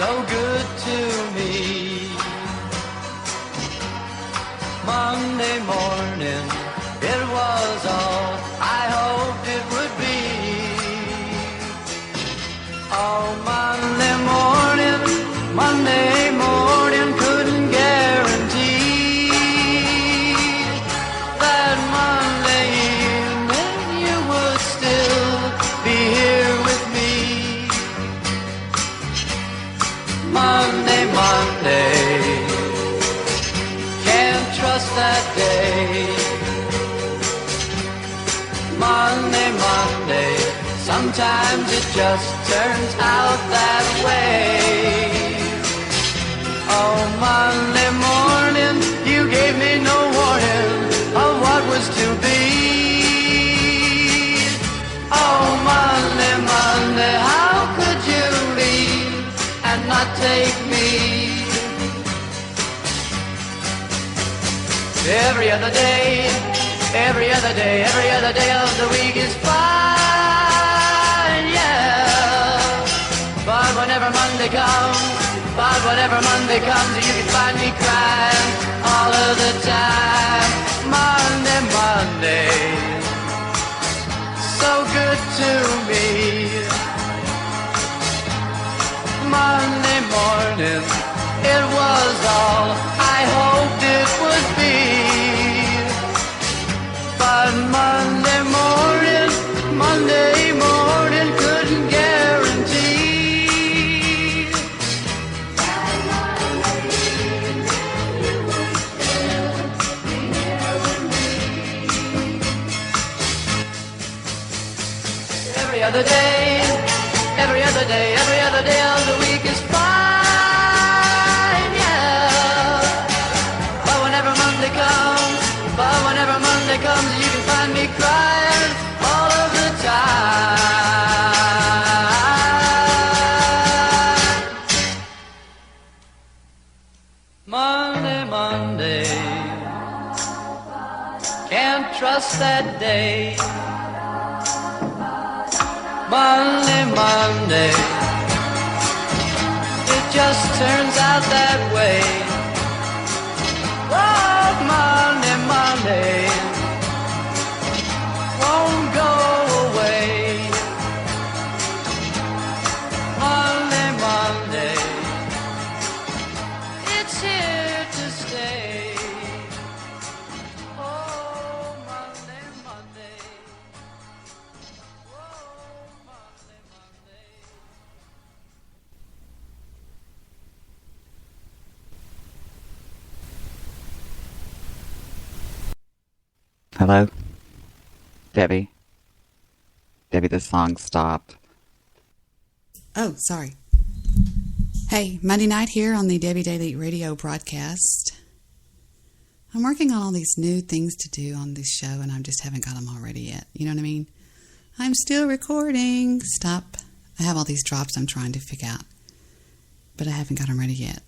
so good to me. Monday morning, it was all I hoped it would be. Oh, Monday morning, couldn't guarantee that Monday evening you would still be here with me. Monday, can't trust that day. Monday, sometimes it just turns out that way. Oh, Monday morning, you gave me no warning of what was to be. Oh, Monday, how could you leave and not take me? Every other day of the week is fine, yeah. But whenever Monday comes, you can find me crying all of the time. Monday, so good to me. Monday morning, it was all I hoped it would be. But Monday morning couldn't guarantee that Monday evening you would still be here with me. Every other day of the week is fine, yeah. But whenever Monday comes, you can find me crying all of the time. Monday, can't trust that day. Monday, it just turns out that way. Oh, Monday, won't go away. Monday, it's here to stay. Oh, Monday. Hello? Debbie, the song stopped. Oh, sorry. Hey, Monday night here on the Debbie Daily Radio broadcast. I'm working on all these new things to do on this show, and I just haven't got them all ready yet. You know what I mean? I'm still recording. Stop. I have all these drops I'm trying to figure out, but I haven't got them ready yet.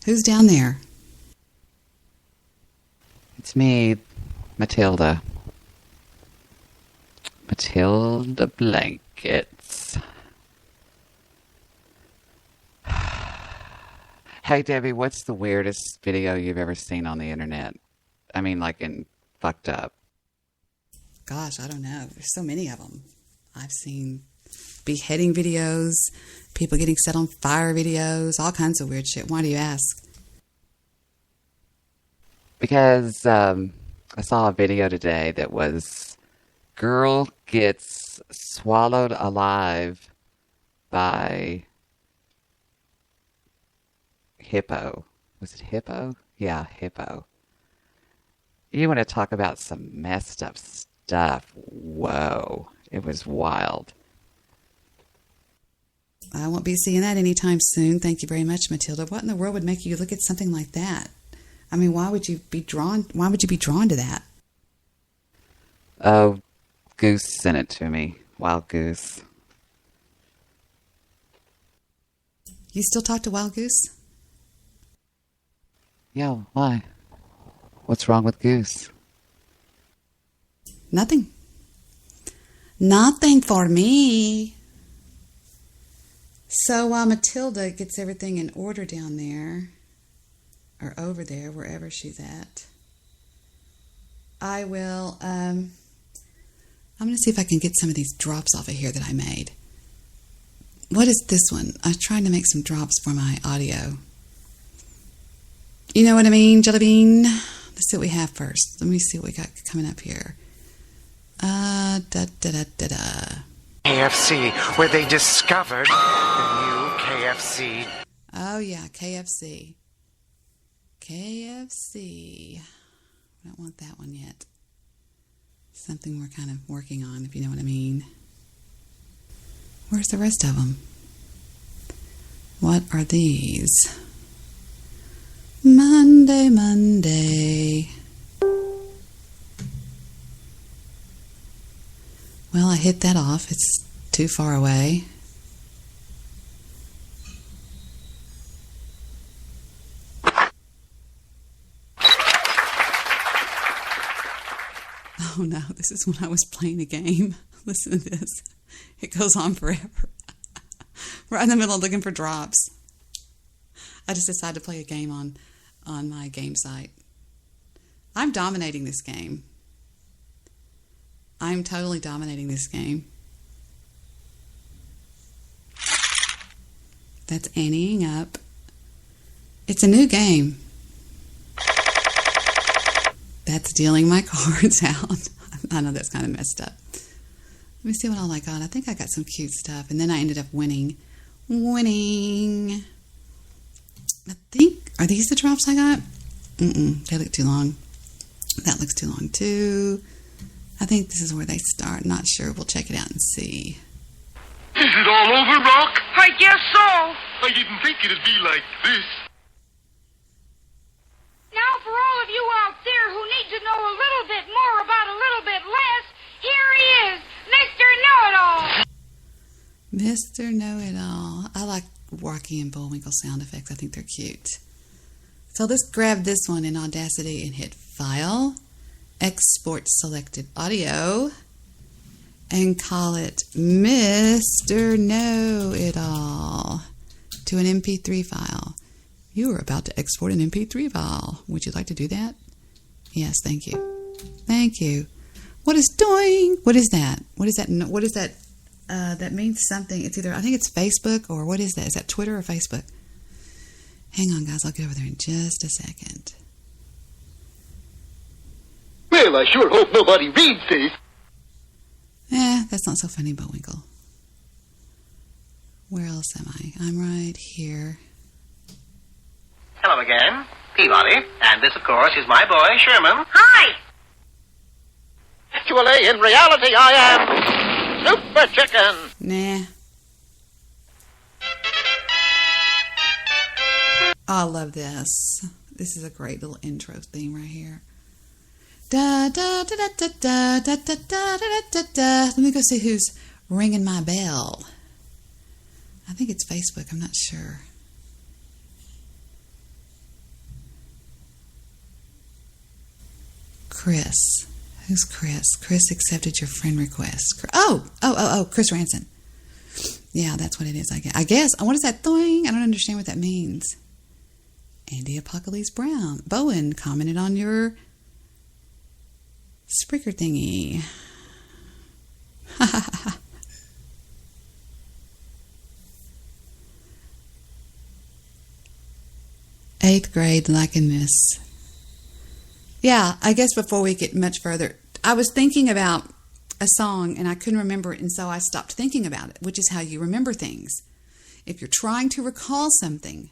Who's down there? It's me, Matilda. Matilda Blankets. Hey, Debbie, what's the weirdest video you've ever seen on the internet? I mean, like in fucked up. Gosh, I don't know. There's so many of them. I've seen beheading videos, people getting set on fire videos, all kinds of weird shit. Why do you ask? Because I saw a video today that was girl gets swallowed alive by hippo. Was it hippo? Yeah, hippo. You want to talk about some messed up stuff. Whoa. It was wild. I won't be seeing that anytime soon. Thank you very much, Matilda. What in the world would make you look at something like that? I mean, why would you be drawn to that? Oh, Goose sent it to me. Wild Goose. You still talk to Wild Goose? Yeah, why? What's wrong with Goose? Nothing. Nothing for me. So while Matilda gets everything in order down there, or over there, wherever she's at, I will, I'm going to see if I can get some of these drops off of here that I made. What is this one? I'm trying to make some drops for my audio. You know what I mean, Jelly Bean? Let's see what we have first. Let me see what we got coming up here. KFC, where they discovered the new KFC. Oh, yeah, KFC. KFC. I don't want that one yet. Something we're kind of working on, if you know what I mean. Where's the rest of them? What are these? Monday, Monday. Well, I hit that off. It's too far away. Oh no, this is when I was playing a game. Listen to this. It goes on forever. Right in the middle of looking for drops. I just decided to play a game on my game site. I'm dominating this game. I'm totally dominating this game. That's Annieing up. It's a new game. That's dealing my cards out. I know that's kind of messed up. Let me see what all I got. I think I got some cute stuff. And then I ended up winning. I think, are these the drops I got? They look too long. That looks too long too. I think this is where they start. Not sure. We'll check it out and see. Is it all over, Rock? I guess so. I didn't think it'd be like this. Now, for all of you out there who need to know a little bit more about a little bit less, here he is, Mr. Know-It-All. Mr. Know-It-All. I like Rocky and Bullwinkle sound effects. I think they're cute. So let's grab this one in Audacity and hit File, Export Selected Audio, and call it Mr. Know-It-All to an MP3 file. You are about to export an MP3 file. Would you like to do that? Yes, thank you. Thank you. What is doing? What is that? What is that? What is that? That means something. It's either, I think it's Facebook, or what is that? Is that Twitter or Facebook? Hang on, guys. I'll get over there in just a second. Well, I sure hope nobody reads this. That's not so funny, Bullwinkle. Where else am I? I'm right here. Hello again, Peabody, and this, of course, is my boy, Sherman. Hi. Actually, in reality, I am Super Chicken. Nah. I love this. This is a great little intro theme right here. Da da da da da da da da da da da. Let me go see who's ringing my bell. I think it's Facebook. I'm not sure. Chris. Who's Chris? Chris accepted your friend request. Oh, Chris Ranson. Yeah, that's what it is, I guess. What is that thing? I don't understand what that means. Andy Apocalypse Brown. Bowen commented on your Spreaker thingy. 8th grade liking this. Yeah, I guess before we get much further, I was thinking about a song and I couldn't remember it, and so I stopped thinking about it, which is how you remember things. If you're trying to recall something,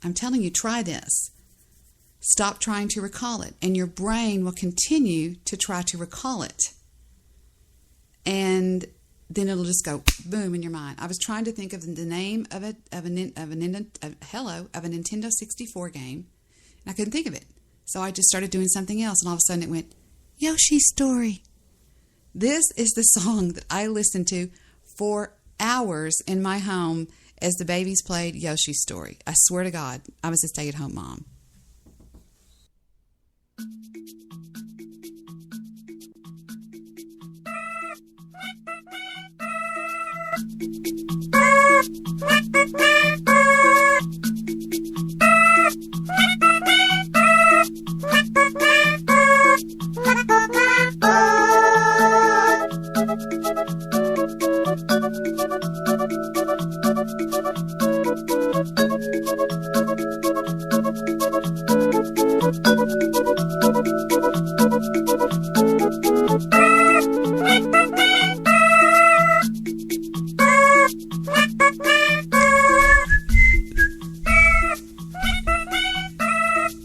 I'm telling you, try this. Stop trying to recall it, and your brain will continue to try to recall it. And then it'll just go boom in your mind. I was trying to think of the name of a Nintendo 64 game, and I couldn't think of it. So I just started doing something else, and all of a sudden it went, Yoshi's Story. This is the song that I listened to for hours in my home as the babies played Yoshi's Story. I swear to God, I was a stay-at-home mom.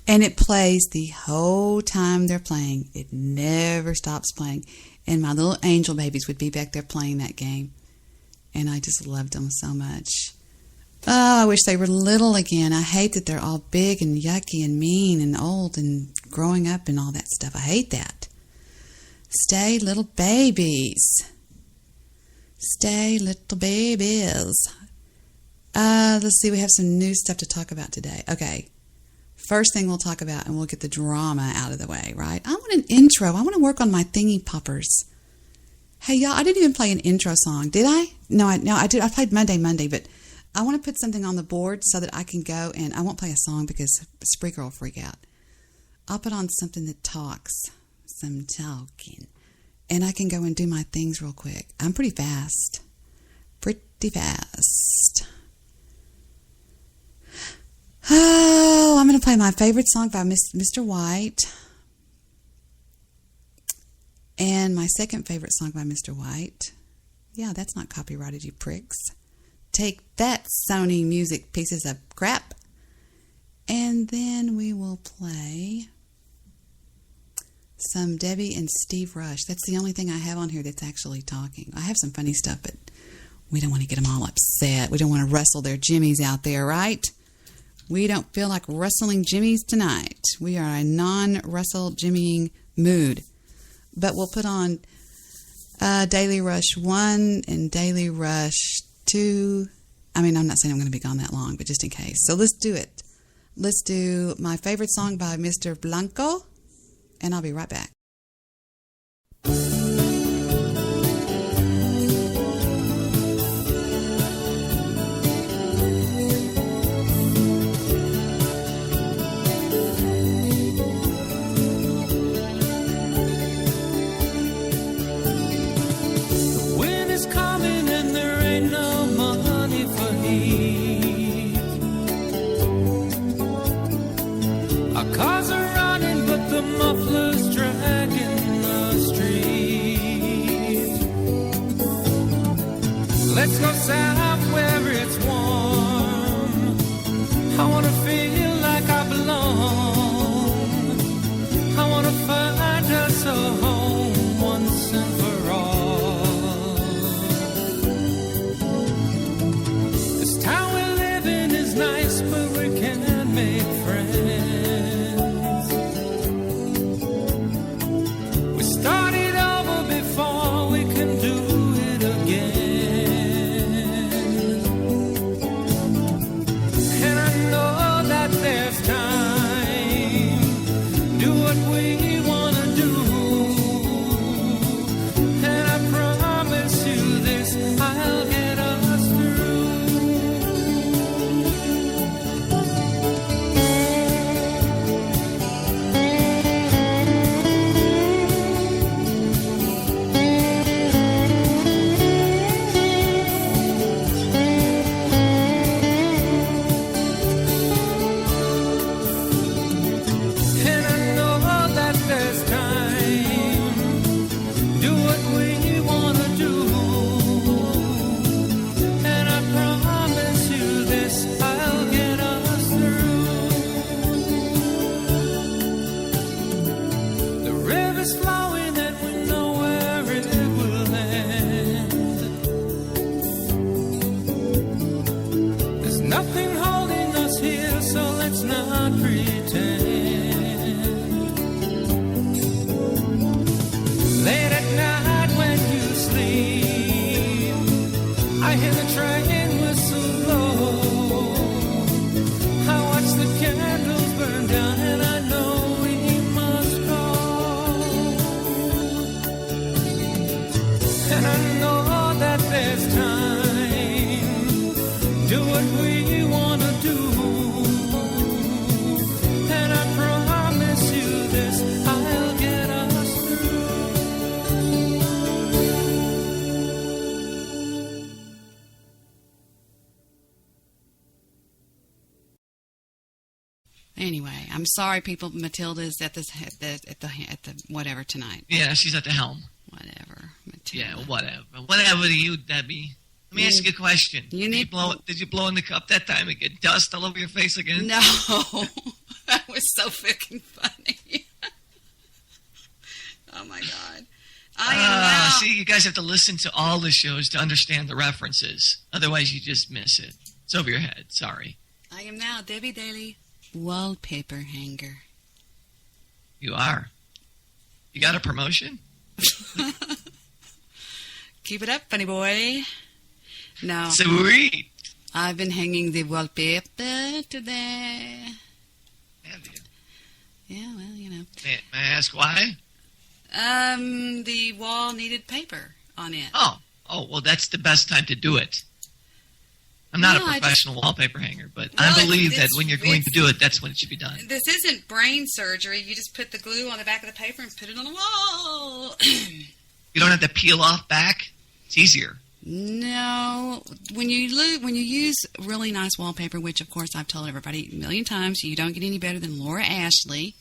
And it plays the whole time they're playing. It never stops playing. And my little angel babies would be back there playing that game. And I just loved them so much. Oh, I wish they were little again. I hate that they're all big and yucky and mean and old and growing up and all that stuff. I hate that. Stay little babies. Stay little babies. Let's see, we have some new stuff to talk about today. Okay. First thing we'll talk about, and we'll get the drama out of the way, right? I want an intro. I want to work on my thingy poppers. Hey, y'all, I didn't even play an intro song, did I? No, I did. I played Monday, but I want to put something on the board so that I can go, and I won't play a song because Spreaker will freak out. I'll put on something that talks, some talking, and I can go and do my things real quick. I'm pretty fast. Oh, I'm going to play my favorite song by Mr. White. And my second favorite song by Mr. White. Yeah, that's not copyrighted, you pricks. Take that, Sony Music pieces of crap. And then we will play some Debbie and Steve Rush. That's the only thing I have on here that's actually talking. I have some funny stuff, but we don't want to get them all upset. We don't want to rustle their jimmies out there, right? We don't feel like rustling jimmies tonight. We are a non-rustle jimmying mood. But we'll put on Daily Rush 1 and Daily Rush 2. I mean, I'm not saying I'm going to be gone that long, but just in case. So let's do it. Let's do my favorite song by Mr. Blanco, and I'll be right back. Cars are running, but the muffler's dragging the street. Let's go south where it's warm. I wanna feel like I belong. I wanna find us a home once and for all. This town we live in is nice, but we can't make friends. Started over before we can do it again. And I know that there's time. Do what we want to do. And I promise you this, I'll get us through. Anyway, I'm sorry, people. Matilda's at the whatever tonight. Yeah, she's at the helm. Whatever, Matilda. Yeah, whatever. Whatever to you, Debbie. Let me ask you a question. Did you blow in the cup that time and get dust all over your face again? No. That was so freaking funny. Oh, my God. I am now. See, you guys have to listen to all the shows to understand the references. Otherwise, you just miss it. It's over your head. Sorry. I am now Debbie Daly, wallpaper hanger. You are. You got a promotion? Keep it up, funny boy. No. Sweet. I've been hanging the wallpaper today. Have you? Yeah, well, you know. May I ask why? The wall needed paper on it. Oh, well, that's the best time to do it. I'm not a professional wallpaper hanger, but I believe that when you're going to do it, that's when it should be done. This isn't brain surgery. You just put the glue on the back of the paper and put it on the wall. You don't have to peel off back. It's easier. No. When you use really nice wallpaper, which, of course, I've told everybody a million times, you don't get any better than Laura Ashley.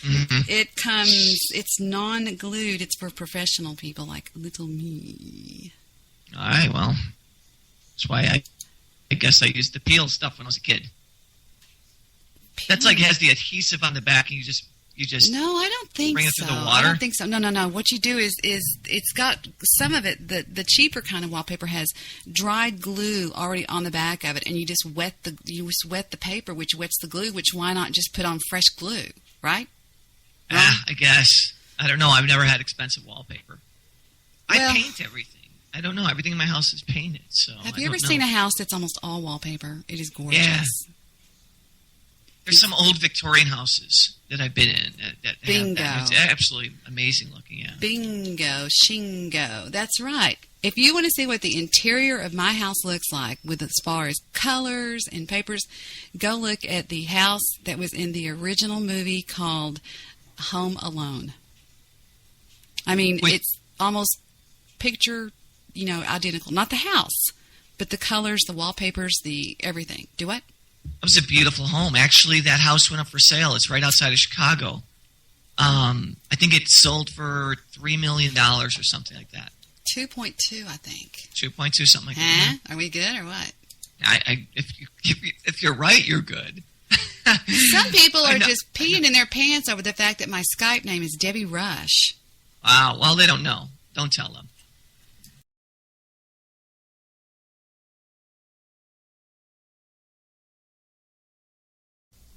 Mm-hmm. It's non-glued. It's for professional people like little me. All right, well, that's why I guess I used the peel stuff when I was a kid. That's like it has the adhesive on the back, and you just No, I don't think bring it so. through the water. I don't think so. No. What you do is it's got some of it. The cheaper kind of wallpaper has dried glue already on the back of it, and you just wet the paper, which wets the glue. Which why not just put on fresh glue, right? I guess. I don't know. I've never had expensive wallpaper. Well, I paint everything. I don't know. Everything in my house is painted. So have you ever seen a house that's almost all wallpaper? It is gorgeous. Yeah. There's some old Victorian houses that I've been in that Bingo. have that. It's absolutely amazing looking. Yeah. Bingo, shingo. That's right. If you want to see what the interior of my house looks like, with as far as colors and papers, go look at the house that was in the original movie called Home Alone. I mean, it's almost picture, identical. Not the house, but the colors, the wallpapers, the everything. Do what? It was a beautiful home. Actually, that house went up for sale. It's right outside of Chicago. I think it sold for $3 million or something like that. 2.2, I think. 2.2, something like that. Are we good or what? If you're right, you're good. Some people are just peeing in their pants over the fact that my Skype name is Debbie Rush. Wow. Well, they don't know. Don't tell them.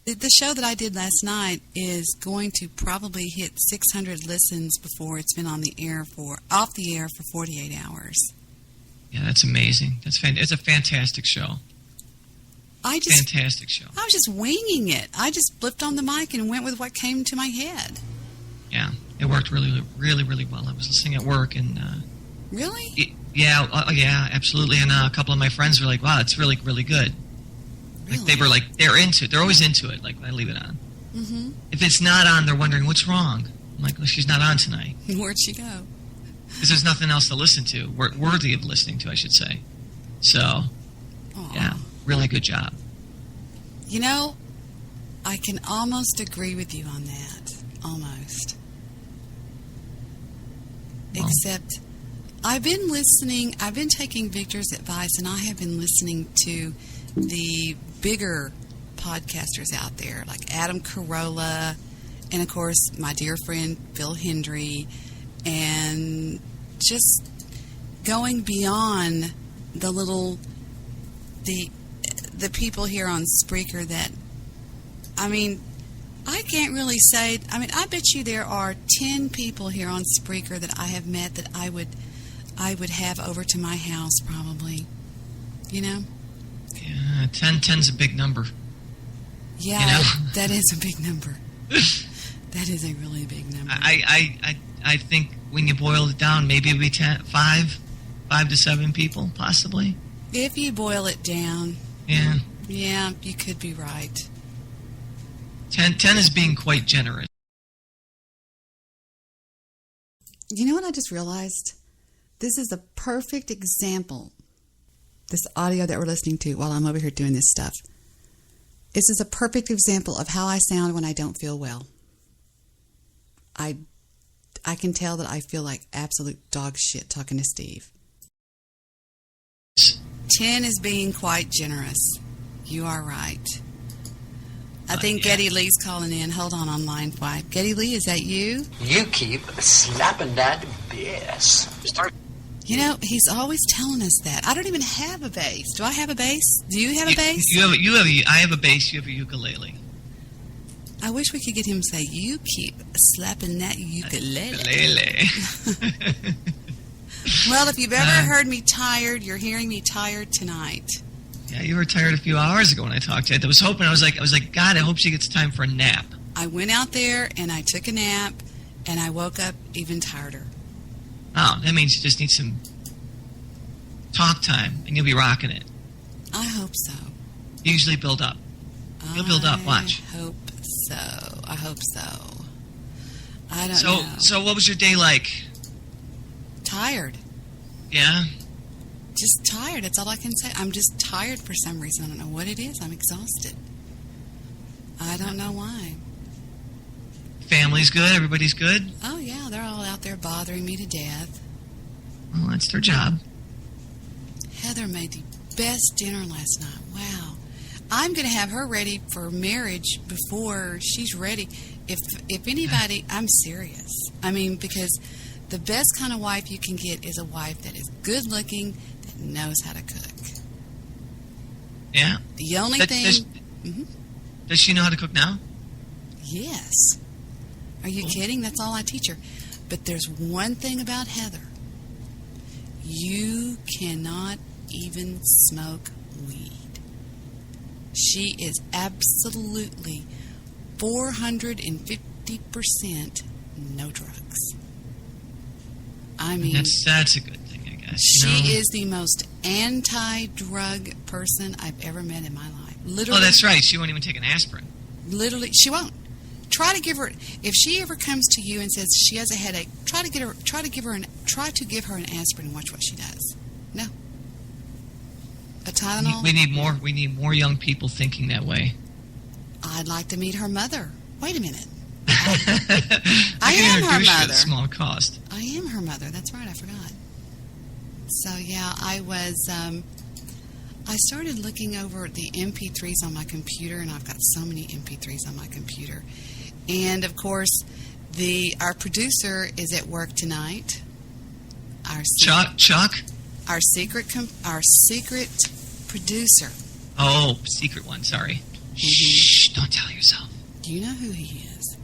The show that I did last night is going to probably hit 600 listens before it's been off the air for 48 hours. Yeah, that's amazing. It's a fantastic show. Fantastic show. I was just winging it. I just flipped on the mic and went with what came to my head. Yeah, it worked really, really, really well. I was listening at work and. Really? Yeah, absolutely. And a couple of my friends were like, "Wow, it's really, really good." Really? Like they were like they're into it. They're always into it. Like when I leave it on. Mm-hmm. If it's not on, they're wondering what's wrong. I'm like, well, she's not on tonight. Where'd she go? Because there's nothing else to listen to, worthy of listening to, I should say. So, Aww. Yeah, really good job. I can almost agree with you on that. Almost. Well, except, I've been taking Victor's advice, and I have been listening to the bigger podcasters out there, like Adam Carolla, and of course my dear friend Phil Hendry, and just going beyond the people here on Spreaker that, I can't really say, I bet you there are 10 people here on Spreaker that I have met that I would have over to my house probably, Yeah, 10's a big number. Yeah, that is a big number. That is a really big number. I think when you boil it down, maybe it'd be 5 to 7 people, possibly. If you boil it down. Yeah. Yeah, you could be right. 10 is being quite generous. You know what I just realized? This is a perfect example, this audio that we're listening to while I'm over here doing this stuff. This is a perfect example of how I sound when I don't feel well. I can tell that I feel like absolute dog shit talking to Steve. 10 is being quite generous. You are right. I think Getty Lee's calling in. Hold on line 5. Getty Lee, is that you? You keep slapping that bass. You know, he's always telling us that. I don't even have a bass. Do I have a bass? Do you have a bass? I have a bass. You have a ukulele. I wish we could get him to say, you keep slapping that ukulele. Well, if you've ever heard me tired, you're hearing me tired tonight. Yeah, you were tired a few hours ago when I talked to you. I was hoping, I was like, God, I hope she gets time for a nap. I went out there and I took a nap and I woke up even tireder. Oh, that means you just need some talk time and you'll be rocking it. I hope so. You usually build up. You'll build up, watch. I hope so. I don't know. So what was your day like? Tired. Yeah? Just tired. That's all I can say. I'm just tired for some reason. I don't know what it is. I'm exhausted. I don't know why. Family's good? Everybody's good? Oh, yeah. They're all out there bothering me to death. Well, that's their job. Heather made the best dinner last night. Wow. I'm going to have her ready for marriage before she's ready. If anybody, I'm serious. I mean, because the best kind of wife you can get is a wife that is good looking, that knows how to cook. Yeah. The only thing... Does she know how to cook now? Yes. Are you kidding? That's all I teach her. But there's one thing about Heather. You cannot even smoke weed. She is absolutely 450% no drugs. I mean, that's a good thing, I guess. She is the most anti-drug person I've ever met in my life. Literally. Oh, that's right. She won't even take an aspirin. Literally, she won't. Try to give her, if she ever comes to you and says she has a headache, try to give her an aspirin and watch what she does. No. A Tylenol. We need more young people thinking that way. I'd like to meet her mother. Wait a minute. I am her mother. At a small cost. I am her mother. That's right. I forgot. So yeah, I started looking over the MP3s on my computer, and I've got so many MP3s on my computer. And of course, our producer is at work tonight. Chuck. Our secret producer. Oh, secret one. Sorry. Mm-hmm. Shh! Don't tell yourself. Do you know who he is?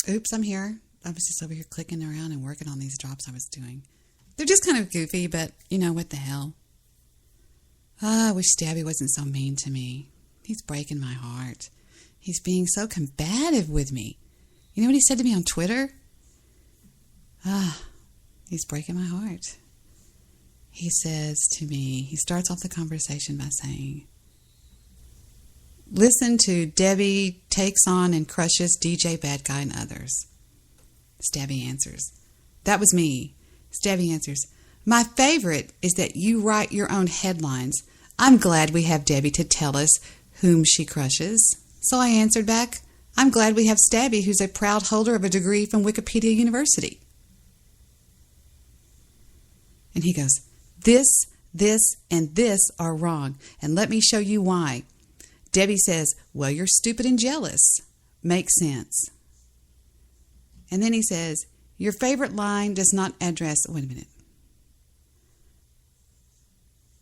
Oops, I'm here. I was just over here clicking around and working on these drops I was doing. They're just kind of goofy, but, you know, what the hell. I wish Stabby wasn't so mean to me. He's breaking my heart. He's being so combative with me. You know what he said to me on Twitter? He's breaking my heart. He says to me, he starts off the conversation by saying, listen to Debbie takes on and crushes DJ Bad Guy and others. Stabby answers, that was me. Stabby answers, my favorite is that you write your own headlines. I'm glad we have Debbie to tell us whom she crushes. So I answered back, I'm glad we have Stabby, who's a proud holder of a degree from Wikipedia University. And he goes, this, and this are wrong, and let me show you why. Debbie says, well, you're stupid and jealous. Makes sense. And then he says, your favorite line does not address... Wait a minute.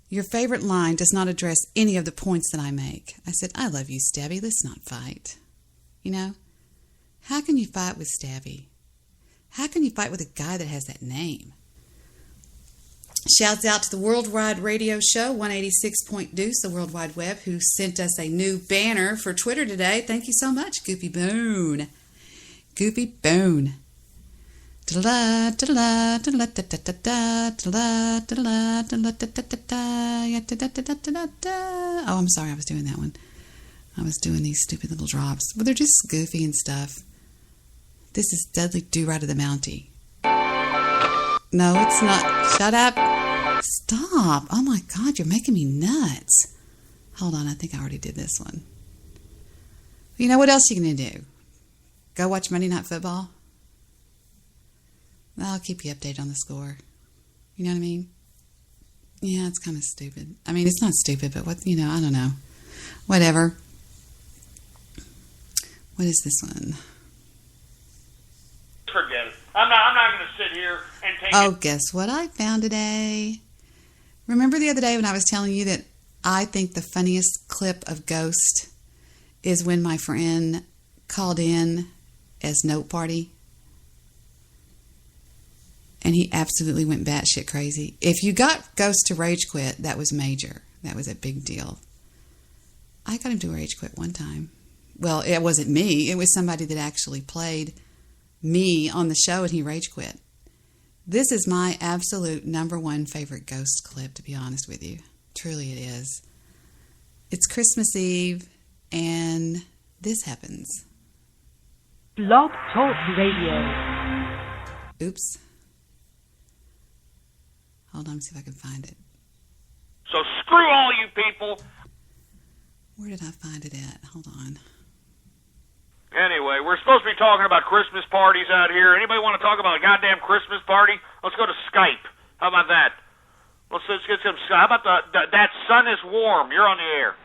Your favorite line does not address any of the points that I make. I said, I love you, Stabby. Let's not fight. You know? How can you fight with Stabby? How can you fight with a guy that has that name? Shouts out to the Worldwide Radio Show, 186 Point Deuce, the World Wide Web, who sent us a new banner for Twitter today. Thank you so much, Goofy Boone. Goofy Boone. Oh, I'm sorry, I was doing that one. I was doing these stupid little drops. But they're just goofy and stuff. This is Dudley Do Right of the Mountie. No, it's not. Shut up. Stop. Oh, my God, you're making me nuts. Hold on, I think I already did this one. You know what else you can do? Go watch Monday Night Football? I'll keep you updated on the score. You know what I mean? Yeah, it's kind of stupid. I mean, it's not stupid, but what, I don't know. Whatever. What is this one? Forget it. I'm not going to sit here and take Oh, guess what I found today? Remember the other day when I was telling you that I think the funniest clip of Ghost is when my friend called in as Note Party? And he absolutely went batshit crazy. If you got Ghost to rage quit, that was major. That was a big deal. I got him to rage quit one time. Well, it wasn't me. It was somebody that actually played me on the show, and he rage quit. This is my absolute number one favorite Ghost clip, to be honest with you. Truly it is. It's Christmas Eve, and this happens. Blog Talk Radio. Oops. Hold on, see if I can find it. So screw all you people. Where did I find it at? Hold on. Anyway, we're supposed to be talking about Christmas parties out here. Anybody want to talk about a goddamn Christmas party? Let's go to Skype. How about that? Let's get some Skype. How about that sun is warm? You're on the air.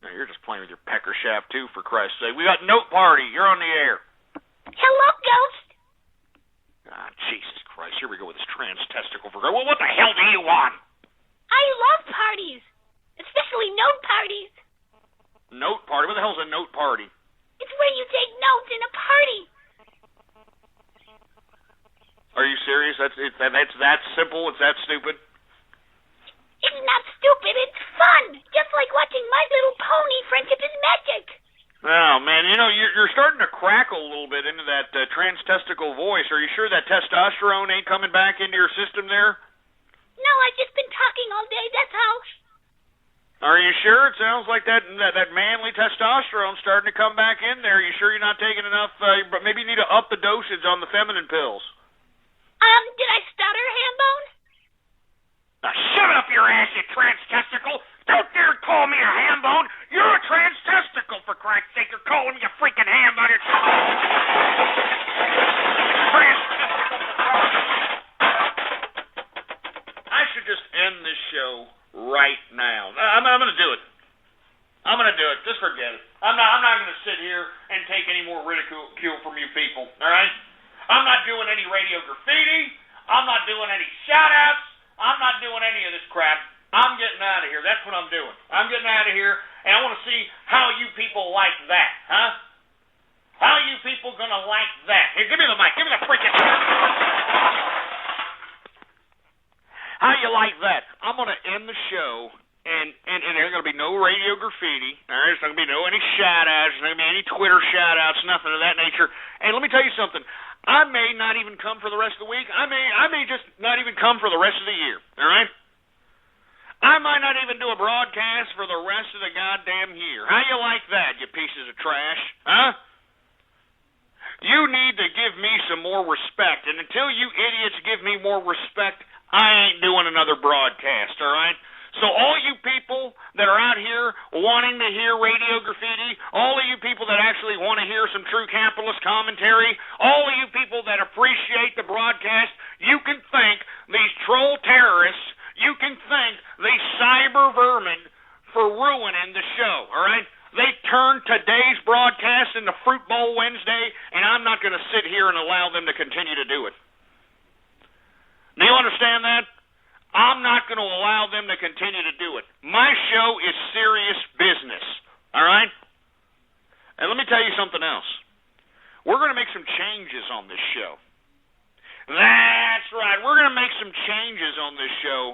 You're just playing with your pecker shaft, too, for Christ's sake. We got Note Party. You're on the air. Hello, Ghost. Ah, Jesus Christ. Here we go with this trans-testicle. Well, what the hell do you want? I love parties, especially note parties. Note party? What the hell's a note party? It's where you take notes in a party. Are you serious? That's that simple? It's that stupid? It's not stupid. It's fun. Just like watching My Little Pony Friendship is Magic. Oh, man, you're starting to crackle a little bit into that trans-testicle voice. Are you sure that testosterone ain't coming back into your system there? No, I've just been talking all day, that's how. Are you sure? It sounds like that manly testosterone starting to come back in there. Are you sure you're not taking enough? But maybe you need to up the dosage on the feminine pills. Did I stutter, Hambone? Now shut up your ass, you trans-testicle! Don't dare call me a hambone! You're a trans-testicle, for Christ's sake! You're calling me a freaking hambone! I should just end this show right now. I'm going to do it. I'm going to do it. Just forget it. I'm not going to sit here and take any more ridicule from you people, all right? I'm not doing any radio graffiti. I'm not doing any shout-outs. I'm not doing any of this crap. I'm getting out of here. That's what I'm doing. I'm getting out of here, and I want to see how you people like that, huh? How you people going to like that? Here, give me the mic. Give me the freaking... How you like that? I'm going to end the show, and there's going to be no radio graffiti. All right? There's not going to be any shout-outs. There's not going to be any Twitter shout-outs, nothing of that nature. And let me tell you something. I may not even come for the rest of the week. I may just not even come for the rest of the year. All right? I might not even do a broadcast for the rest of the goddamn year. How you like that, you pieces of trash? Huh? You need to give me some more respect. And until you idiots give me more respect, I ain't doing another broadcast, all right? So all you people that are out here wanting to hear radio graffiti, all of you people that actually want to hear some true capitalist commentary, all of you people that appreciate the broadcast, you can thank these troll terrorists, you can thank these cyber vermin for ruining the show, all right? They turned today's broadcast into Fruit Bowl Wednesday, and I'm not going to sit here and allow them to continue to do it. Do you understand that? I'm not going to allow them to continue to do it. My show is serious business, all right? And let me tell you something else. We're going to make some changes on this show. That's right. We're going to make some changes on this show.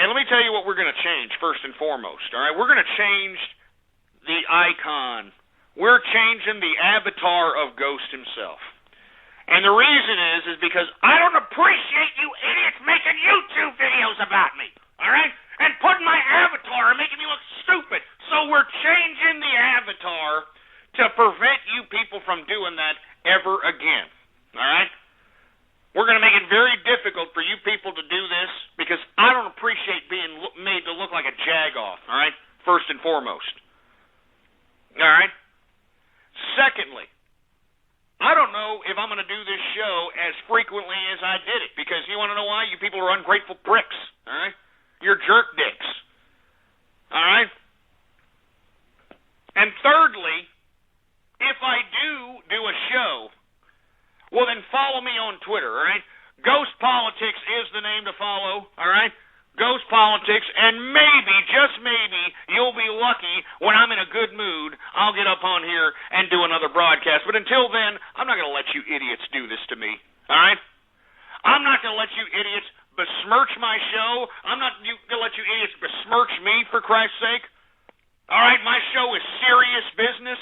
And let me tell you what we're going to change first and foremost, all right? We're going to change the icon. We're changing the avatar of Ghost himself. And the reason is because I don't appreciate you idiots making YouTube videos about me, all right? And putting my avatar and making me look stupid. So we're changing the avatar to prevent you people from doing that ever again, all right? We're going to make it very difficult for you people to do this because I don't appreciate being made to look like a jag-off, all right, first and foremost. All right? Secondly, I don't know if I'm going to do this show as frequently as I did it because you want to know why? You people are ungrateful pricks, all right? You're jerk dicks, all right? And thirdly, if I do a show, well, then follow me on Twitter, all right? Ghost Politics is the name to follow, all right? Ghost Politics, and maybe, just maybe, you'll be lucky when I'm in a good mood, I'll get up on here and do another broadcast. But until then, I'm not going to let you idiots do this to me, all right? I'm not going to let you idiots besmirch my show. I'm not going to let you idiots besmirch me, for Christ's sake. All right, my show is serious business.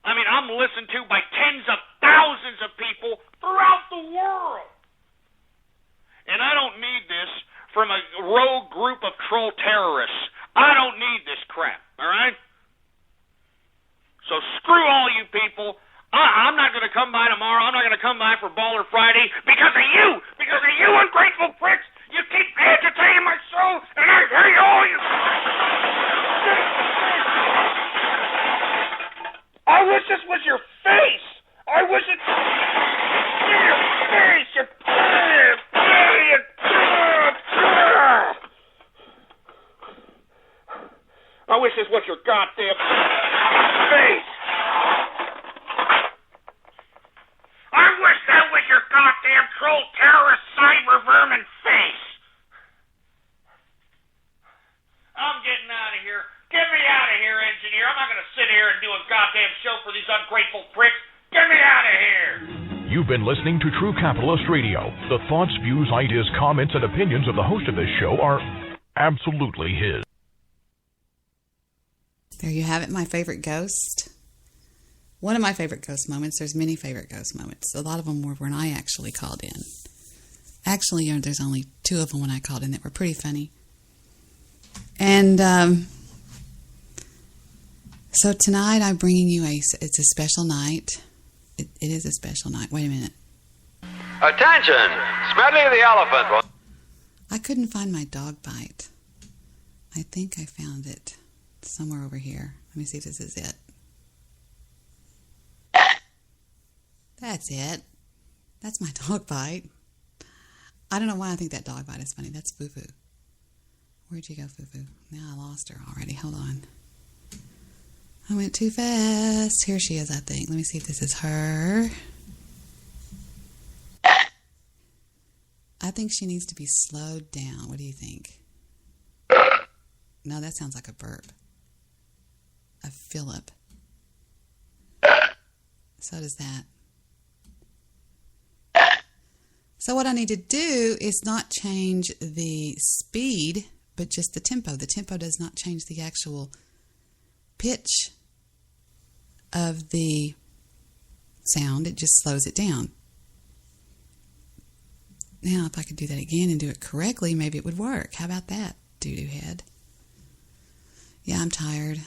I mean, I'm listened to by tens of thousands of people throughout the world. And I don't need this from a rogue group of troll terrorists. I don't need this crap, all right? So screw all you people. I'm not going to come by tomorrow. I'm not going to come by for Baller Friday because of you. Because of you ungrateful pricks. You keep agitating my show, and I hate all you. I wish this was your face. I wish it your face. I wish this was your goddamn face. I wish that was your goddamn troll terrorist cyber vermin face. I'm getting out of here. Get me out of here, engineer. I'm not going to sit here and do a goddamn show for these ungrateful pricks. Get me out of here. You've been listening to True Capitalist Radio. The thoughts, views, ideas, comments, and opinions of the host of this show are absolutely his. There you have it, my favorite ghost. One of my favorite ghost moments. There's many favorite ghost moments. A lot of them were when I actually called in. Actually, there's only 2 of them when I called in that were pretty funny. And so tonight I'm bringing you it's a special night. It is a special night. Wait a minute. Attention! Smedley the elephant. I couldn't find my dog bite. I think I found it somewhere over here. Let me see if this is it. That's it. That's my dog bite. I don't know why I think that dog bite is funny. That's Fufu. Where'd you go, Fufu? Now I lost her already. Hold on. I went too fast. Here she is, I think. Let me see if this is her. I think she needs to be slowed down. What do you think? No, that sounds like a burp. A Phillip. So does that. So what I need to do is not change the speed, but just the tempo. The tempo does not change the actual pitch of the sound. It just slows it down. Now, if I could do that again and do it correctly, maybe it would work. How about that, doo-doo head? Yeah, I'm tired.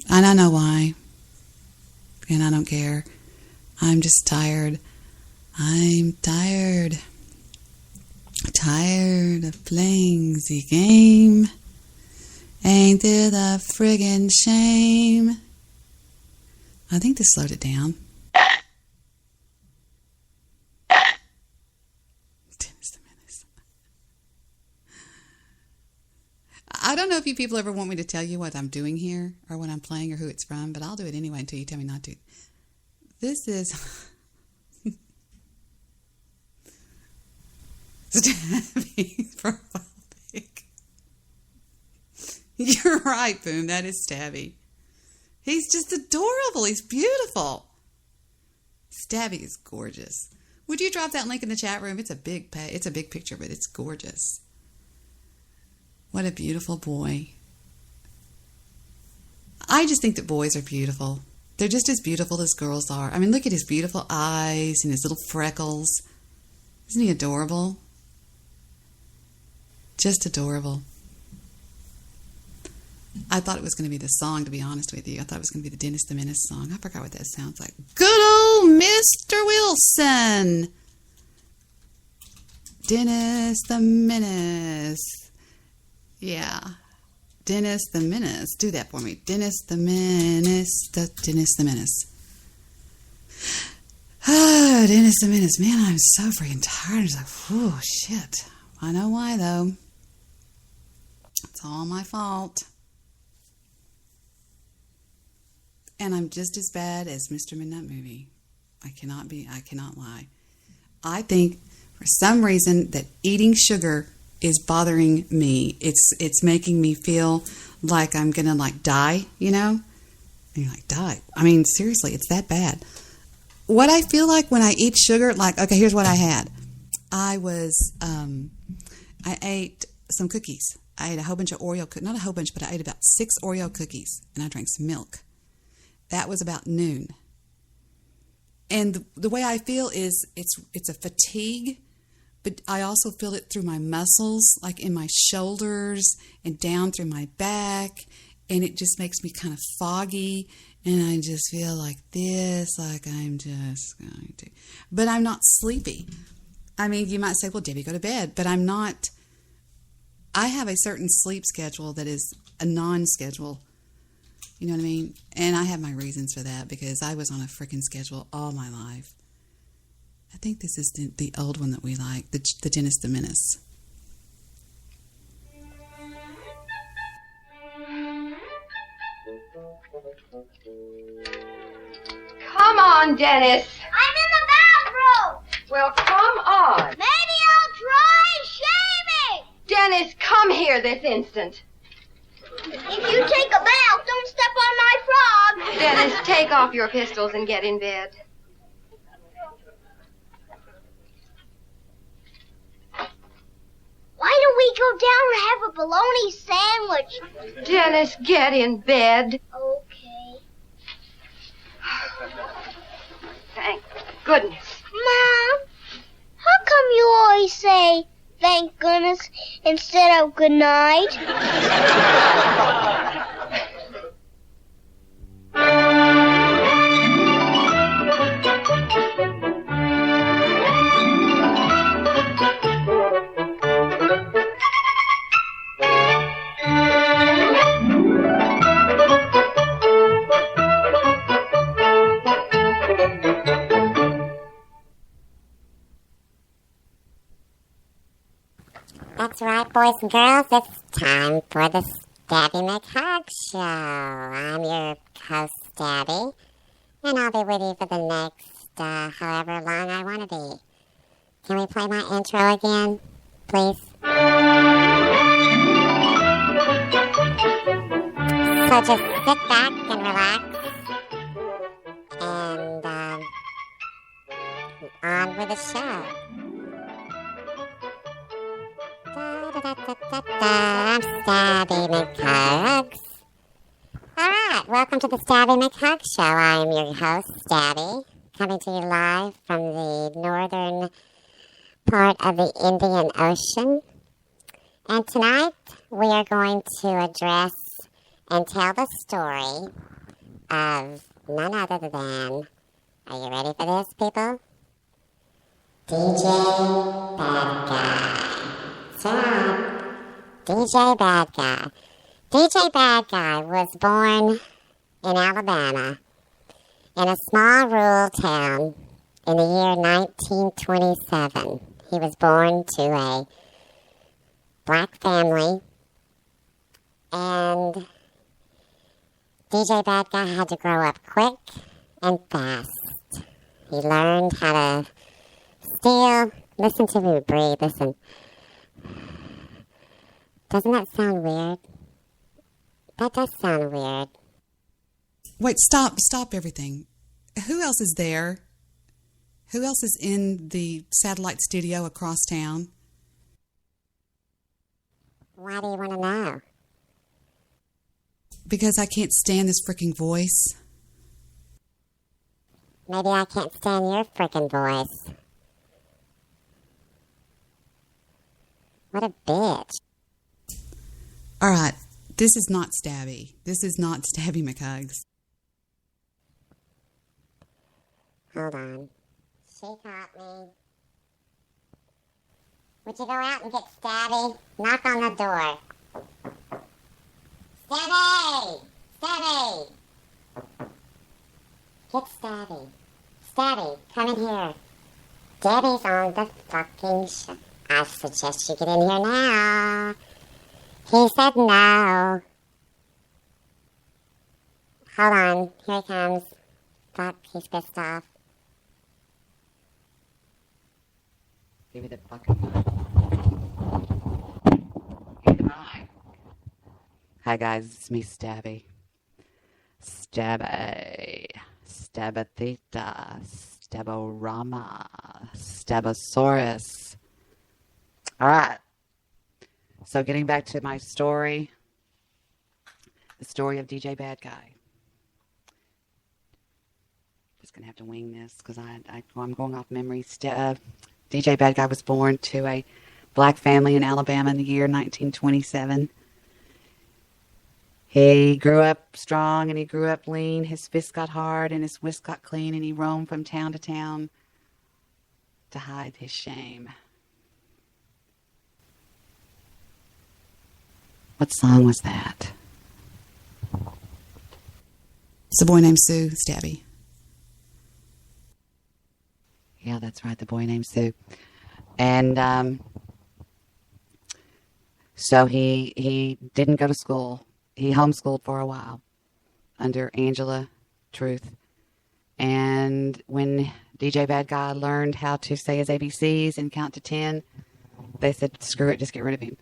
And I know why. And I don't care. I'm just tired. I'm tired. Tired of playing the game. Ain't it a friggin' shame? I think this slowed it down. I don't know if you people ever want me to tell you what I'm doing here or what I'm playing or who it's from, but I'll do it anyway until you tell me not to. This is Stabby's profile pic. You're right, Boom. That is Stabby. He's just adorable. He's beautiful. Stabby is gorgeous. Would you drop that link in the chat room? It's a big picture, but it's gorgeous. What a beautiful boy. I just think that boys are beautiful. They're just as beautiful as girls are. I mean, look at his beautiful eyes and his little freckles. Isn't he adorable? Just adorable. I thought it was going to be the song, to be honest with you. I thought it was going to be the Dennis the Menace song. I forgot what that sounds like. Good old Mr. Wilson. Dennis the Menace. Yeah. Dennis the Menace. Do that for me. Dennis the Menace. Dennis the Menace. Ah, Dennis the Menace. Man, I'm so freaking tired. It's like, whew, shit. I know why, though. It's all my fault. And I'm just as bad as Mr. Midnight Movie. I cannot lie. I think for some reason that eating sugar is bothering me. It's making me feel like I'm gonna like die, you know? And you're like, die? I mean, seriously, it's that bad. What I feel like when I eat sugar, like, okay, here's what I had. I ate some cookies. I ate a whole bunch of Oreo cookies. Not a whole bunch, but I ate about 6 Oreo cookies. And I drank some milk. That was about noon. And the way I feel is it's a fatigue, but I also feel it through my muscles, like in my shoulders and down through my back. And it just makes me kind of foggy. And I just feel like this, like I'm just going to. But I'm not sleepy. I mean, you might say, well, Debbie, go to bed. But I'm not. I have a certain sleep schedule that is a non-schedule. You know what I mean? And I have my reasons for that because I was on a freaking schedule all my life. I think this is the old one that we like, the Dennis the Menace. Come on, Dennis. I'm in the bathroom. Well, come on. Maybe I'll try. Shame me. Dennis, come here this instant. If you take a bath, don't step on my frog. Dennis, take off your pistols and get in bed. Why don't we go down and have a bologna sandwich? Dennis, get in bed. Okay. Thank goodness. Mom, how come you always say thank goodness instead of good night? That's right, boys and girls. It's time for the Stabby McHugg Show. I'm your host, Stabby, and I'll be with you for the next however long I want to be. Can we play my intro again, please? So just sit back and relax, and on with the show. I'm Stabby McHuggs. Alright, welcome to the Stabby McHugg Show. I am your host, Stabby, coming to you live from the northern part of the Indian Ocean. And tonight, we are going to address and tell the story of none other than, are you ready for this, people? DJ Bad Guy. That's right. DJ Bad Guy. DJ Bad Guy was born in Alabama in a small rural town in the year 1927. He was born to a black family, and DJ Bad Guy had to grow up quick and fast. He learned how to steal. Listen to me breathe. Listen. Doesn't that sound weird? That does sound weird. Wait, stop everything. Who else is there? Who else is in the satellite studio across town? Why do you want to know? Because I can't stand this freaking voice. Maybe I can't stand your freaking voice. What a bitch. All right, this is not Stabby. This is not Stabby McHuggs. Hold on. She caught me. Would you go out and get Stabby? Knock on the door. Stabby! Stabby! Get Stabby. Stabby, come in here. Debbie's on the fucking show. I suggest you get in here now. He said no. Hold on, here he comes. Fuck, he's pissed off. Give me the fucking mic. Hi guys, it's me, Stabby. Stabby. Stabatheta. Staborama. Stabosaurus. Alright. So getting back to my story. The story of DJ Bad Guy. Just gonna have to wing this because I'm going off memory. DJ Bad Guy was born to a black family in Alabama in the year 1927. He grew up strong and he grew up lean. His fists got hard and his wrists got clean, and he roamed from town to town to hide his shame. What song was that? It's a boy named Sue, Stabby. Yeah, that's right, the boy named Sue. And so he didn't go to school. He homeschooled for a while under Angela Truth. And when DJ Bad Guy learned how to say his ABCs and count to 10, they said, screw it, just get rid of him.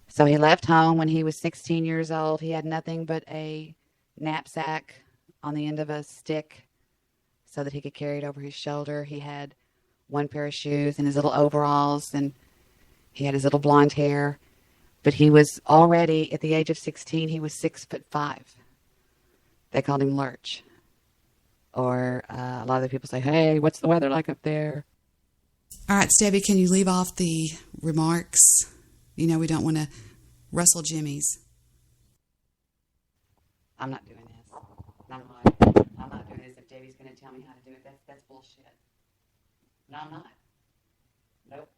So he left home when he was 16 years old. He had nothing but a knapsack on the end of a stick so that he could carry it over his shoulder. He had one pair of shoes and his little overalls, and he had his little blonde hair. But he was already, at the age of 16, he was 6'5". They called him Lurch. Or a lot of the people say, hey, what's the weather like up there? All right, Stabby, can you leave off the remarks? You know, we don't want to rustle jimmies. I'm not doing this. I'm not doing this. If Davey's going to tell me how to do it, that's bullshit. No, I'm not. Nope.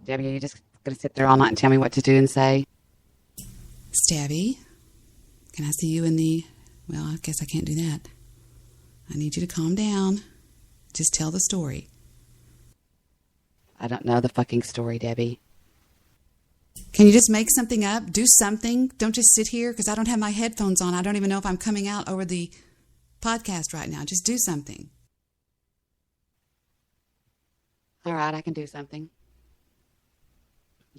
Debbie, are you just going to sit there all night and tell me what to do and say? Stabby, can I see you in the... Well, I guess I can't do that. I need you to calm down. Just tell the story. I don't know the fucking story, Debbie. Can you just make something up? Do something. Don't just sit here, because I don't have my headphones on. I don't even know if I'm coming out over the podcast right now. Just do something. All right, I can do something.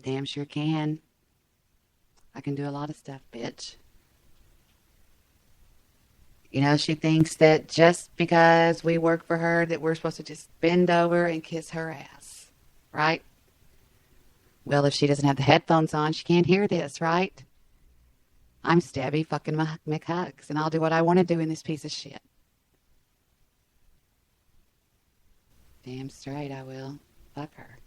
Damn sure can. I can do a lot of stuff, bitch. You know, she thinks that just because we work for her that we're supposed to just bend over and kiss her ass, right? Well, if she doesn't have the headphones on, she can't hear this, right? I'm Stabby fucking McHugs, and I'll do what I want to do in this piece of shit. Damn straight I will. Fuck her.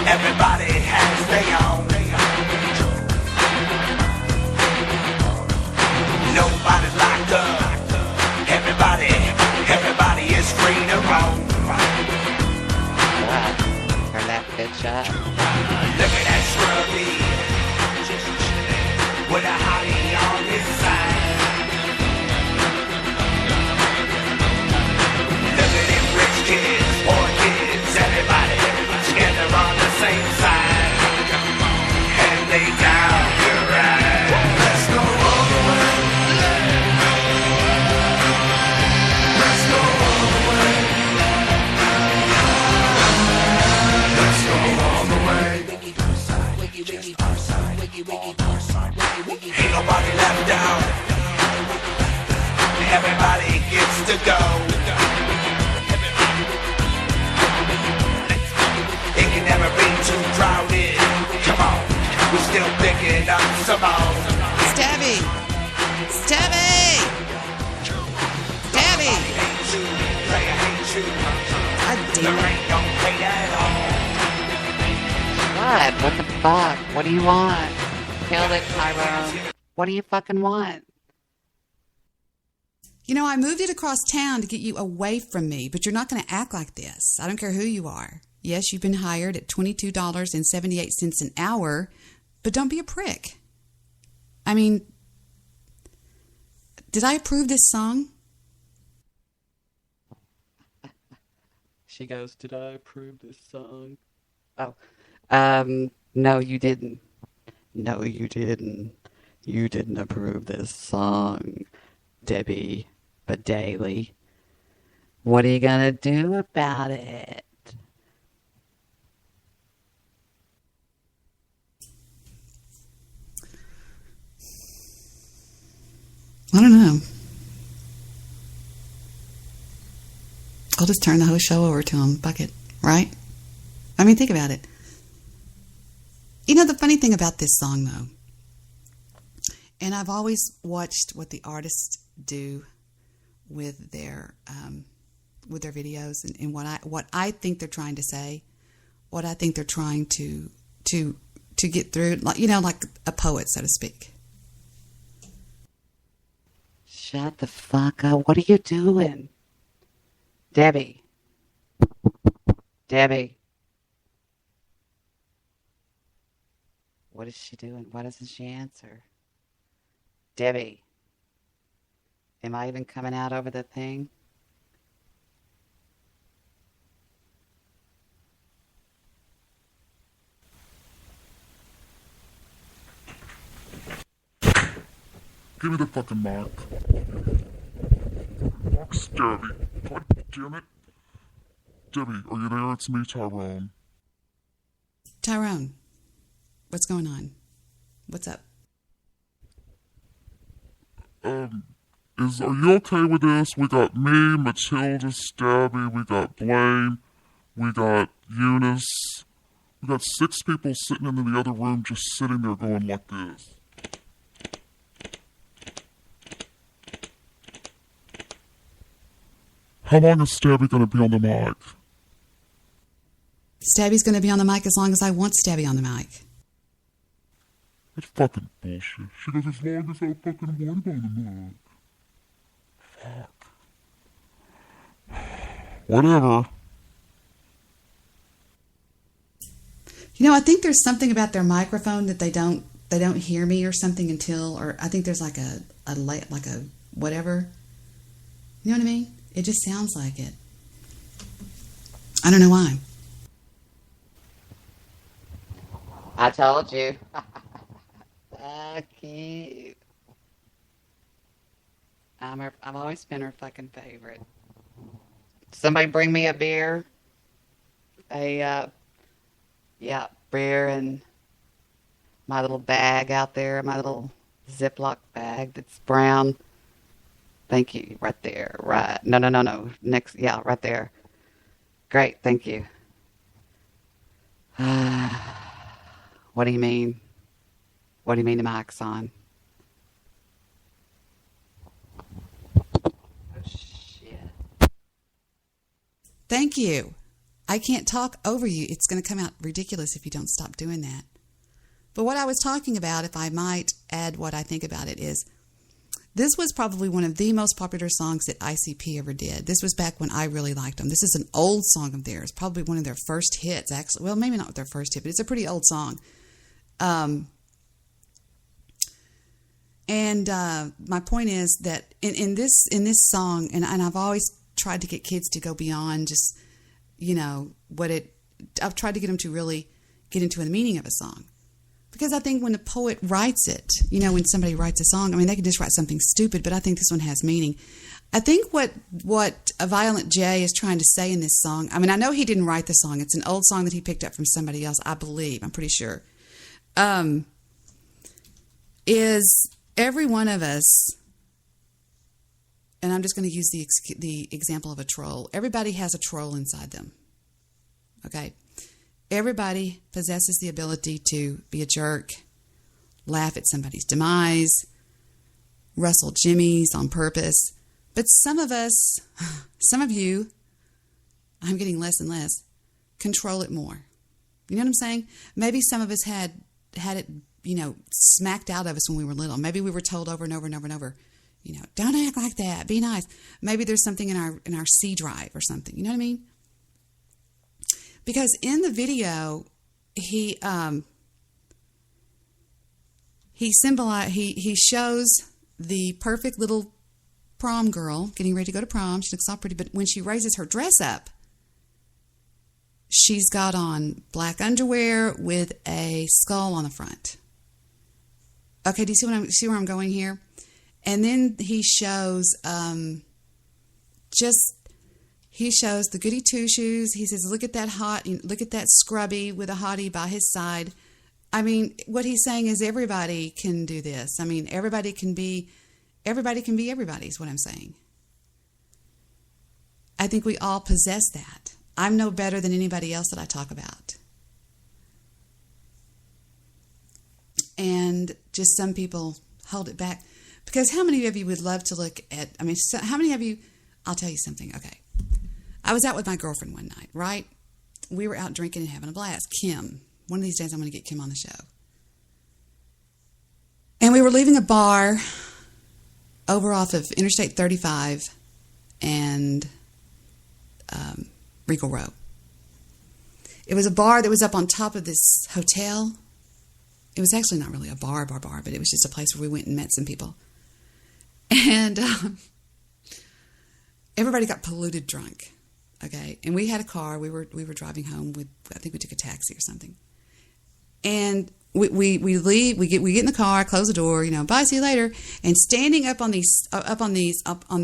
Everybody has their own. Nobody's locked up. Everybody is free to roam. Wow. Turn that bitch up. Look at that scrubby, just chillin' with a hottie on his side. Look at them rich kids, poor kids, everybody together on the same side, and they down to ride. Let's go all the way. Let's go all the way. Let's go all the way. Debbie! Debbie! God damn it. What? What the fuck? What do you want? Killed it, Tyrone. What do you fucking want? You know, I moved it across town to get you away from me, but you're not going to act like this. I don't care who you are. Yes, you've been hired at $22.78 an hour, but don't be a prick. I mean, did I approve this song? She goes, did I approve this song? Oh, no, you didn't. No, you didn't. You didn't approve this song, Debbie Badaley. What are you gonna do about it? I don't know. I'll just turn the whole show over to him. Fuck it. Right? I mean, think about it. You know, the funny thing about this song, though, and I've always watched what the artists do with their videos and what I think they're trying to say, what I think they're trying to get through, like, you know, like a poet, so to speak. Shut the fuck up. What are you doing? Debbie. Debbie. What is she doing? Why doesn't she answer? Debbie. Am I even coming out over the thing? Give me the fucking mic. Fuck's Debbie. God damn it. Debbie, are you there? It's me, Tyrone. Tyrone, what's going on? What's up? Are you okay with this? We got me, Matilda, Stabby, we got Blame, we got Eunice. We got 6 people sitting in the other room just sitting there going like this. How long is Stabby going to be on the mic? Stabby's going to be on the mic as long as I want Stabby on the mic. That's fucking bullshit. She goes, as long as I fucking want him on the mic. Fuck. Whatever. You know, I think there's something about their microphone that they don't hear me or something until, or I think there's like a whatever. You know what I mean? It just sounds like it. I don't know why. I told you. Fuck you. I've always been her fucking favorite. Somebody bring me a beer. Beer and my little bag out there, my little Ziploc bag that's brown. Thank you. Right there. Right. No. Next. Yeah, right there. Great. Thank you. What do you mean? What do you mean the mic's on? Oh, shit. Thank you. I can't talk over you. It's going to come out ridiculous if you don't stop doing that. But what I was talking about, if I might add what I think about it, is this was probably one of the most popular songs that ICP ever did. This was back when I really liked them. This is an old song of theirs, probably one of their first hits, actually. Well, maybe not their first hit, but it's a pretty old song. My point is that in this song, and I've always tried to get kids to go beyond just, you know, I've tried to get them to really get into the meaning of a song. Because I think when a poet writes it, you know, when somebody writes a song, I mean, they can just write something stupid, but I think this one has meaning. I think what a Violent J is trying to say in this song, I mean, I know he didn't write the song. It's an old song that he picked up from somebody else, I believe. I'm pretty sure. Is every one of us, and I'm just going to use the example of a troll. Everybody has a troll inside them. Okay? Everybody possesses the ability to be a jerk, laugh at somebody's demise, Russell Jimmys on purpose. But some of us, some of you, I'm getting less and less, control it more. You know what I'm saying? Maybe some of us had it, smacked out of us when we were little. Maybe we were told over and over and over and over, don't act like that. Be nice. Maybe there's something in our C drive or something. You know what I mean? Because in the video, he shows the perfect little prom girl getting ready to go to prom. She looks all pretty, but when she raises her dress up, she's got on black underwear with a skull on the front. Okay, do you see where I'm going here? And then he shows the goody two shoes. He says, look at that scrubby with a hottie by his side. I mean, what he's saying is everybody can do this. I mean, everybody can be everybody is what I'm saying. I think we all possess that. I'm no better than anybody else that I talk about. And just some people hold it back. Because how many of you would love to look at, how many of you, I'll tell you something, okay. I was out with my girlfriend one night, right? We were out drinking and having a blast. Kim. One of these days I'm going to get Kim on the show. And we were leaving a bar over off of Interstate 35 and Regal Row. It was a bar that was up on top of this hotel. It was actually not really a bar, but it was just a place where we went and met some people. And everybody got polluted drunk, okay? And we had a car. We were driving home with, I think we took a taxi or something. And we leave. We get in the car, close the door. Bye, see you later. And standing up on these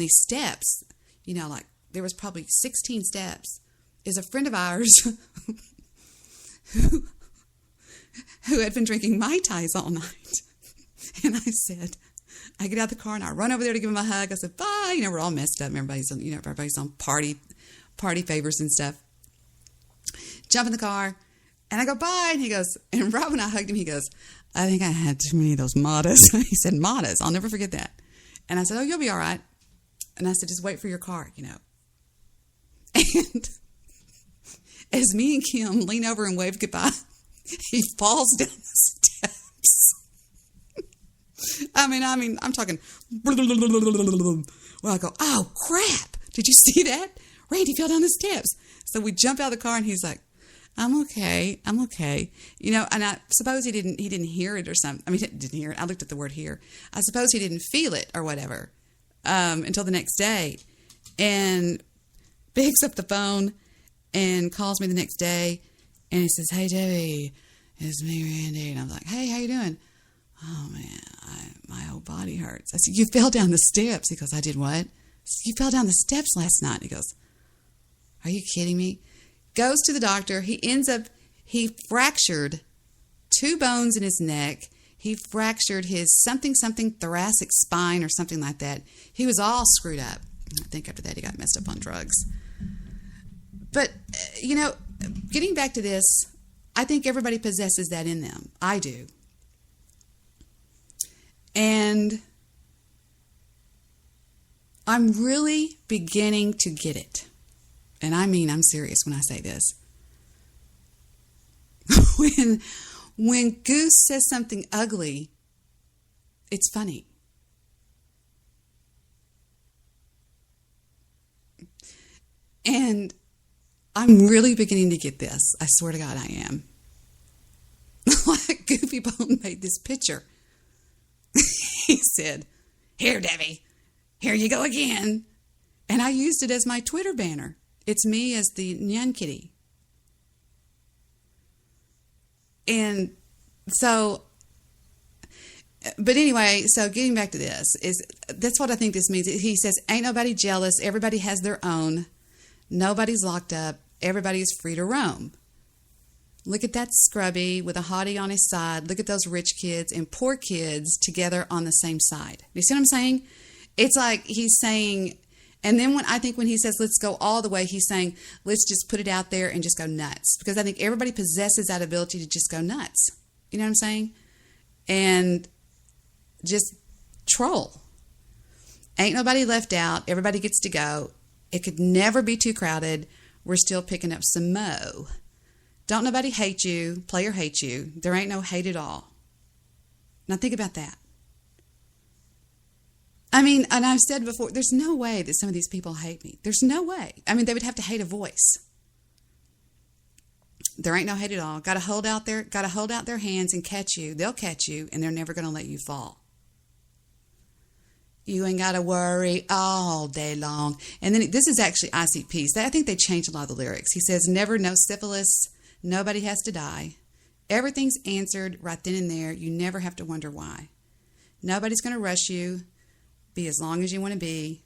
steps, like there was probably 16 steps, is a friend of ours who had been drinking Mai Tais all night. And I get out of the car and I run over there to give him a hug. I said, bye. We're all messed up. Everybody's on party favors and stuff. Jump in the car and I go, bye. And he goes, and right when I hugged him, he goes, I think I had too many of those Matas. He said, Matas. I'll never forget that. And I said, oh, you'll be all right. And I said, just wait for your car, And as me and Kim lean over and wave goodbye, he falls down the steps. I'm talking. Well, I go, oh, crap. Did you see that? Randy fell down the steps. So we jump out of the car and he's like, I'm okay. And I suppose he didn't hear it or something. He didn't hear it. I looked at the word hear. I suppose he didn't feel it or whatever until the next day. And picks up the phone and calls me the next day. And he says, hey, Debbie, it's me, Randy. And I'm like, hey, how you doing? Oh, man, my whole body hurts. I said, you fell down the steps. He goes, I did what? I said, you fell down the steps last night. He goes, are you kidding me? Goes to the doctor. He fractured 2 bones in his neck. He fractured his something thoracic spine or something like that. He was all screwed up. I think after that he got messed up on drugs. But, getting back to this, I think everybody possesses that in them. I do. And I'm really beginning to get it. And I'm serious when I say this. When Goose says something ugly, it's funny. And I'm really beginning to get this. I swear to God I am. Like Goofy Bone made this picture. He said, here, Debbie, here you go again. And I used it as my Twitter banner. It's me as the Nyan Kitty. And so, but anyway, so getting back to this, that's what I think this means. He says, ain't nobody jealous. Everybody has their own. Nobody's locked up. Everybody is free to roam. Look at that scrubby with a hottie on his side. Look at those rich kids and poor kids together on the same side. You see what I'm saying? It's like he's saying, and then when he says, let's go all the way, he's saying, let's just put it out there and just go nuts. Because I think everybody possesses that ability to just go nuts. You know what I'm saying? And just troll. Ain't nobody left out. Everybody gets to go. It could never be too crowded. We're still picking up some mo. Don't nobody hate you. Player hates you. There ain't no hate at all. Now think about that. I mean, and I've said before, there's no way that some of these people hate me. There's no way. I mean, they would have to hate a voice. There ain't no hate at all. Got to hold out their hands and catch you. They'll catch you, and they're never going to let you fall. You ain't got to worry all day long. And then this is actually ICP. I think they changed a lot of the lyrics. He says, never no syphilis. Nobody has to die. Everything's answered right then and there. You never have to wonder why. Nobody's going to rush you. Be as long as you want to be.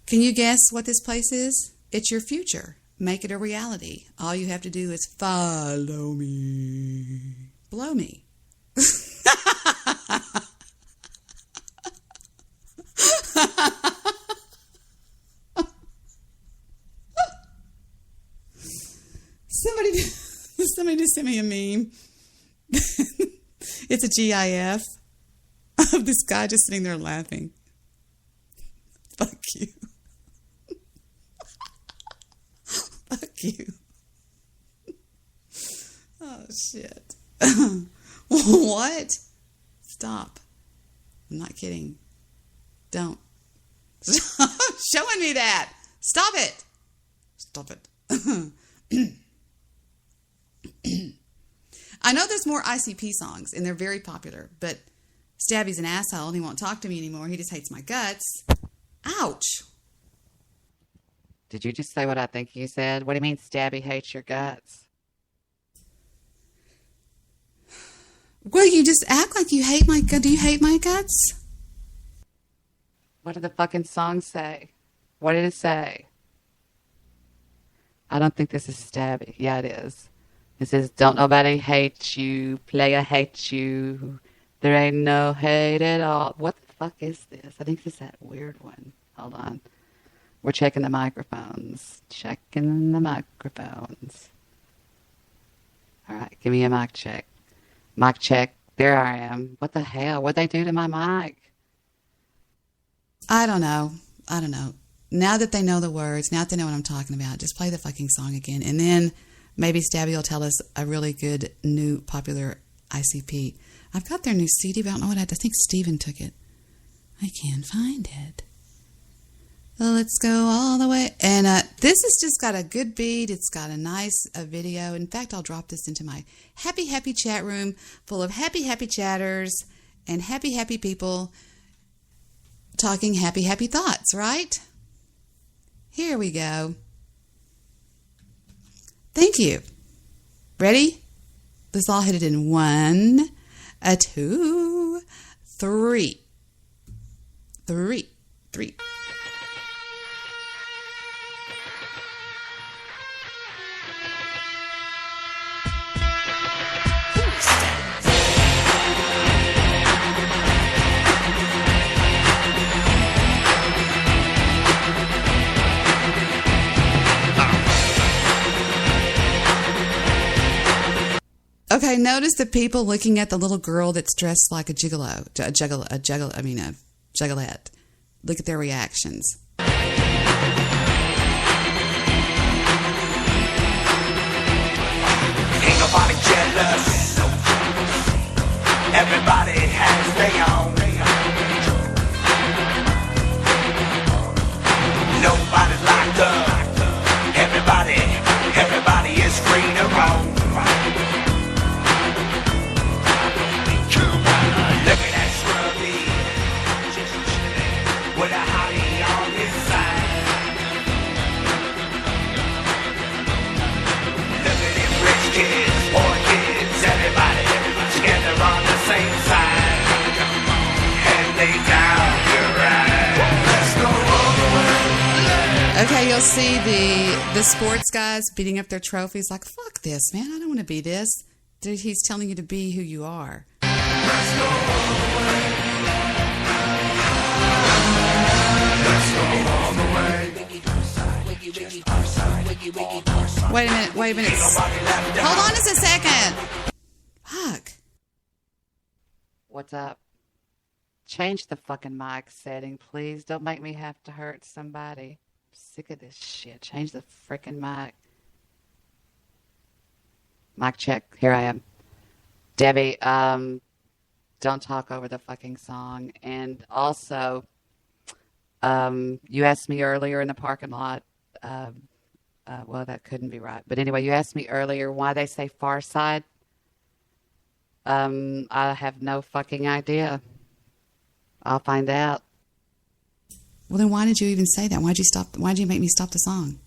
Can you guess what this place is? It's your future. Make it a reality. All you have to do is follow me. Blow me. Somebody just sent me a meme. It's a GIF of this guy just sitting there laughing. Fuck you. Fuck you. Oh, shit. What? Stop. I'm not kidding. Don't. Stop showing me that. Stop it. Stop it. I know there's more ICP songs, and they're very popular, but Stabby's an asshole, and he won't talk to me anymore. He just hates my guts. Ouch. Did you just say what I think you said? What do you mean Stabby hates your guts? Well, you just act like you hate my guts. Do you hate my guts? What did the fucking song say? What did it say? I don't think this is Stabby. Yeah, it is. It says, don't nobody hate you, player hates you. There ain't no hate at all. What the fuck is this? I think this is that weird one. Hold on. We're checking the microphones. Checking the microphones. All right, give me a mic check. Mic check. There I am. What the hell? What'd they do to my mic? I don't know. Now that they know the words, now that they know what I'm talking about, just play the fucking song again. And then maybe Stabby will tell us a really good, new, popular ICP. I've got their new CD, but I don't know what I think Steven took it. I can't find it. Well, let's go all the way. And this has just got a good beat. It's got a nice video. In fact, I'll drop this into my happy, happy chat room full of happy, happy chatters and happy, happy people talking happy, happy thoughts, right? Here we go. Thank you. Ready? Let's all hit it in 1, 2, 3. 3. Okay, notice the people looking at the little girl that's dressed like a gigolo, a juggalette. Look at their reactions. Ain't nobody jealous. Everybody has their own. Nobody's locked up. Everybody is free to roam. Look at that scrubby, just chillin' with a hottie on his side. Look at them rich kids, poor kids, everybody together on the same side. And they down to ride. Let's go all the way. Okay, you'll see the sports guys beating up their trophies like, fuck this, man, I don't want to be this. He's telling you to be who you are. Let's go all the way. Let's go all the way. Wait a minute. Hold on just a second. Fuck. What's up? Change the fucking mic setting, please. Don't make me have to hurt somebody. I'm sick of this shit. Change the freaking mic. Mic check. Here I am. Debbie, don't talk over the fucking song. And also, you asked me earlier in the parking lot, well, that couldn't be right. But anyway, you asked me earlier why they say Far Side. I have no fucking idea. I'll find out. Well, then why did you even say that? Why'd you make me stop the song?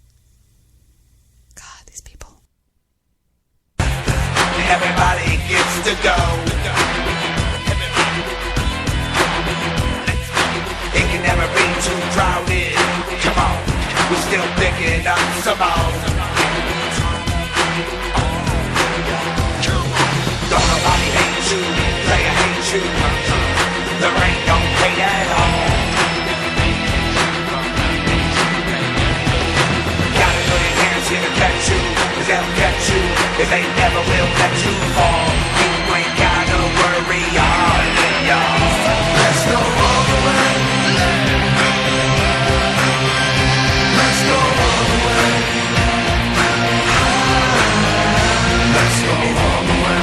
God, these people. Everybody gets to go. It can never be too crowded. Come on, we're still picking up some more. Don't nobody hate you, player hate you. The rain don't hate at all. Gotta put your hands here to catch you, 'cause they'll catch you if they never will let you fall. You ain't gotta worry, y'all. Let's go all the way. Let's go all the way. Let's go all the way.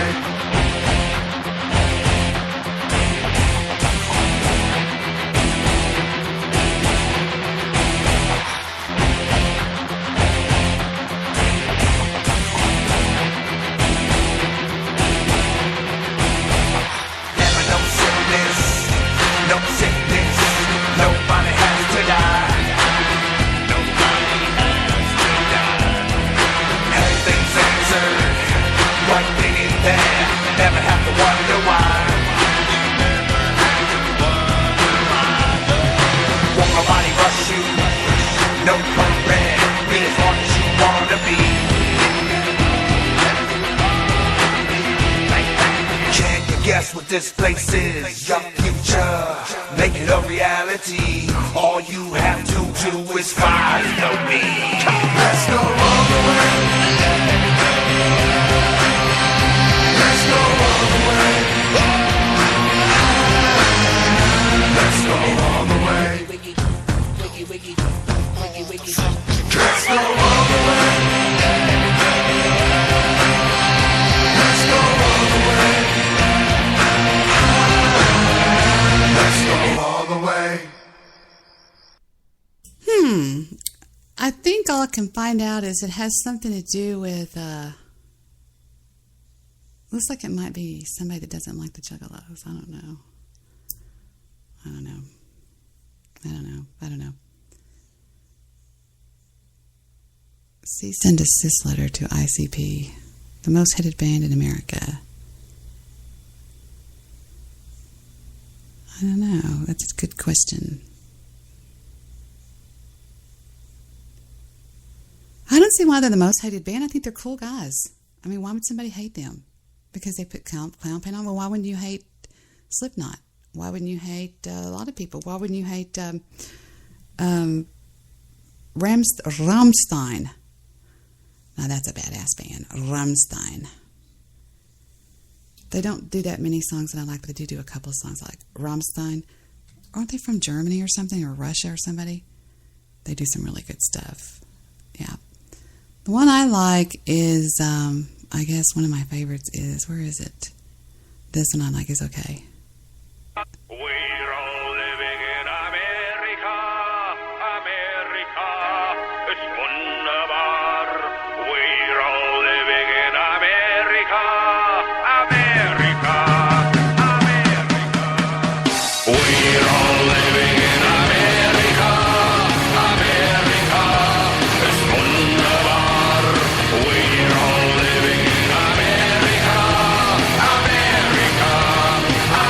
Guess what this place is? Your future. Make it a reality. All you have to do is follow me. Let's go all the way. Let's go all the way. Let's go all the way. Let's go all the way. Let's go all the way. Let's go all the way. I think all I can find out is it has something to do with, looks like it might be somebody that doesn't like the Juggalos. I don't know. Cease and desist letter to ICP, the most hated band in America. I don't know. That's a good question. I don't see why they're the most hated band. I think they're cool guys. I mean, why would somebody hate them? Because they put clown paint on? Well, why wouldn't you hate Slipknot? Why wouldn't you hate a lot of people? Why wouldn't you hate Rammstein? Now, that's a badass band. Rammstein. They don't do that many songs that I like, but they do a couple of songs like Rammstein. Aren't they from Germany or something, or Russia or somebody? They do some really good stuff. Yeah. The one I like is, I guess one of my favorites is, where is it? This one I like is Okay. We're all living in America, America, it's wunderbar. We're all living in America, America, America. We're all living in America, America, it's wunderbar. We're all living in America, America, America.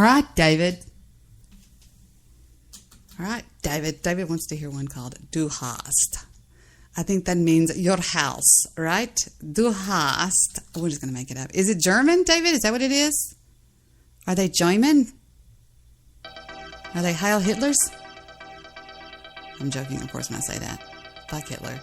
right, David. All right, David. David wants to hear one called Du hast. I think that means your house, right? Du hast. We're just going to make it up. Is it German, David? Is that what it is? Are they German? Are they Heil Hitlers? I'm joking, of course, when I say that. Fuck Hitler.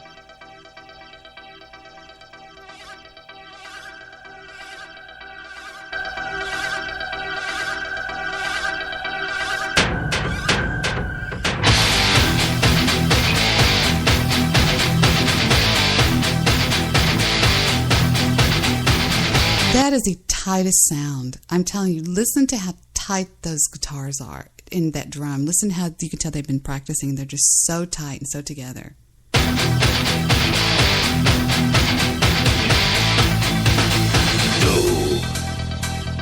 That is the tightest sound. I'm telling you, listen to how tight those guitars are in that drum. Listen how you can tell they've been practicing. They're just so tight and so together.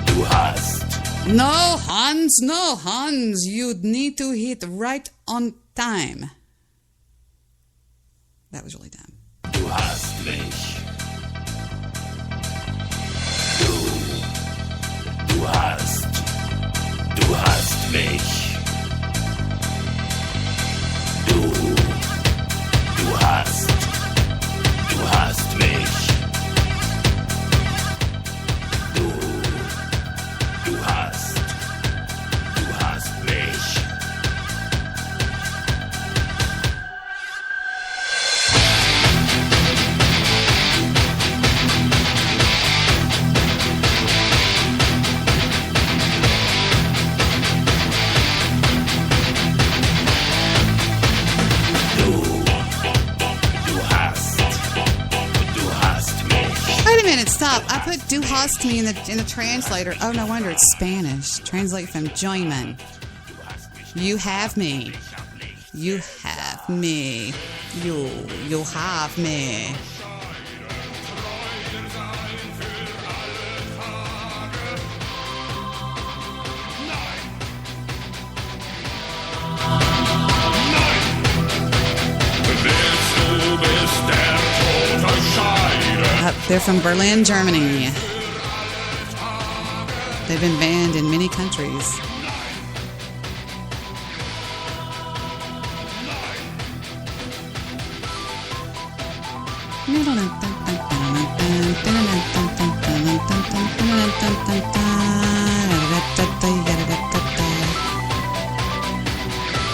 Du hast. No, Hans. You need to hit right on time. That was really dumb. Du hast mich. Du hast mich. Du hast mich. Du hast mich. Wait a minute, stop. I put Du hast me in the translator. Oh, no wonder it's Spanish. Translate from German. You have me. You have me. You have me. They're from Berlin, Germany. They've been banned in many countries.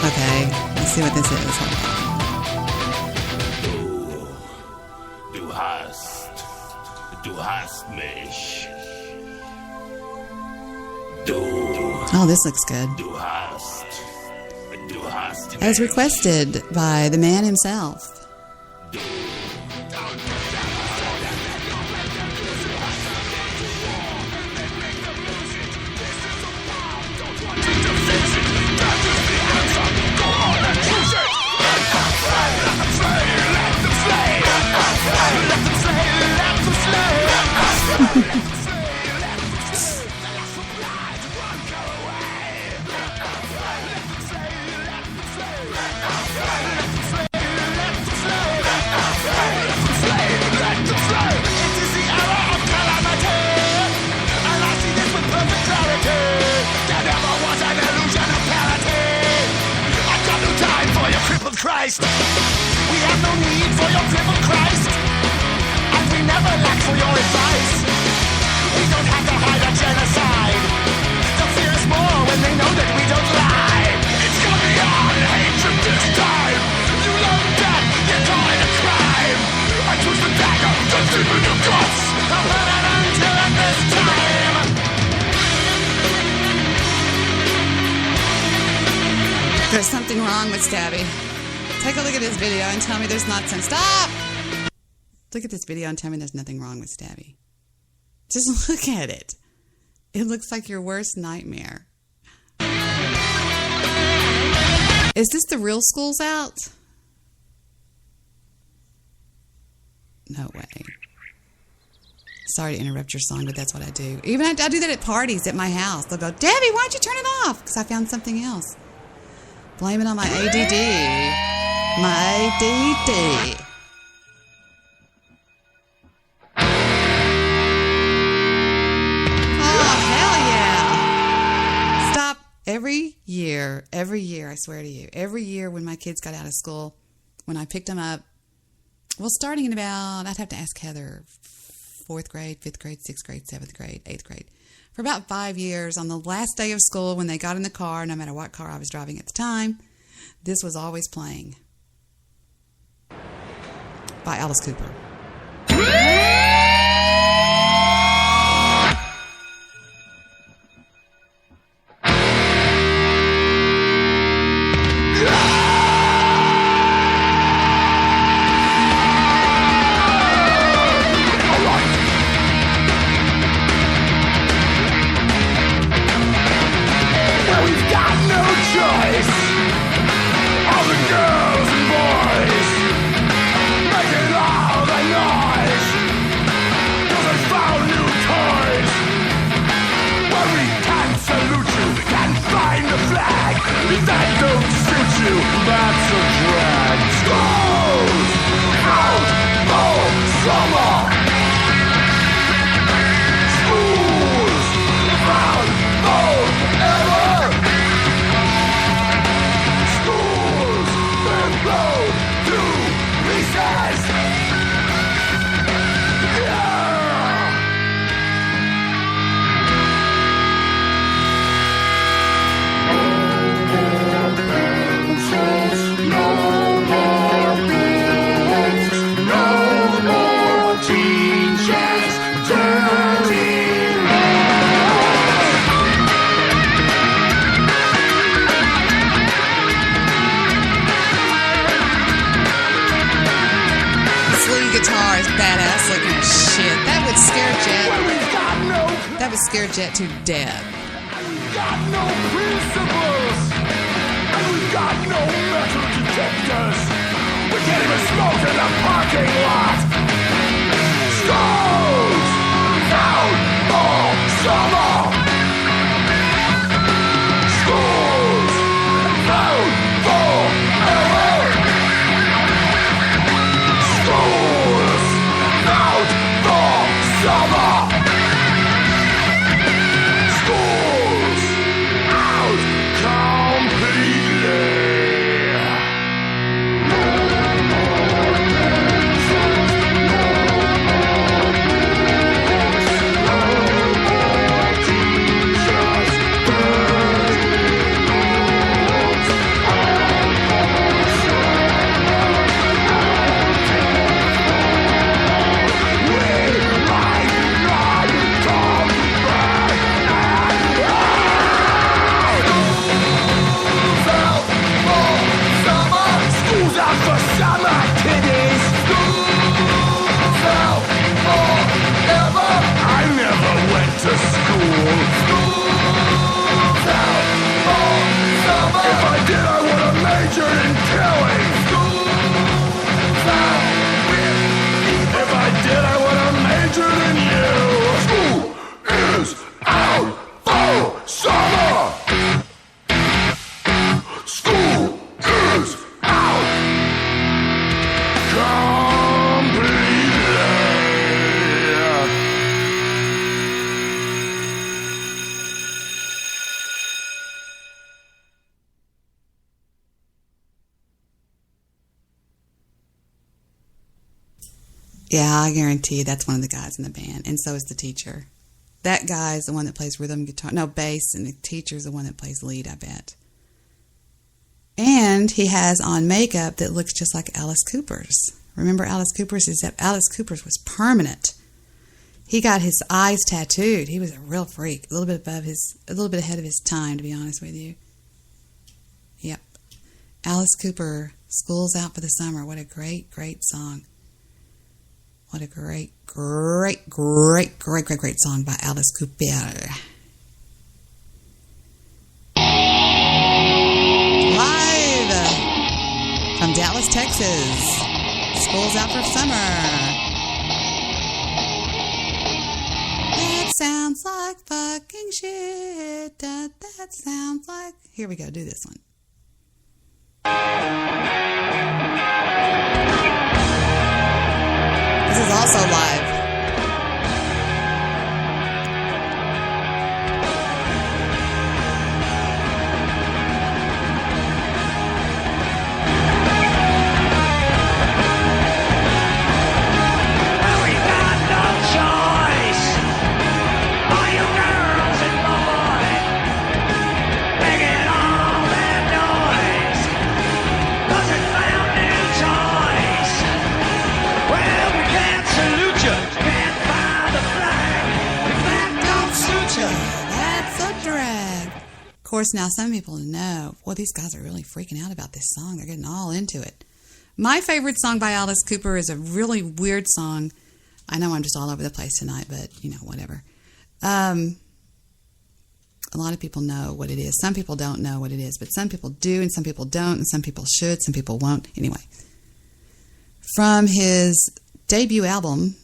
Okay, let's see what this is. Hold on. Du hast mich. Oh, this looks good. Du hast As requested by the man himself. Christ, we have no need for your crippled Christ, and we never lack for your advice. We don't have to hide our genocide. They'll fear us more when they know that we don't lie. It's gone beyond hatred this time. You love death, you call it a crime. I choose the dagger to deep in your guts. I'll put it until at this time. There's something wrong with Stabby. Take a look at this video and tell me there's not some... Stop! Look at this video and tell me there's nothing wrong with Stabby. Just look at it. It looks like your worst nightmare. Is this the real School's Out? No way. Sorry to interrupt your song, but that's what I do. Even I do that at parties at my house. They'll go, Debbie, why'd you turn it off? Because I found something else. Blame it on my ADD. My ADD. Oh, hell yeah. Every year, I swear to you, every year when my kids got out of school, when I picked them up, well, starting in about, I'd have to ask Heather, 4th grade, 5th grade, 6th grade, 7th grade, 8th grade. For about 5 years, on the last day of school, when they got in the car, no matter what car I was driving at the time, this was always playing. By Alice Cooper. Scare Jet to death. We've got no principles, and we've got no metal detectors. We can't even smoke in the parking lot. Schools out all summer. Schools out forever. Schools out for summer. Yeah, I guarantee you that's one of the guys in the band, and so is the teacher. That guy is the one that plays rhythm guitar, no, bass, and the teacher's the one that plays lead, I bet. And he has on makeup that looks just like Alice Cooper's. Remember Alice Cooper's? Except Alice Cooper's was permanent. He got his eyes tattooed. He was a real freak, a little bit ahead of his time, to be honest with you. Yep. Alice Cooper, School's Out for the Summer. What a great, great song. What a great, great, great, great, great, great song by Alice Cooper. Live from Dallas, Texas. School's Out for Summer. That sounds like fucking shit. That sounds like... Here we go. Do this one. This is also live. course, now some people know, well, these guys are really freaking out about this song. They're getting all into it. My favorite song by Alice Cooper is a really weird song. I know I'm just all over the place tonight, but, whatever. A lot of people know what it is. Some people don't know what it is, but some people do, and some people don't, and some people should, some people won't. Anyway, from his debut album,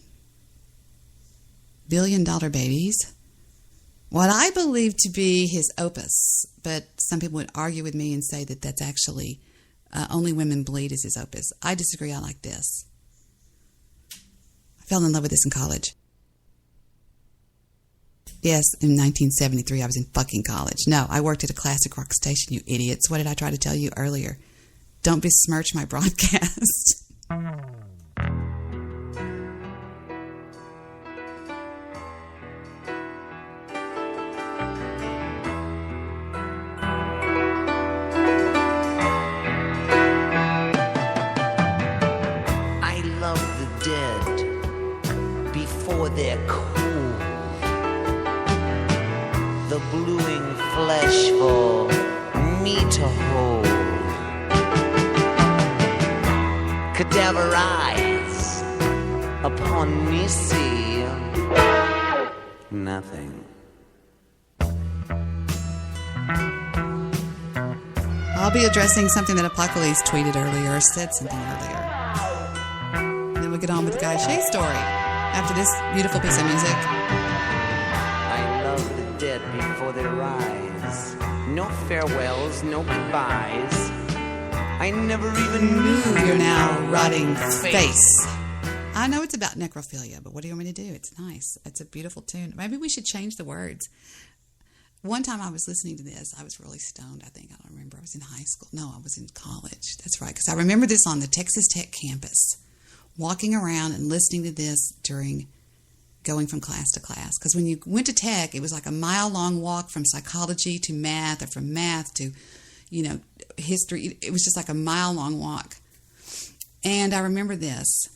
$1 Billion Babies, what I believe to be his opus, but some people would argue with me and say that that's actually Only Women Bleed is his opus. I disagree. I like this. I fell in love with this in college. Yes, in 1973, I was in fucking college. No, I worked at a classic rock station, you idiots. What did I try to tell you earlier? Don't besmirch my broadcast. I love the dead before they're cool. The bluing flesh for me to hold. Cadaver eyes upon me see nothing. I'll be addressing something that Apocalypse tweeted earlier, or said something earlier. Then we'll get on with the Guy Shea story after this beautiful piece of music. I love the dead before they rise. No farewells, no goodbyes. I never even knew your now rotting face. I know it's about necrophilia, but what do you want me to do? It's nice. It's a beautiful tune. Maybe we should change the words. One time I was listening to this. I was really stoned, I think. I don't remember. I was in high school. No, I was in college. That's right. Because I remember this on the Texas Tech campus, walking around and listening to this during going from class to class. Because when you went to Tech, it was like a mile-long walk from psychology to math, or from math to, history. It was just like a mile-long walk. And I remember this.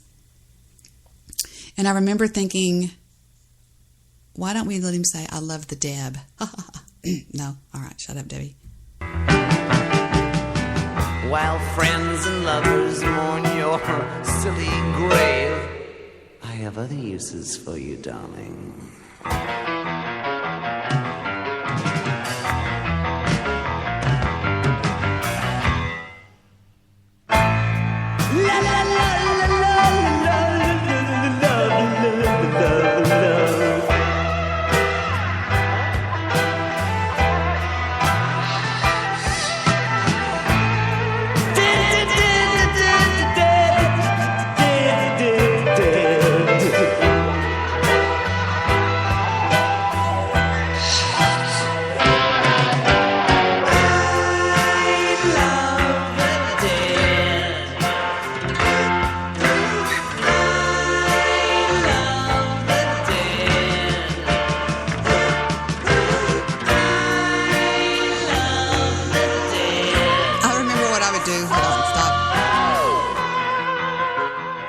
And I remember thinking, why don't we let him say, I love the Deb? No. All right. Shut up, Debbie. While friends and lovers mourn your silly grave, I have other uses for you, darling. La la la la la la la.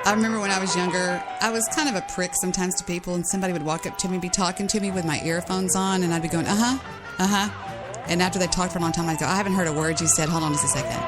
I remember when I was younger, I was kind of a prick sometimes to people, and somebody would walk up to me, be talking to me with my earphones on, and I'd be going, uh-huh, uh-huh. And after they talked for a long time, I'd go, I haven't heard a word you said. Hold on just a second.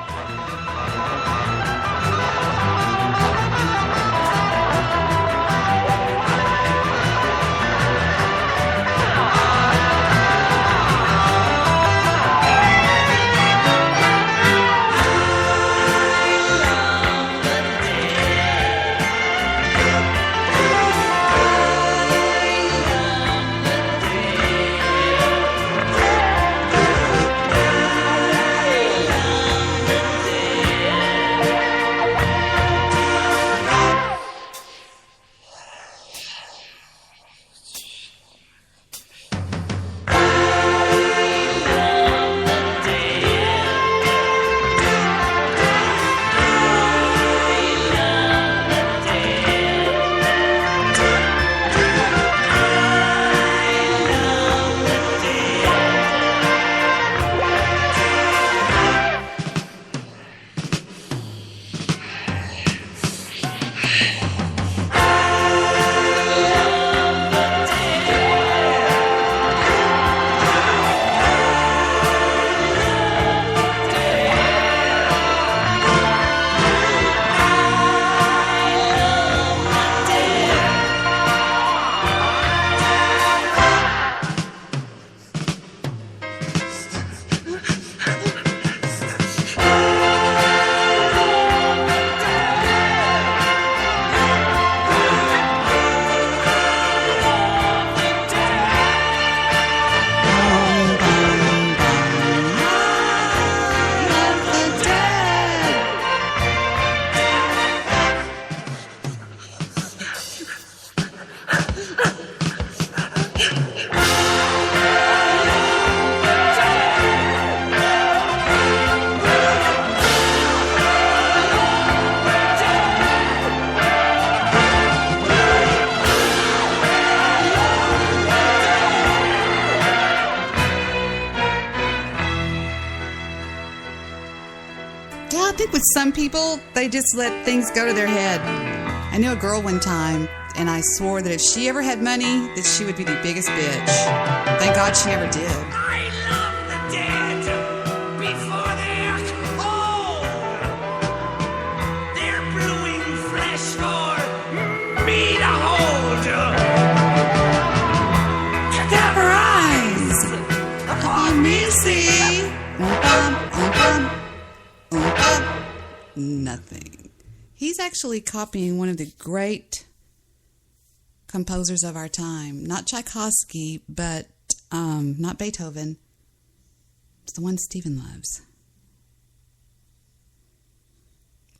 some people, they just let things go to their head. I knew a girl one time, and I swore that if she ever had money, that she would be the biggest bitch. Thank God she never did. I love the dead before they're cold. They're brewing flesh for me to hold. Cadaver eyes upon me, see. Nothing. He's actually copying one of the great composers of our time. Not Tchaikovsky, but not Beethoven. It's the one Stephen loves.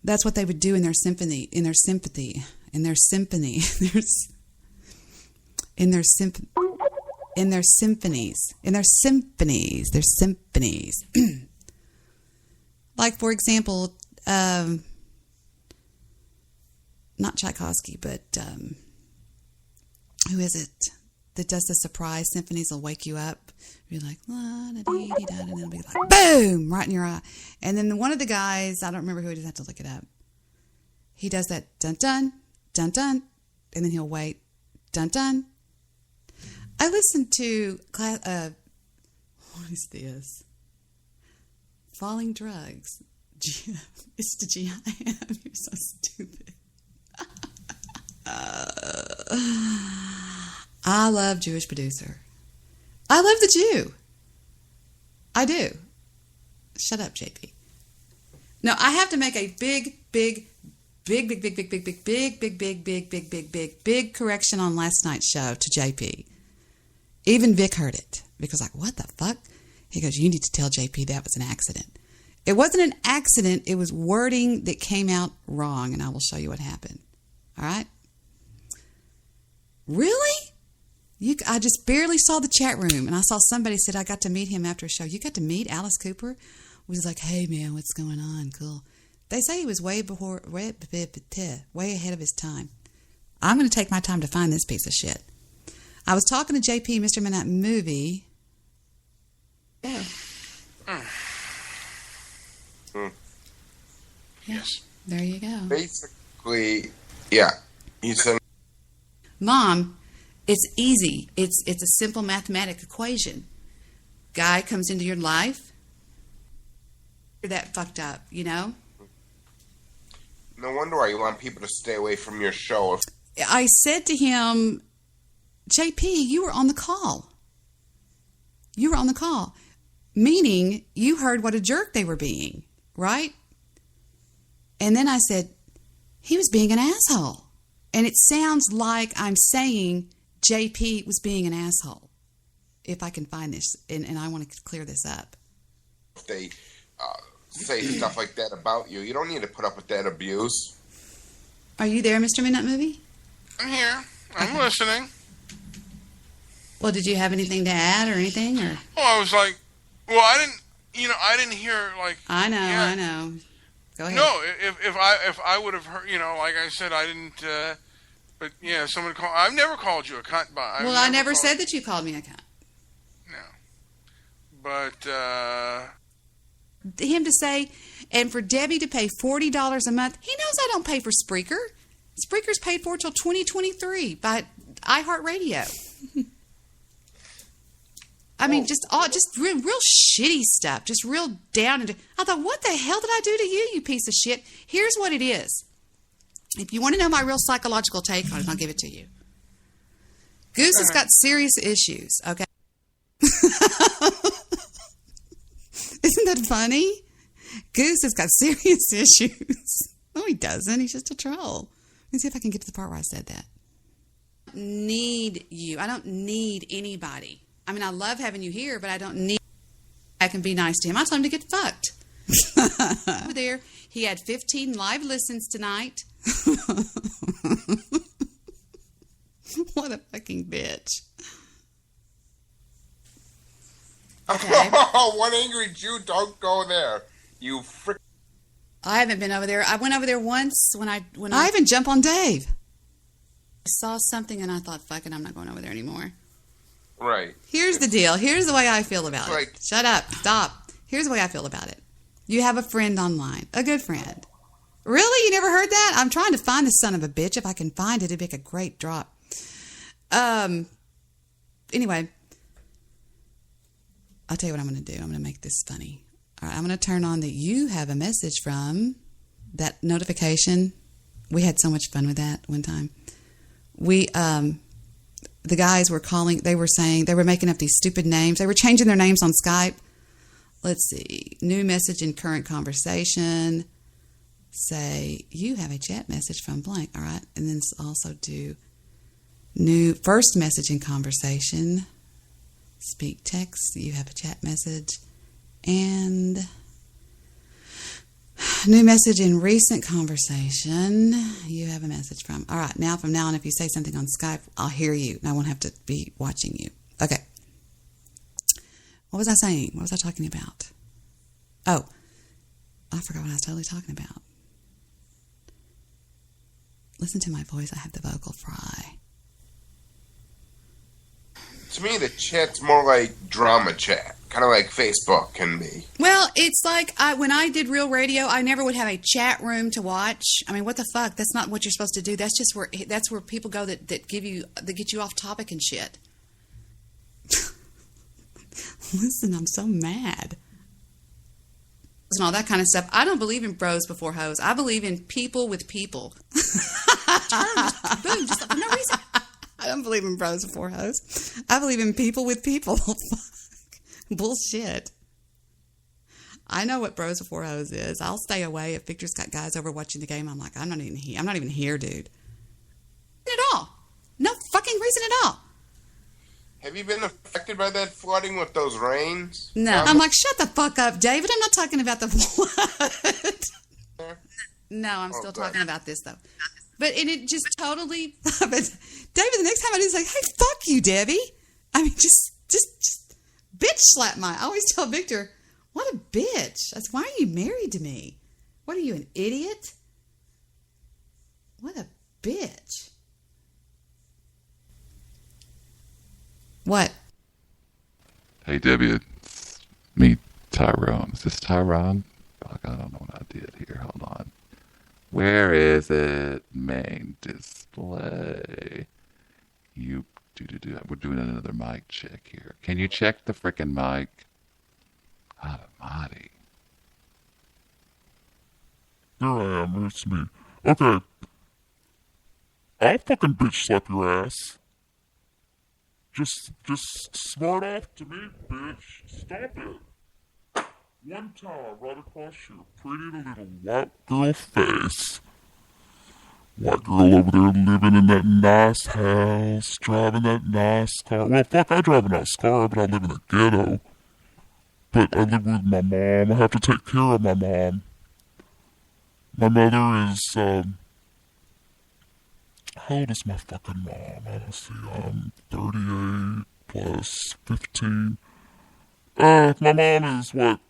That's what they would do in their symphony. In their symphony. Their symphonies. Like, for example, not Tchaikovsky, but who is it that does the surprise symphonies? Will wake you up. You're like, la, da, dee, dee, da, and it'll be like, boom, right in your eye. And then one of the guys, I don't remember who it is, I have to look it up. He does that dun dun, dun dun, and then he'll wait, dun dun. I listened to what is this? Falling Drugs. It's the GIM. You're so stupid. I love Jewish producer. I love the Jew. I do. Shut up, JP. No, I have to make a big correction on last night's show to JP. Even Vic heard it. Vic was like, what the fuck? He goes, you need to tell JP that was an accident. It wasn't an accident. It was wording that came out wrong, and I will show you what happened. All right? Really? I just barely saw the chat room, and I saw somebody said I got to meet him after a show. You got to meet Alice Cooper? Was like, hey, man, what's going on? Cool. They say he was way ahead of his time. I'm going to take my time to find this piece of shit. I was talking to JP, Mr. Midnight Movie. Yeah. Yes. There you go. Basically, yeah. You said, Mom, it's easy. It's a simple mathematic equation. Guy comes into your life. You're that fucked up, you know? no wonder why you want people to stay away from your show. I said to him, JP, you were on the call. You were on the call. Meaning, you heard what a jerk they were being, right? And then I said, he was being an asshole. And it sounds like I'm saying JP was being an asshole. If I can find this, and I want to clear this up. If they say stuff like that about you, you don't need to put up with that abuse. Are you there, Mr. Midnight Movie? I'm here. I'm listening. Well, did you have anything to add or anything? Or? Well, I was like, well, I didn't hear, like... I know. Go ahead. No, if I would have heard, like I said, I didn't, but yeah, someone called, I've never called you a cunt. Well, I never said that you called me a cunt. No. But, him to say, and for Debbie to pay $40 a month, he knows I don't pay for Spreaker. Spreaker's paid for till 2023 by iHeartRadio. I mean, just real shitty stuff, just real down. I thought, what the hell did I do to you, you piece of shit? Here's what it is. If you want to know my real psychological take on it, I'll give it to you. Goose has got serious issues, okay? Isn't that funny? Goose has got serious issues. No, he doesn't. He's just a troll. Let me see if I can get to the part where I said that. I don't need you. I don't need anybody. I mean, I love having you here, but I don't need... I can be nice to him. I told him to get fucked. Over there, he had 15 live listens tonight. What a fucking bitch. Okay. One angry Jew, don't go there. You frick... I haven't been over there. I went over there once when I even jump on Dave. I saw something and I thought, fuck it, I'm not going over there anymore. Right. Here's the deal. Here's the way I feel about it. Shut up. Stop. Here's the way I feel about it. You have a friend online, a good friend. Really? You never heard that? I'm trying to find the son of a bitch. If I can find it, it'd make a great drop. Anyway, I'll tell you what I'm going to do. I'm going to make this funny. All right, I'm going to turn on that you have a message from that notification. We had so much fun with that one time. The guys were calling, they were saying, they were making up these stupid names. They were changing their names on Skype. Let's see. New message in current conversation. Say, you have a chat message from blank. All right. And then also do new first message in conversation. Speak text. You have a chat message. And new message in recent conversation. You have a message from. All right. Now, from now on, if you say something on Skype, I'll hear you. And I won't have to be watching you. Okay. What was I saying? What was I talking about? Oh, I forgot what I was totally talking about. Listen to my voice. I have the vocal fry. To me, the chat's more like drama chat, kind of like Facebook can be. Well, it's like when I did real radio, I never would have a chat room to watch. I mean, what the fuck? That's not what you're supposed to do. That's just where people go that get you off topic and shit. Listen, I'm so mad. And all that kind of stuff. I don't believe in bros before hoes. I believe in people with people. Boom, just for no reason. I don't believe in bros before hoes. I believe in people with people. Bullshit. I know what bros before hoes is. I'll stay away if Victor's got guys over watching the game. I'm like, I'm not even here, dude. At all. No fucking reason at all. Have you been affected by that flooding with those rains? No. I'm like, shut the fuck up, David. I'm not talking about the flood. No, I'm still talking about this, though. But it just totally... David, the next time I do, he's like, hey, fuck you, Debbie. I mean, just bitch slap I always tell Victor, what a bitch. That's why are you married to me? What are you, an idiot? What a bitch. What? Hey, Debbie, it's me, Tyrone. Is this Tyrone? Fuck, I don't know what I did here. Hold on. Where is it? Main display. We're doing another mic check here. Can you check the frickin' mic? God almighty. There I am. It's me. Okay. I'll fucking bitch slap your ass. Just smart off to me, bitch. Stop it. One time, right across your pretty little white girl face. White girl over there living in that nice house, driving that nice car. Well, fuck, I drive a nice car, but I live in the ghetto. But I live with my mom. I have to take care of my mom. My mother is, how old is my fucking mom? Let's see, 38 plus 15. My mom is, what,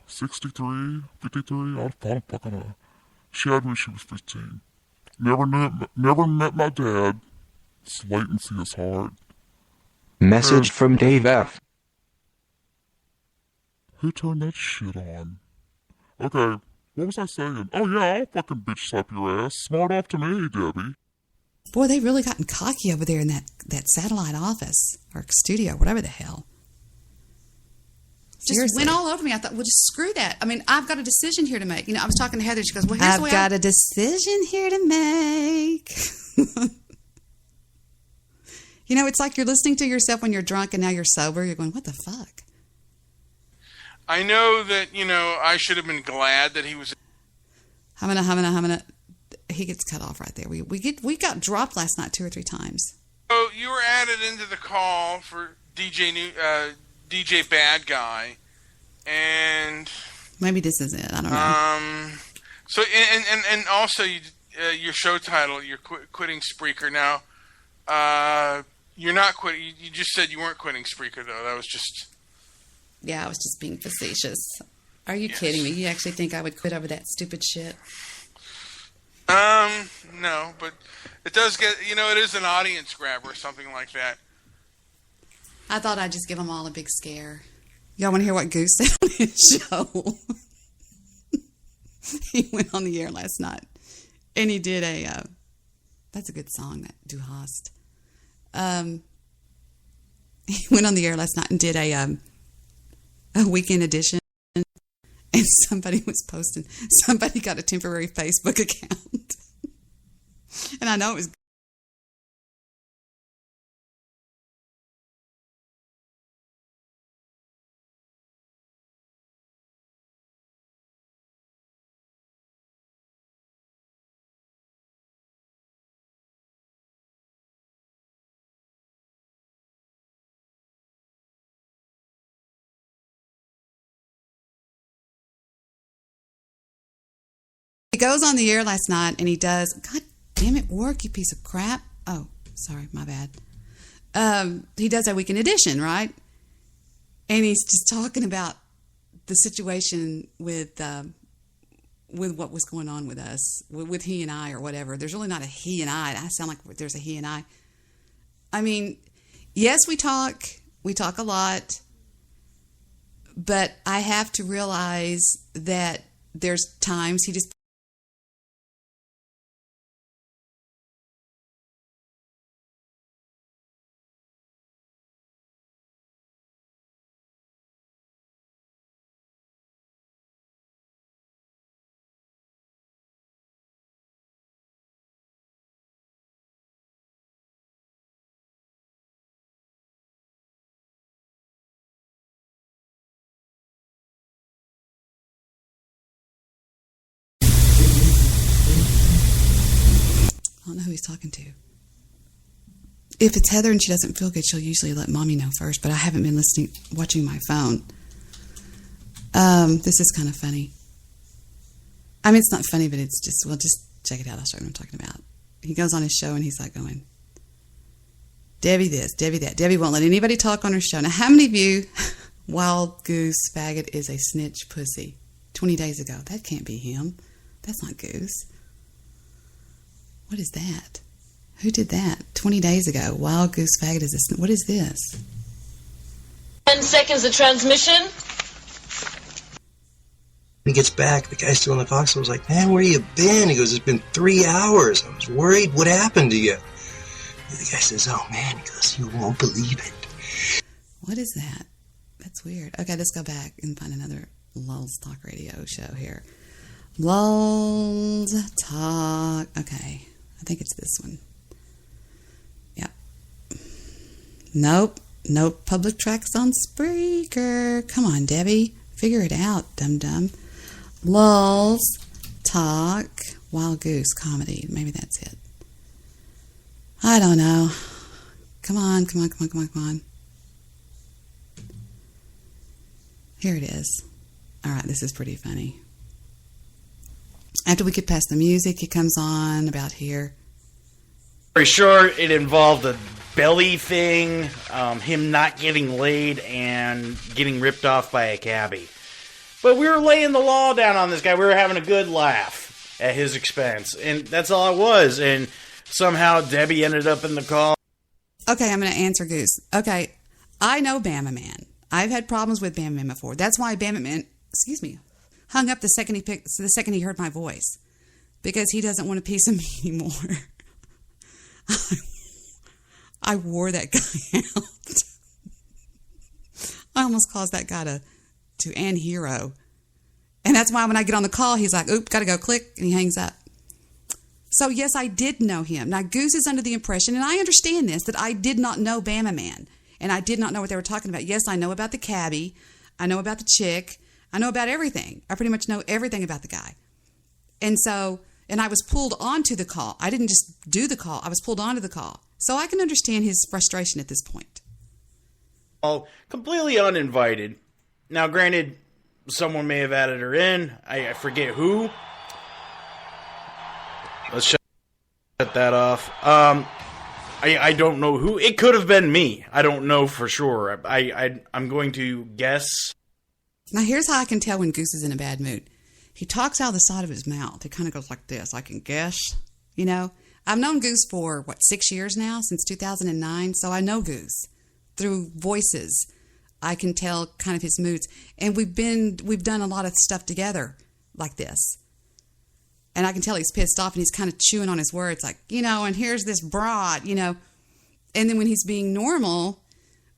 63, 53? I don't fucking know. She had me when she was 15. Never met my dad. This latency is hard. Message from Dave F. Who turned that shit on? Okay, what was I saying? Oh yeah, I'll fucking bitch slap your ass. Smart off to me, Debbie. Boy, they've really gotten cocky over there in that satellite office or studio, whatever the hell. Just went all over me. I thought, well, just screw that. I mean, I've got a decision here to make. You know, I was talking to Heather. She goes, well, here's the way I've got a decision here to make. You know, it's like you're listening to yourself when you're drunk and now you're sober. You're going, what the fuck? I know that, I should have been glad that he was... Humana. He gets cut off right there. We got dropped last night 2 or 3 times. So you were added into the call for DJ Bad Guy, and maybe this is it. I don't know. So and also your show title, you're quitting Spreaker now. You're not quitting. You just said you weren't quitting Spreaker though. That was just. Yeah, I was just being facetious. Are you kidding me? You actually think I would quit over that stupid shit? No, but it does get, it is an audience grabber or something like that. I thought I'd just give them all a big scare. Y'all want to hear what Goose said on his show? He went on the air last night, and he did a. That's a good song, that Du Hast. He went on the air last night and did a weekend edition, and somebody was posting. Somebody got a temporary Facebook account, and I know it was. He goes on the air last night and he does, God damn it, work, you piece of crap. Oh, sorry, my bad. He does a weekend edition, right? And he's just talking about the situation with what was going on with us, with he and I or whatever. There's really not a he and I. I sound like there's a he and I. I mean, yes, we talk a lot, but I have to realize that there's times he just I don't know who he's talking to. If it's Heather and she doesn't feel good, she'll usually let Mommy know first, but I haven't been watching my phone. This is kind of funny. I mean, it's not funny, but it's just, well, just check it out. I'll show you what I'm talking about. He goes on his show and he's like going, Debbie this, Debbie that. Debbie won't let anybody talk on her show. Now, how many of you, Wild Goose Faggot is a snitch pussy? 20 days ago. That can't be him. That's not Goose. What is that? Who did that? 20 days ago. Wild Goose Faggot is a... What is this? 10 seconds of transmission. When he gets back, the guy still in the foxhole was like, man, where you been? He goes, it's been 3 hours. I was worried. What happened to you? And the guy says, oh, man. He goes, you won't believe it. What is that? That's weird. Okay, let's go back and find another Lulz Talk Radio show here. Lulz Talk. Okay. I think it's this one. Yep. Nope. Public tracks on Spreaker. Come on, Debbie. Figure it out, dum-dum. Lulz Talk. Wild Goose Comedy. Maybe that's it. I don't know. Come on. Here it is. All right, this is pretty funny. After we get past the music, it comes on about here. Pretty sure it involved a belly thing, him not getting laid, and getting ripped off by a cabbie. But we were laying the law down on this guy. We were having a good laugh at his expense, and that's all it was. And somehow Debbie ended up in the call. Okay, I'm going to answer Goose. Okay, I know Bama Man. I've had problems with Bama Man before. That's why Bama Man, hung up the second he heard my voice, because he doesn't want a piece of me anymore. I wore that guy out. I almost caused that guy to end hero. And that's why when I get on the call, he's like, oop, gotta go, click, and he hangs up. So yes, I did know him. Now Goose is under the impression, and I understand this, that I did not know Bama Man, and I did not know what they were talking about. Yes, I know about the cabbie. I know about the chick. I know about everything. I pretty much know everything about the guy. And I was pulled onto the call. I didn't just do the call. I was pulled onto the call. So I can understand his frustration at this point. All completely uninvited. Now, granted, someone may have added her in. I forget who. Let's shut that off. I don't know who. It could have been me. I don't know for sure. I'm going to guess. Now, here's how I can tell when Goose is in a bad mood. He talks out of the side of his mouth. It kind of goes like this. I can guess, you know. I've known Goose for, 6 years now, since 2009. So I know Goose through voices. I can tell kind of his moods. And we've done a lot of stuff together like this. And I can tell he's pissed off, and he's kind of chewing on his words, like, and here's this broad, And then when he's being normal,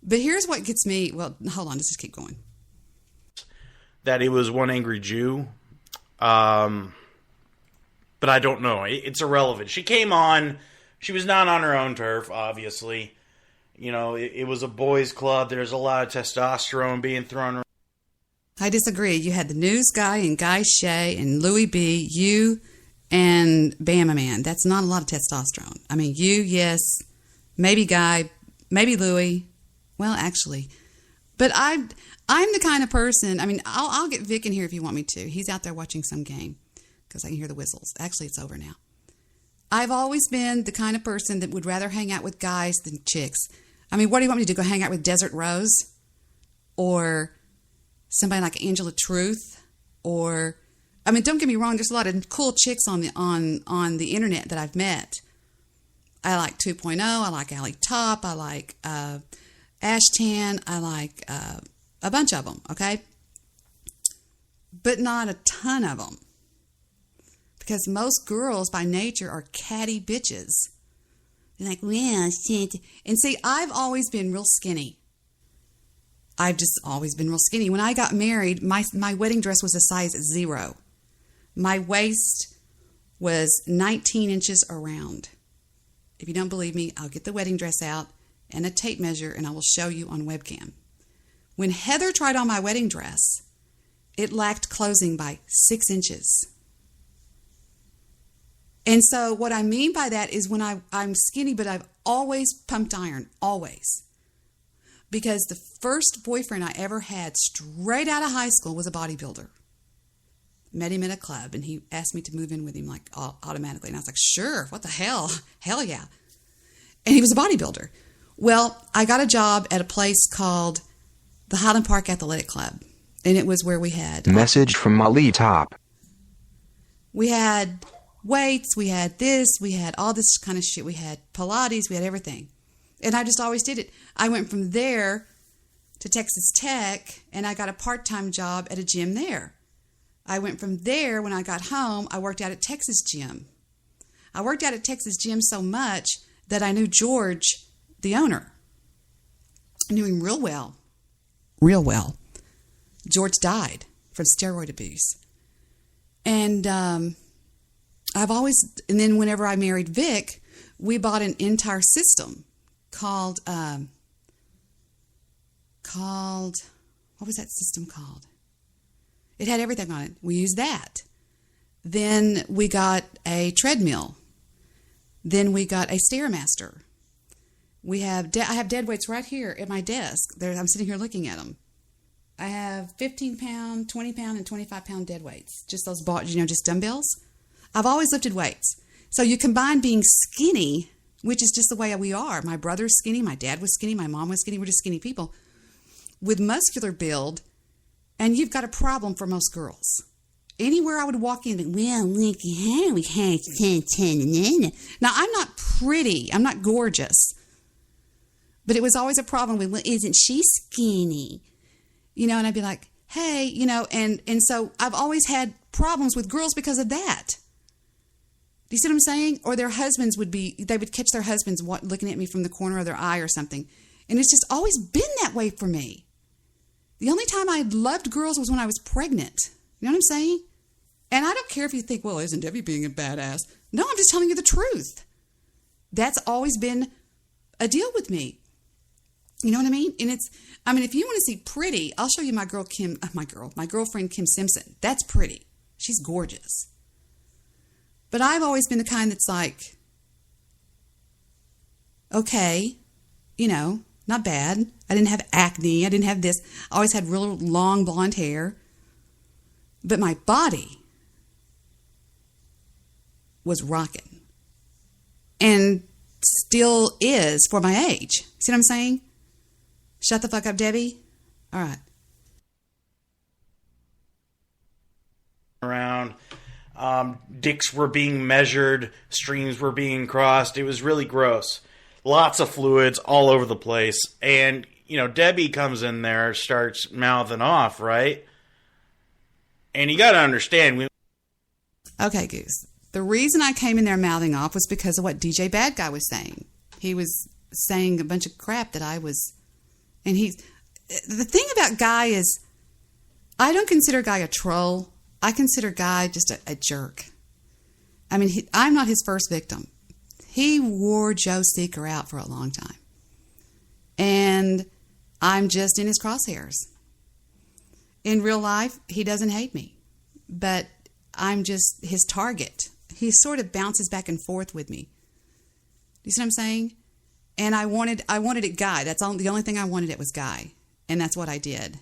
but here's what gets me. Well, hold on, let's just keep going. That he was one angry Jew. But I don't know. It's irrelevant. She came on. She was not on her own turf, obviously. It was a boys' club. There's a lot of testosterone being thrown around. I disagree. You had the news guy and Guy Shea and Louie B, you and Bama Man. That's not a lot of testosterone. I mean, you, yes, maybe Guy, maybe Louie. Well, actually, but I'm the kind of person. I mean, I'll get Vic in here if you want me to. He's out there watching some game because I can hear the whistles. Actually, it's over now. I've always been the kind of person that would rather hang out with guys than chicks. I mean, what do you want me to do? Go hang out with Desert Rose or somebody like Angela Truth? Or, I mean, don't get me wrong. There's a lot of cool chicks on the internet that I've met. I like 2.0. I like Allie Top. I like Ashtan. I like a bunch of them. Okay, but not a ton of them. Because most girls by nature are catty bitches. They're like, well, shit. And see, I've always been real skinny. I've just always been real skinny. When I got married, my wedding dress was a size 0. My waist was 19 inches around. If you don't believe me, I'll get the wedding dress out and a tape measure, and I will show you on webcam. When Heather tried on my wedding dress, it lacked closing by 6 inches. And so what I mean by that is when I'm skinny, but I've always pumped iron, always. Because the first boyfriend I ever had straight out of high school was a bodybuilder. Met him at a club, and he asked me to move in with him like automatically. And I was like, sure, what the hell? Hell yeah. And he was a bodybuilder. Well, I got a job at a place called the Highland Park Athletic Club. And it was where we had... Message from Ali Top. We had weights, we had this, we had all this kind of shit. We had Pilates, we had everything. And I just always did it. I went from there to Texas Tech, and I got a part-time job at a gym there. I went from there, when I got home, I worked out at Texas Gym. I worked out at Texas Gym so much that I knew George, the owner. I knew him real well. Real well. George died from steroid abuse. And and then whenever I married Vic, we bought an entire system called, what was that system called? It had everything on it. We used that. Then we got a treadmill. Then we got a Stairmaster. I have dead weights right here at my desk. I'm sitting here looking at them. I have 15-pound, 20-pound, and 25-pound dead weights. Just those just dumbbells. I've always lifted weights. So you combine being skinny, which is just the way we are. My brother's skinny. My dad was skinny. My mom was skinny. We're just skinny people. With muscular build, and you've got a problem for most girls. Anywhere I would walk in, well, look, we had 10. Now, I'm not pretty. I'm not gorgeous. But it was always a problem with, well, isn't she skinny? And I'd be like, hey, and so I've always had problems with girls because of that. Do you see what I'm saying? Or their husbands they would catch their husbands looking at me from the corner of their eye or something. And it's just always been that way for me. The only time I loved girls was when I was pregnant. You know what I'm saying? And I don't care if you think, well, isn't Debbie being a badass? No, I'm just telling you the truth. That's always been a deal with me. You know what I mean? And if you want to see pretty, I'll show you my girlfriend Kim Simpson. That's pretty. She's gorgeous. But I've always been the kind that's like, okay, not bad. I didn't have acne. I didn't have this. I always had real long blonde hair. But my body was rocking. And still is for my age. See what I'm saying? Shut the fuck up, Debbie. All right. Around. Dicks were being measured. Streams were being crossed. It was really gross. Lots of fluids all over the place. And, Debbie comes in there, starts mouthing off, right? And you got to understand, Okay, Goose. The reason I came in there mouthing off was because of what DJ Bad Guy was saying. He was saying a bunch of crap that I was... And the thing about Guy is, I don't consider Guy a troll. I consider Guy just a jerk. I mean, I'm not his first victim. He wore Joe Seeker out for a long time. And I'm just in his crosshairs. In real life, he doesn't hate me. But I'm just his target. He sort of bounces back and forth with me. You see what I'm saying? And I wanted it Guy. That's the only thing I wanted it was Guy. And that's what I did.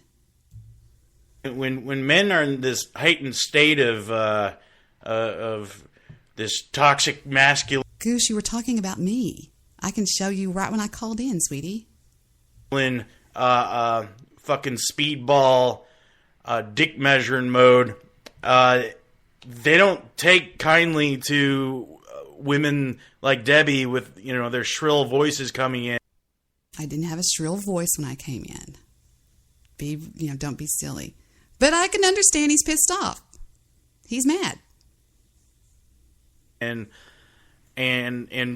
When men are in this heightened state of this toxic masculine... Goose, you were talking about me. I can show you right when I called in, sweetie. When fucking speedball, dick measuring mode, they don't take kindly to women like Debbie with, their shrill voices coming in. I didn't have a shrill voice when I came in. Don't be silly. But I can understand he's pissed off. He's mad. And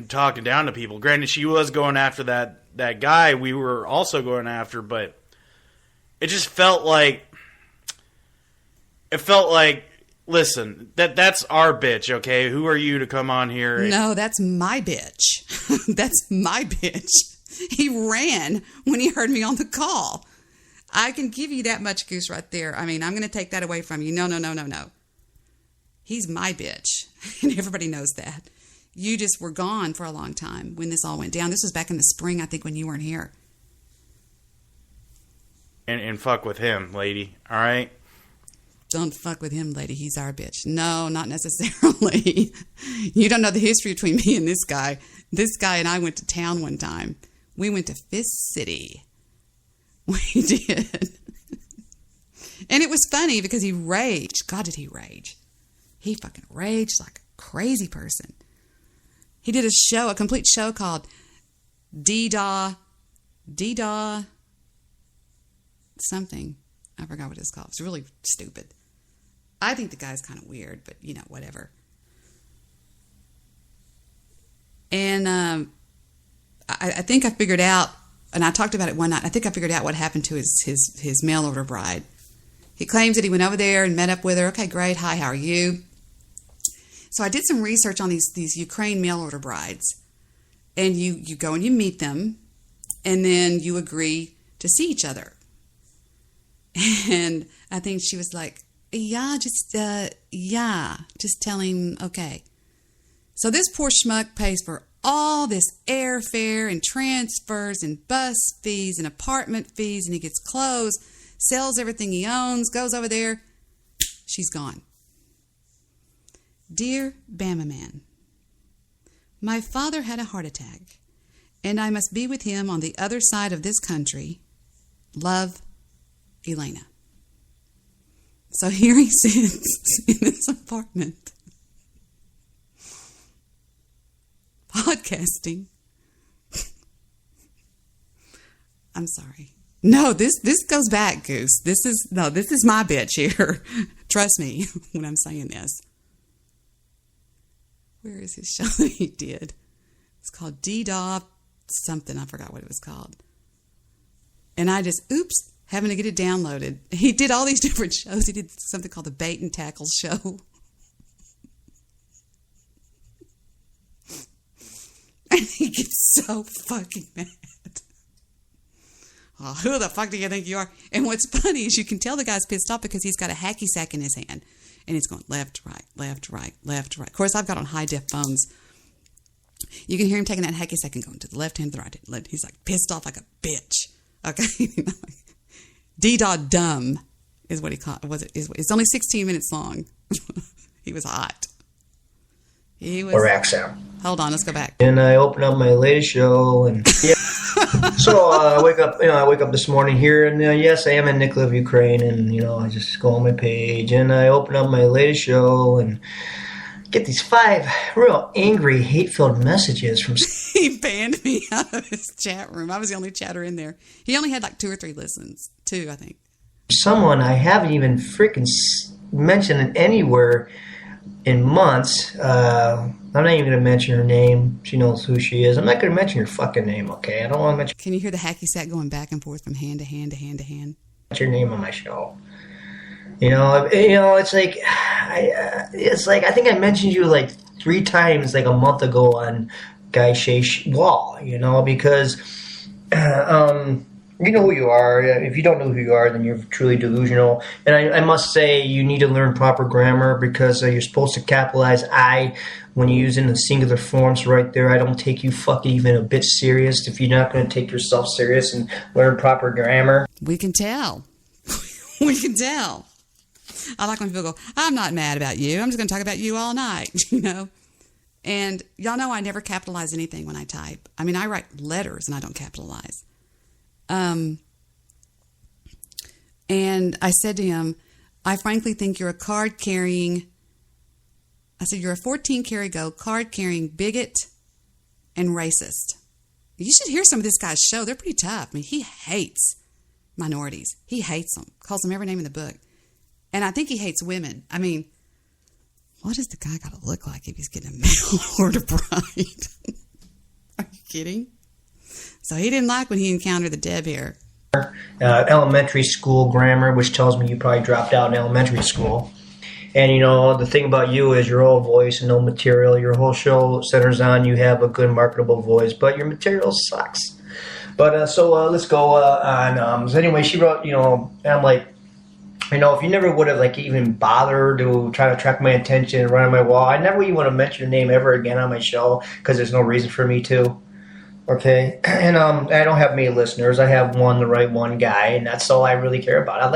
talking down to people. Granted, she was going after that guy we were also going after, but it just felt like... Listen, that's our bitch, okay? Who are you to come on here? No, that's my bitch. That's my bitch. He ran when he heard me on the call. I can give you that much, Goose, right there. I mean, I'm going to take that away from you. No. He's my bitch, and everybody knows that. You just were gone for a long time when this all went down. This was back in the spring, I think, when you weren't here. And fuck with him, lady, all right? Don't fuck with him, lady. He's our bitch. No, not necessarily. You don't know the history between me and this guy. This guy and I went to town one time. We went to Fist City. We did. And it was funny because he raged. God, did he rage. He fucking raged like a crazy person. He did a complete show called D-Daw something. I forgot what it's called. It's really stupid. I think the guy's kind of weird, but, whatever. And I think I figured out, and I talked about it one night, I think I figured out what happened to his mail-order bride. He claims that he went over there and met up with her. Okay, great. Hi, how are you? So I did some research on these Ukraine mail-order brides. And you go and you meet them, and then you agree to see each other. And I think she was like, just tell him, okay. So this poor schmuck pays for all this airfare and transfers and bus fees and apartment fees, and he gets clothes, sells everything he owns, goes over there. She's gone. Dear Bama Man, my father had a heart attack, and I must be with him on the other side of this country. Love, Elena. So here he sits in his apartment, podcasting. I'm sorry. No, this goes back, Goose. This is my bitch here. Trust me when I'm saying this. Where is his show that he did? It's called D-Daw something. I forgot what it was called. And I just, having to get it downloaded. He did all these different shows. He did something called the Bait and Tackle Show. And he gets so fucking mad. Oh, who the fuck do you think you are? And what's funny is you can tell the guy's pissed off because he's got a hacky sack in his hand. And he's going left, right, left, right, left, right. Of course, I've got on high-def phones. You can hear him taking that hacky sack and going to the left hand, to the right hand. He's like pissed off like a bitch. Okay? D-Daw Dumb is what he called. It's only 16 minutes long. He was hot. He was. Or accent. Hold on, let's go back. And I open up my latest show, and yeah. So I wake up this morning here, and yes, I am in Nikolaev, Ukraine, and I just go on my page, and I open up my latest show, and get these 5 real angry, hate-filled messages from. He banned me out of his chat room. I was the only chatter in there. He only had like 2 or 3 listens. 2, I think. Someone I haven't even freaking mentioned it anywhere. in months. I'm not even going to mention her name. She knows who she is. I'm not going to mention her fucking name, okay? I don't want to mention Can you hear the hacky sack going back and forth from hand to hand to hand to hand? your name on my show. It's like, I think I mentioned you like 3 times like a month ago on Guy Shea Wall, because you know who you are. If you don't know who you are, then you're truly delusional. And I must say, you need to learn proper grammar because you're supposed to capitalize I when you use it in the singular forms right there. I don't take you fucking even a bit serious if you're not going to take yourself serious and learn proper grammar. We can tell. We can tell. I like when people go, I'm not mad about you. I'm just going to talk about you all night, And y'all know I never capitalize anything when I type. I mean, I write letters and I don't capitalize. And I said to him, I frankly think you're a card-carrying, I said, you're a 14-karat gold card-carrying bigot and racist. You should hear some of this guy's show. They're pretty tough. I mean, he hates minorities. He hates them. Calls them every name in the book. And I think he hates women. I mean, what does the guy got to look like if he's getting a mail order bride? Are you kidding? So he didn't like when he encountered the Deb here. Elementary school grammar, which tells me you probably dropped out in elementary school. And, the thing about you is your whole voice and no material. Your whole show centers on you have a good marketable voice, but your material sucks. But so let's go on. So anyway, she wrote, and I'm like, if you never would have like even bothered to try to attract my attention and run on my wall, I never even want to mention your name ever again on my show because there's no reason for me to. Okay, and I don't have many listeners. I have the right one guy, and that's all I really care about. I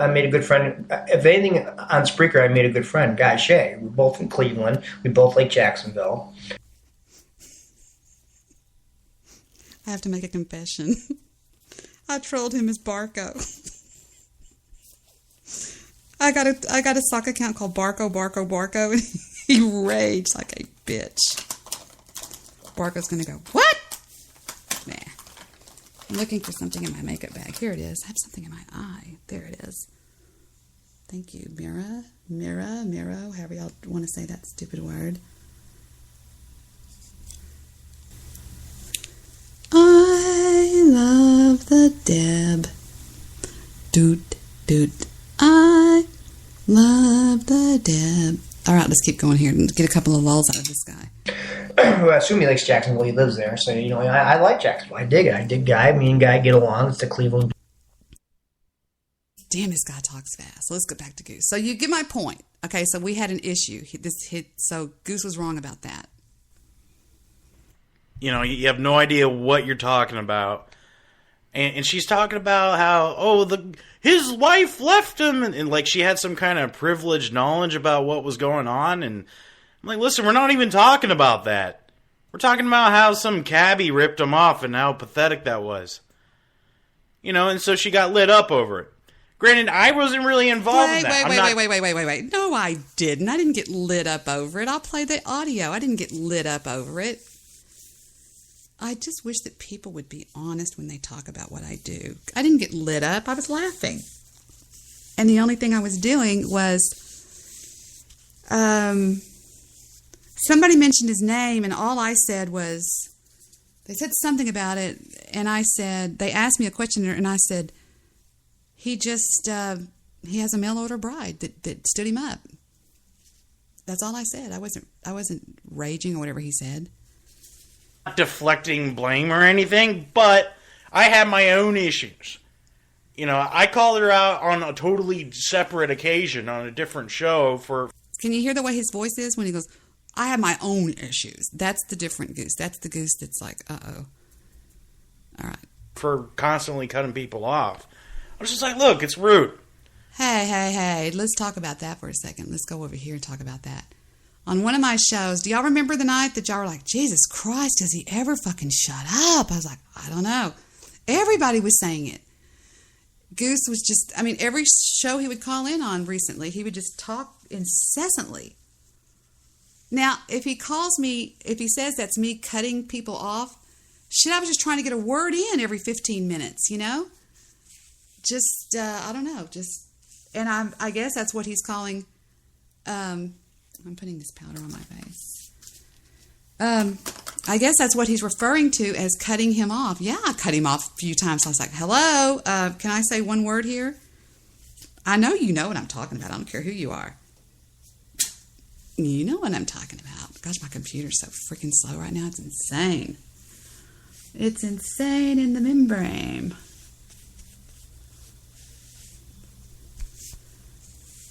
made a good friend. If anything, on Spreaker, I made a good friend, Guy Shea. We're both from Cleveland. We both like Jacksonville. I have to make a confession. I trolled him as Barco. I got a sock account called Barco, and he raged like a bitch. Barco's gonna go, what? Nah. I'm looking for something in my makeup bag. Here it is. I have something in my eye. There it is. Thank you, Mira, however y'all want to say that stupid word. I love the Deb. Doot, doot. I love the Deb. All right, let's keep going here and get a couple of lulls out of this guy. Well, I assume he likes Jacksonville. He lives there. So, I like Jacksonville. I dig it. I dig Guy. Me and Guy get along. It's the Cleveland. Damn, this guy talks fast. So let's go back to Goose. So you get my point. Okay, so we had an issue. So Goose was wrong about that. You have no idea what you're talking about. And she's talking about how, his wife left him. And like she had some kind of privileged knowledge about what was going on. And I'm like, listen, we're not even talking about that. We're talking about how some cabbie ripped him off and how pathetic that was. And so she got lit up over it. Granted, I wasn't really involved in that. Wait. No, I didn't. I didn't get lit up over it. I'll play the audio. I didn't get lit up over it. I just wish that people would be honest when they talk about what I do. I didn't get lit up. I was laughing. And the only thing I was doing was... somebody mentioned his name, and all I said was, they said something about it, and I said, they asked me a question, and I said, he has a mail order bride that stood him up. That's all I said. I wasn't raging or whatever he said. Not deflecting blame or anything, but I have my own issues. I called her out on a totally separate occasion on a different show for... Can you hear the way his voice is when he goes, I have my own issues? That's the different Goose. That's the Goose that's like, uh-oh. All right. For constantly cutting people off. I was just like, look, it's rude. Hey. Let's talk about that for a second. Let's go over here and talk about that. On one of my shows, do y'all remember the night that y'all were like, Jesus Christ, does he ever fucking shut up? I was like, I don't know. Everybody was saying it. Goose was just, every show he would call in on recently, he would just talk incessantly. Now, if he says that's me cutting people off, shit, I was just trying to get a word in every 15 minutes, Just, I don't know, and I guess that's what he's calling I'm putting this powder on my face. I guess that's what he's referring to as cutting him off. Yeah, I cut him off a few times. So I was like, hello, can I say one word here? I know you know what I'm talking about. I don't care who you are. You know what I'm talking about. Gosh, my computer's so freaking slow right now. It's insane. It's insane in the membrane.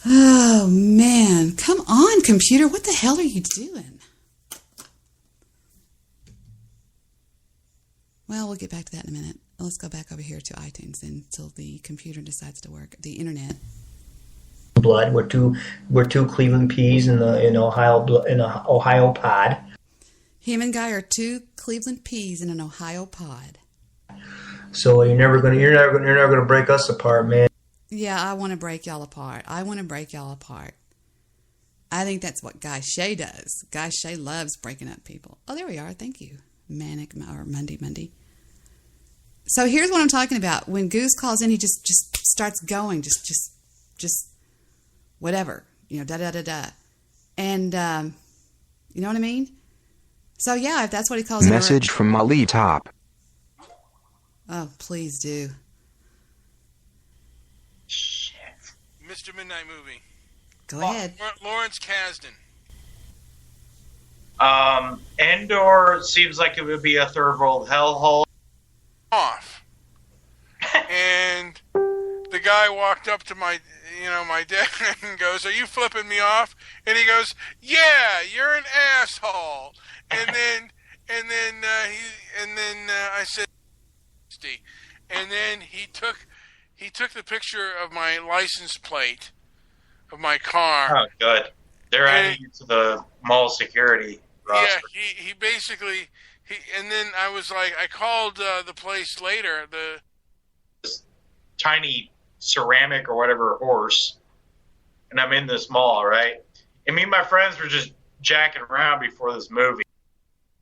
Oh, man. Come on, computer. What the hell are you doing? Well, we'll get back to that in a minute. Let's go back over here to iTunes until the computer decides to work. The internet. Blood. We're two Cleveland peas in an Ohio pod. Him and Guy are two Cleveland peas in an Ohio pod. So you're never gonna break us apart, man. Yeah, I want to break y'all apart. I think that's what Guy Shay does. Guy Shay loves breaking up people. Oh, there we are. Thank you. Manic or Monday. So here's what I'm talking about. When Goose calls in, he just starts going, just whatever, da. And, you know what I mean? So yeah, if that's what he calls Message from Molly Top. Oh, please do. Shit. Mr. Midnight Movie. Go ahead. Lawrence Kasdan. Endor seems like it would be a third world hellhole. Off. And the guy walked up to my dad and goes, "Are you flipping me off?" And he goes, "Yeah, you're an asshole." And then I said, and then he took the picture of my license plate of my car. Oh, good. They're adding you to the mall security roster. Yeah, he basically and then I was like, I called the place later, this tiny ceramic or whatever horse, and I'm in this mall, right? And me and my friends were just jacking around before this movie.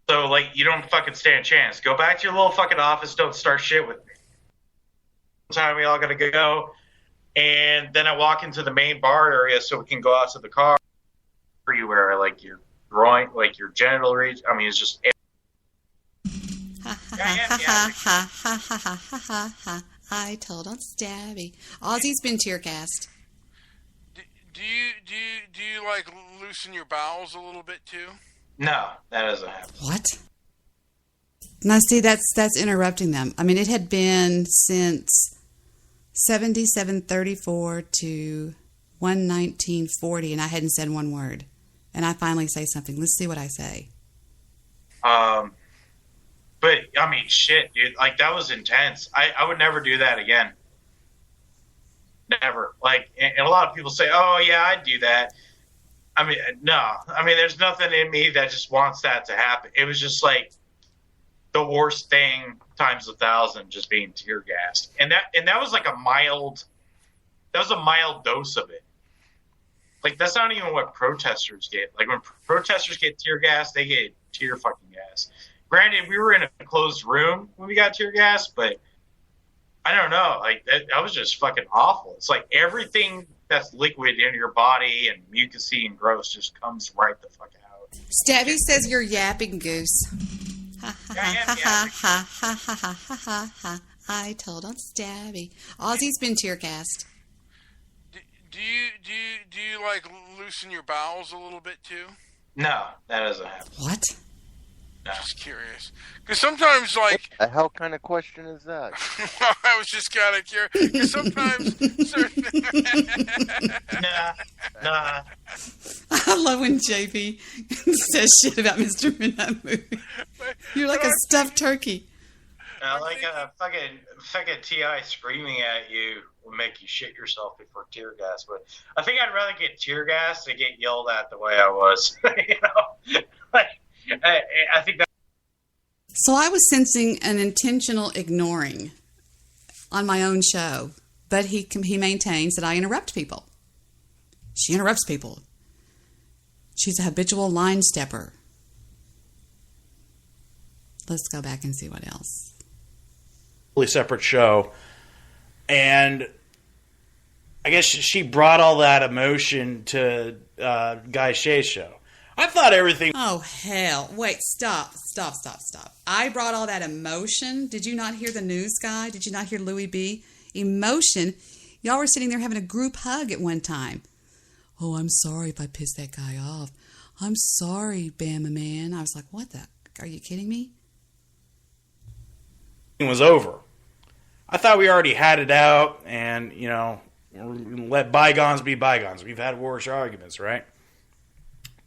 So, like, you don't fucking stand a chance. Go back to your little fucking office. Don't start shit with me. Time we all gotta go, and then I walk into the main bar area so we can go out to the car. Everywhere, like your groin, like your genital region. I mean, it's just. I told on Stabby. Ozzy's been tear gassed. Do you like loosen your bowels a little bit too? No, that doesn't happen. What? Now, see, that's interrupting them. I mean, it had been since 77:34 to 1:19:40, and I hadn't said one word. And I finally say something. Let's see what I say. But I mean, shit, dude. Like, that was intense. I would never do that again. Never. Like, and a lot of people say, "Oh yeah, I'd do that." I mean, no. I mean, there's nothing in me that just wants that to happen. It was just like the worst thing times 1,000, just being tear gassed, and that was like a mild dose of it. Like, that's not even what protesters get. Like, when protesters get tear gas, they get tear fucking gas. Granted, we were in a closed room when we got tear gas, but I don't know. Like, that was just fucking awful. It's like everything that's liquid in your body and mucousy and gross just comes right the fuck out. Stabby says you're yapping, Goose. I told on Stabby. Ozzy's been tear gassed. Do you like loosen your bowels a little bit too? No, that doesn't happen. What? No. Just curious, because sometimes, like, what the hell kind of question is that? Well, I was just kind of curious. Because sometimes, nah. I love when JP says shit about Mr. Midnight Movie. You're like a stuffed turkey. Like a fucking T.I. screaming at you will make you shit yourself before tear gas. But I think I'd rather get tear gas than get yelled at the way I was. You know, like, I think that. So I was sensing an intentional ignoring on my own show, but he maintains that I interrupt people. She interrupts people. She's a habitual line stepper. Let's go back and see what else. Separate show, and I guess she brought all that emotion to Guy Shea's show. I thought everything... Oh, hell. Wait, stop. I brought all that emotion. Did you not hear the news guy? Did you not hear Louis B? Emotion. Y'all were sitting there having a group hug at one time. Oh, I'm sorry if I pissed that guy off. I'm sorry, Bama Man. I was like, what the... Are you kidding me? It was over. I thought we already had it out and, let bygones be bygones. We've had worse arguments, right?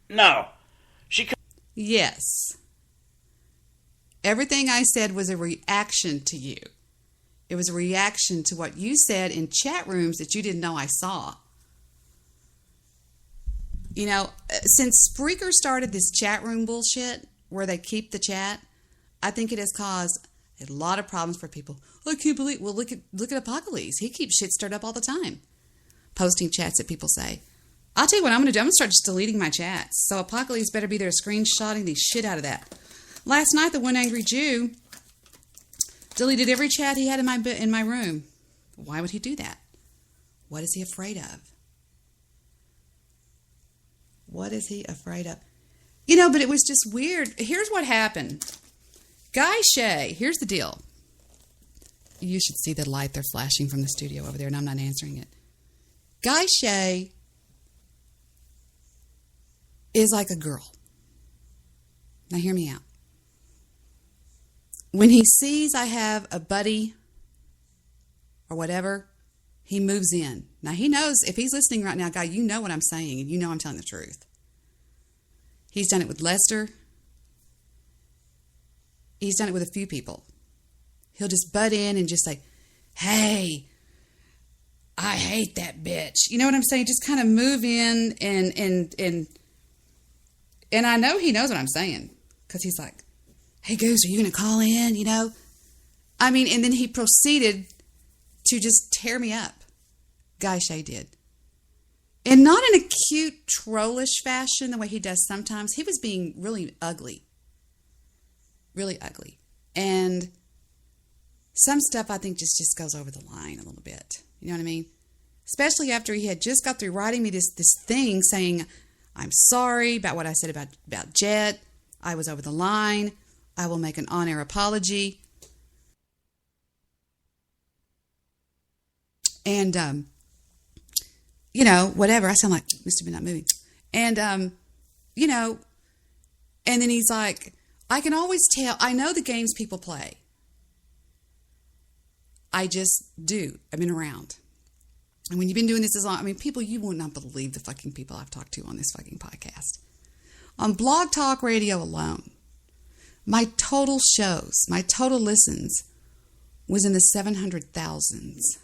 No. Yes. Everything I said was a reaction to you. It was a reaction to what you said in chat rooms that you didn't know I saw. Since Spreaker started this chat room bullshit where they keep the chat, I think it has caused a lot of problems for people. I can't believe... Well, look at Apocalypse. He keeps shit stirred up all the time. Posting chats that people say. I'll tell you what I'm going to do. I'm going to start just deleting my chats. So Apocalypse better be there screenshotting the shit out of that. Last night, the One Angry Jew deleted every chat he had in my room. Why would he do that? What is he afraid of? What is he afraid of? But it was just weird. Here's what happened. Guy Shea, here's the deal. You should see the light they're flashing from the studio over there, and I'm not answering it. Guy Shea is like a girl. Now hear me out. When he sees I have a buddy or whatever, he moves in. Now he knows, if he's listening right now, Guy, you know what I'm saying, and you know I'm telling the truth. He's done it with Lester. He's done it with a few people. He'll just butt in and just say, hey, I hate that bitch. You know what I'm saying? Just kind of move in and I know he knows what I'm saying. Because he's like, hey, Goose, are you going to call in? And then he proceeded to just tear me up. Guy Shea did. And not in a cute, trollish fashion, the way he does sometimes. He was being really ugly. Really ugly. And some stuff I think just goes over the line a little bit. You know what I mean? Especially after he had just got through writing me this thing saying, I'm sorry about what I said about Jet. I was over the line. I will make an on-air apology. And, whatever. I sound like Mr. Midnight Movie. And, and then he's like, I can always tell. I know the games people play. I just do. I've been around. And when you've been doing this as long, people, you will not believe the fucking people I've talked to on this fucking podcast. On Blog Talk Radio alone, my total shows, my total listens was in the 700,000s.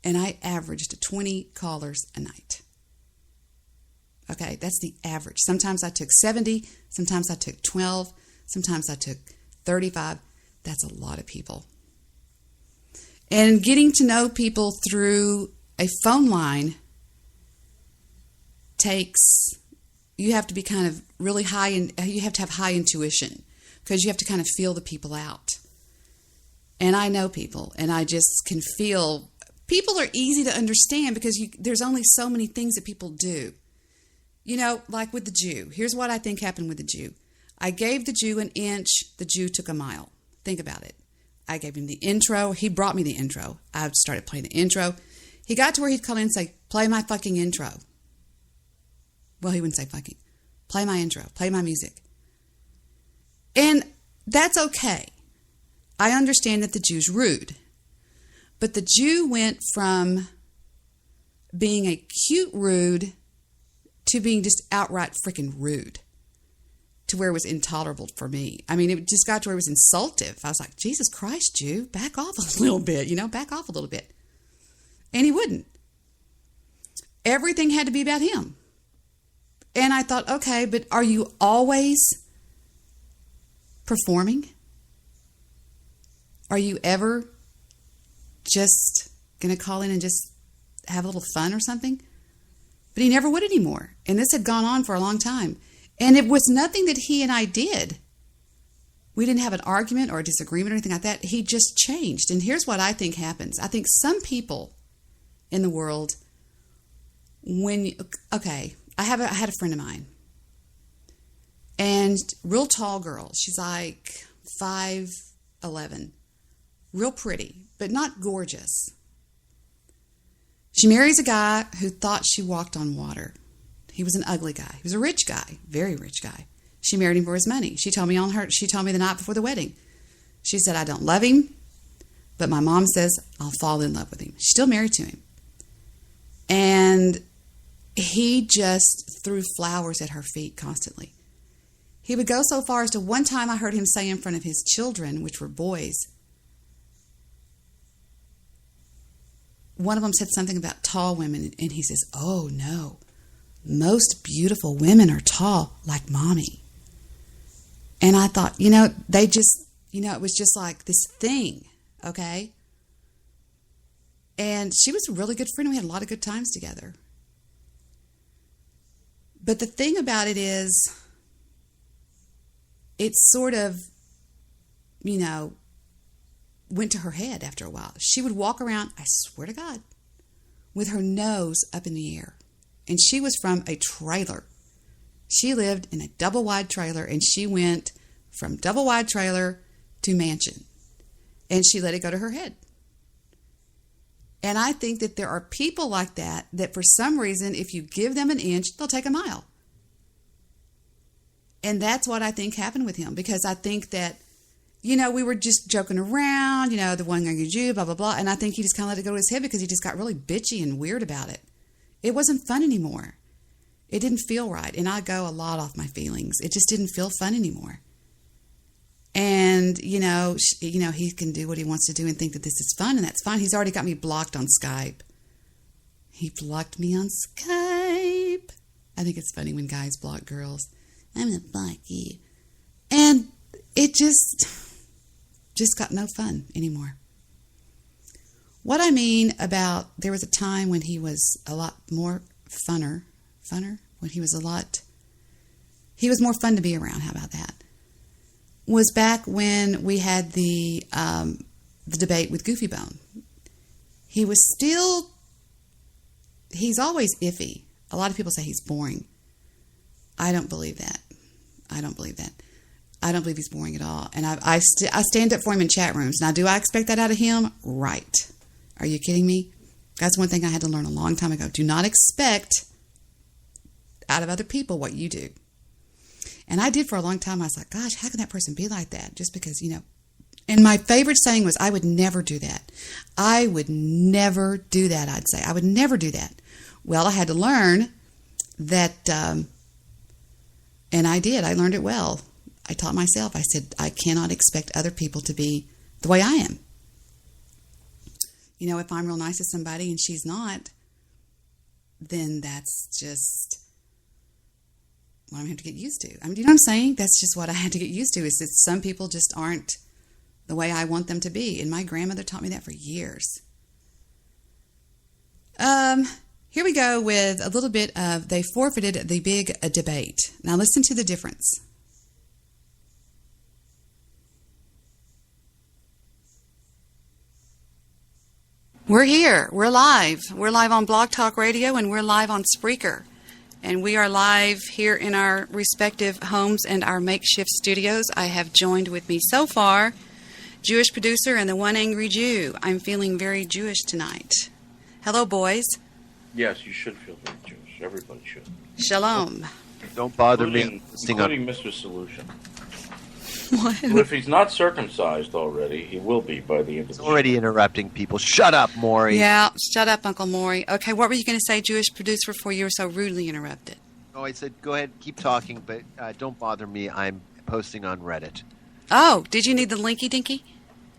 And I averaged 20 callers a night. Okay, that's the average. Sometimes I took 70, sometimes I took 12, sometimes I took 35. That's a lot of people. And getting to know people through a phone line you have to be kind of really high, and you have to have high intuition because you have to kind of feel the people out. And I know people, and I just can feel. People are easy to understand because there's only so many things that people do. Like with the Jew. Here's what I think happened with the Jew. I gave the Jew an inch. The Jew took a mile. Think about it. I gave him the intro. He brought me the intro. I started playing the intro. He got to where he'd call in and say, play my fucking intro. Well, he wouldn't say fucking. Play my intro. Play my music. And that's okay. I understand that the Jew's rude. But the Jew went from being a cute rude to being just outright freaking rude to where it was intolerable for me. It just got to where it was insultive. I was like, Jesus Christ, Jew, back off a little bit, back off a little bit. And he wouldn't. Everything had to be about him. And I thought, okay, but are you always performing? Are you ever just going to call in and just have a little fun or something? But he never would anymore. And this had gone on for a long time. And it was nothing that he and I did. We didn't have an argument or a disagreement or anything like that. He just changed. And here's what I think happens. I think some people in the world okay, I had a friend of mine, and real tall girl. She's like 5'11", real pretty, but not gorgeous. She marries a guy who thought she walked on water. He was an ugly guy. He was a rich guy, very rich guy. She married him for his money. She told me the night before the wedding. She said, I don't love him, but my mom says I'll fall in love with him. She's still married to him. And he just threw flowers at her feet constantly. He would go so far as to one time I heard him say in front of his children, which were boys, one of them said something about tall women, and he says, oh no, most beautiful women are tall like mommy. And I thought, they just, it was just like this thing, okay? And she was a really good friend. We had a lot of good times together. But the thing about it is, it sort of, went to her head after a while. She would walk around, I swear to God, with her nose up in the air. And she was from a trailer. She lived in a double-wide trailer, and she went from double-wide trailer to mansion. And she let it go to her head. And I think that there are people like that for some reason, if you give them an inch, they'll take a mile. And that's what I think happened with him, because I think that, we were just joking around, the one angry Jew, blah, blah, blah. And I think he just kind of let it go to his head because he just got really bitchy and weird about it. It wasn't fun anymore. It didn't feel right. And I go a lot off my feelings. It just didn't feel fun anymore. And, he can do what he wants to do and think that this is fun, and that's fine. He's already got me blocked on Skype. He blocked me on Skype. I think it's funny when guys block girls. I'm going to block you. And it just got no fun anymore. What I mean about, there was a time when he was a lot more funner, when he was more fun to be around. How about that? Was back when we had the debate with Goofy Bone. He's always iffy. A lot of people say he's boring. I don't believe that. I don't believe he's boring at all. And I stand up for him in chat rooms. Now, do I expect that out of him? Right. Are you kidding me? That's one thing I had to learn a long time ago. Do not expect out of other people what you do. And I did for a long time. I was like, gosh, how can that person be like that? Just because, And my favorite saying was, I would never do that. I would never do that, I'd say. I would never do that. Well, I had to learn that, and I did. I learned it well. I taught myself. I said, I cannot expect other people to be the way I am. If I'm real nice to somebody and she's not, then that's just what I'm going to have to get used to. I mean, do you know what I'm saying? That's just what I had to get used to, is that some people just aren't the way I want them to be. And my grandmother taught me that for years. Here we go with a little bit of, they forfeited the big debate. Now listen to the difference. We're here. We're live. We're live on Blog Talk Radio, and we're live on Spreaker. And we are live here in our respective homes and our makeshift studios. I have joined with me so far Jewish producer and the one angry Jew. I'm feeling very Jewish tonight. Hello, boys. Yes, you should feel very Jewish. Everybody should. Shalom. Don't bother me. Including Mr. Solution. What? Well, if he's not circumcised already, he will be by the end of the already interrupting people. Shut up, Maury. Yeah, shut up, Uncle Maury. Okay, what were you going to say, Jewish producer, before you were so rudely interrupted? Oh, I said, go ahead, keep talking, but don't bother me. I'm posting on Reddit. Oh, did you need the linky dinky?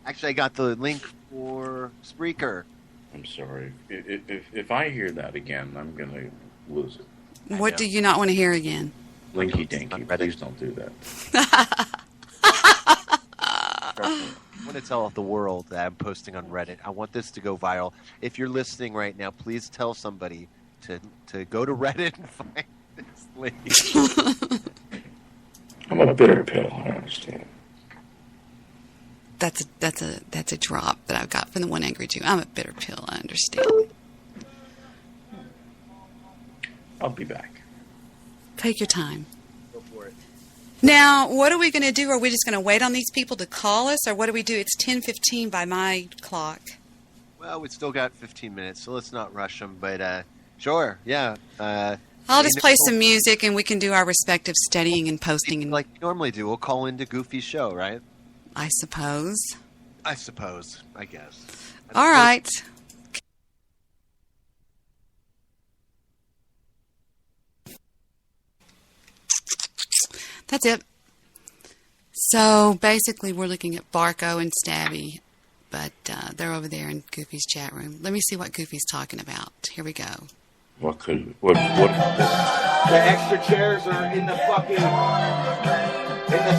Actually, I got the link for Spreaker. I'm sorry. If I hear that again, I'm going to lose it. What do you not want to hear again? Linky dinky. Please don't do that. I want to tell the world that I'm posting on Reddit. I want this to go viral. If you're listening right now, please tell somebody to go to Reddit and find this link. I'm a bitter pill. I understand. That's a drop that I've got from the one angry Jew. I'm a bitter pill. I understand. I'll be back. Take your time. Go for it. Now, what are we going to do? Are we just going to wait on these people to call us, or what do we do? It's 10:15 by my clock. Well, we still got 15 minutes, so let's not rush them. But sure, yeah. I'll just play some music, and we can do our respective studying and posting. Like we normally do. We'll call into Goofy's show, right? I suppose. I guess. All right. That's it. So basically, we're looking at Barco and Stabby, but they're over there in Goofy's chat room. Let me see what Goofy's talking about. Here we go. What? The extra chairs are in the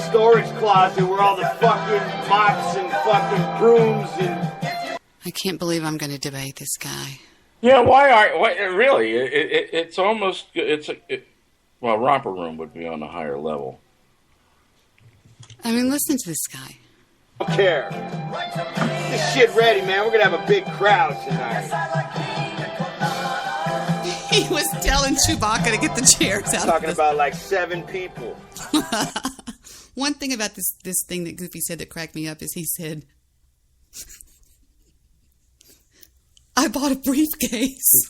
storage closet where all the fucking mops and fucking brooms and. I can't believe I'm going to debate this guy. Yeah, why really? It's almost well, Romper Room would be on a higher level. I mean, listen to this guy. I don't care. Get this shit ready, man. We're gonna have a big crowd tonight. He was telling Chewbacca to get the chairs out. Talking about like 7 people. One thing about this thing that Goofy said that cracked me up is he said, I bought a briefcase.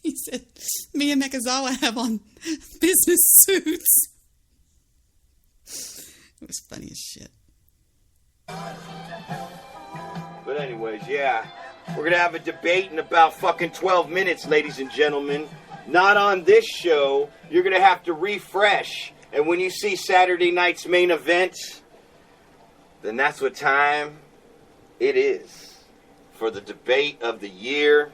He said, me and Mekazawa have on business suits. It was funny as shit. But anyways, yeah. We're gonna have a debate in about fucking 12 minutes, ladies and gentlemen. Not on this show. You're gonna have to refresh. And when you see Saturday night's main event, then that's what time it is. For the debate of the year.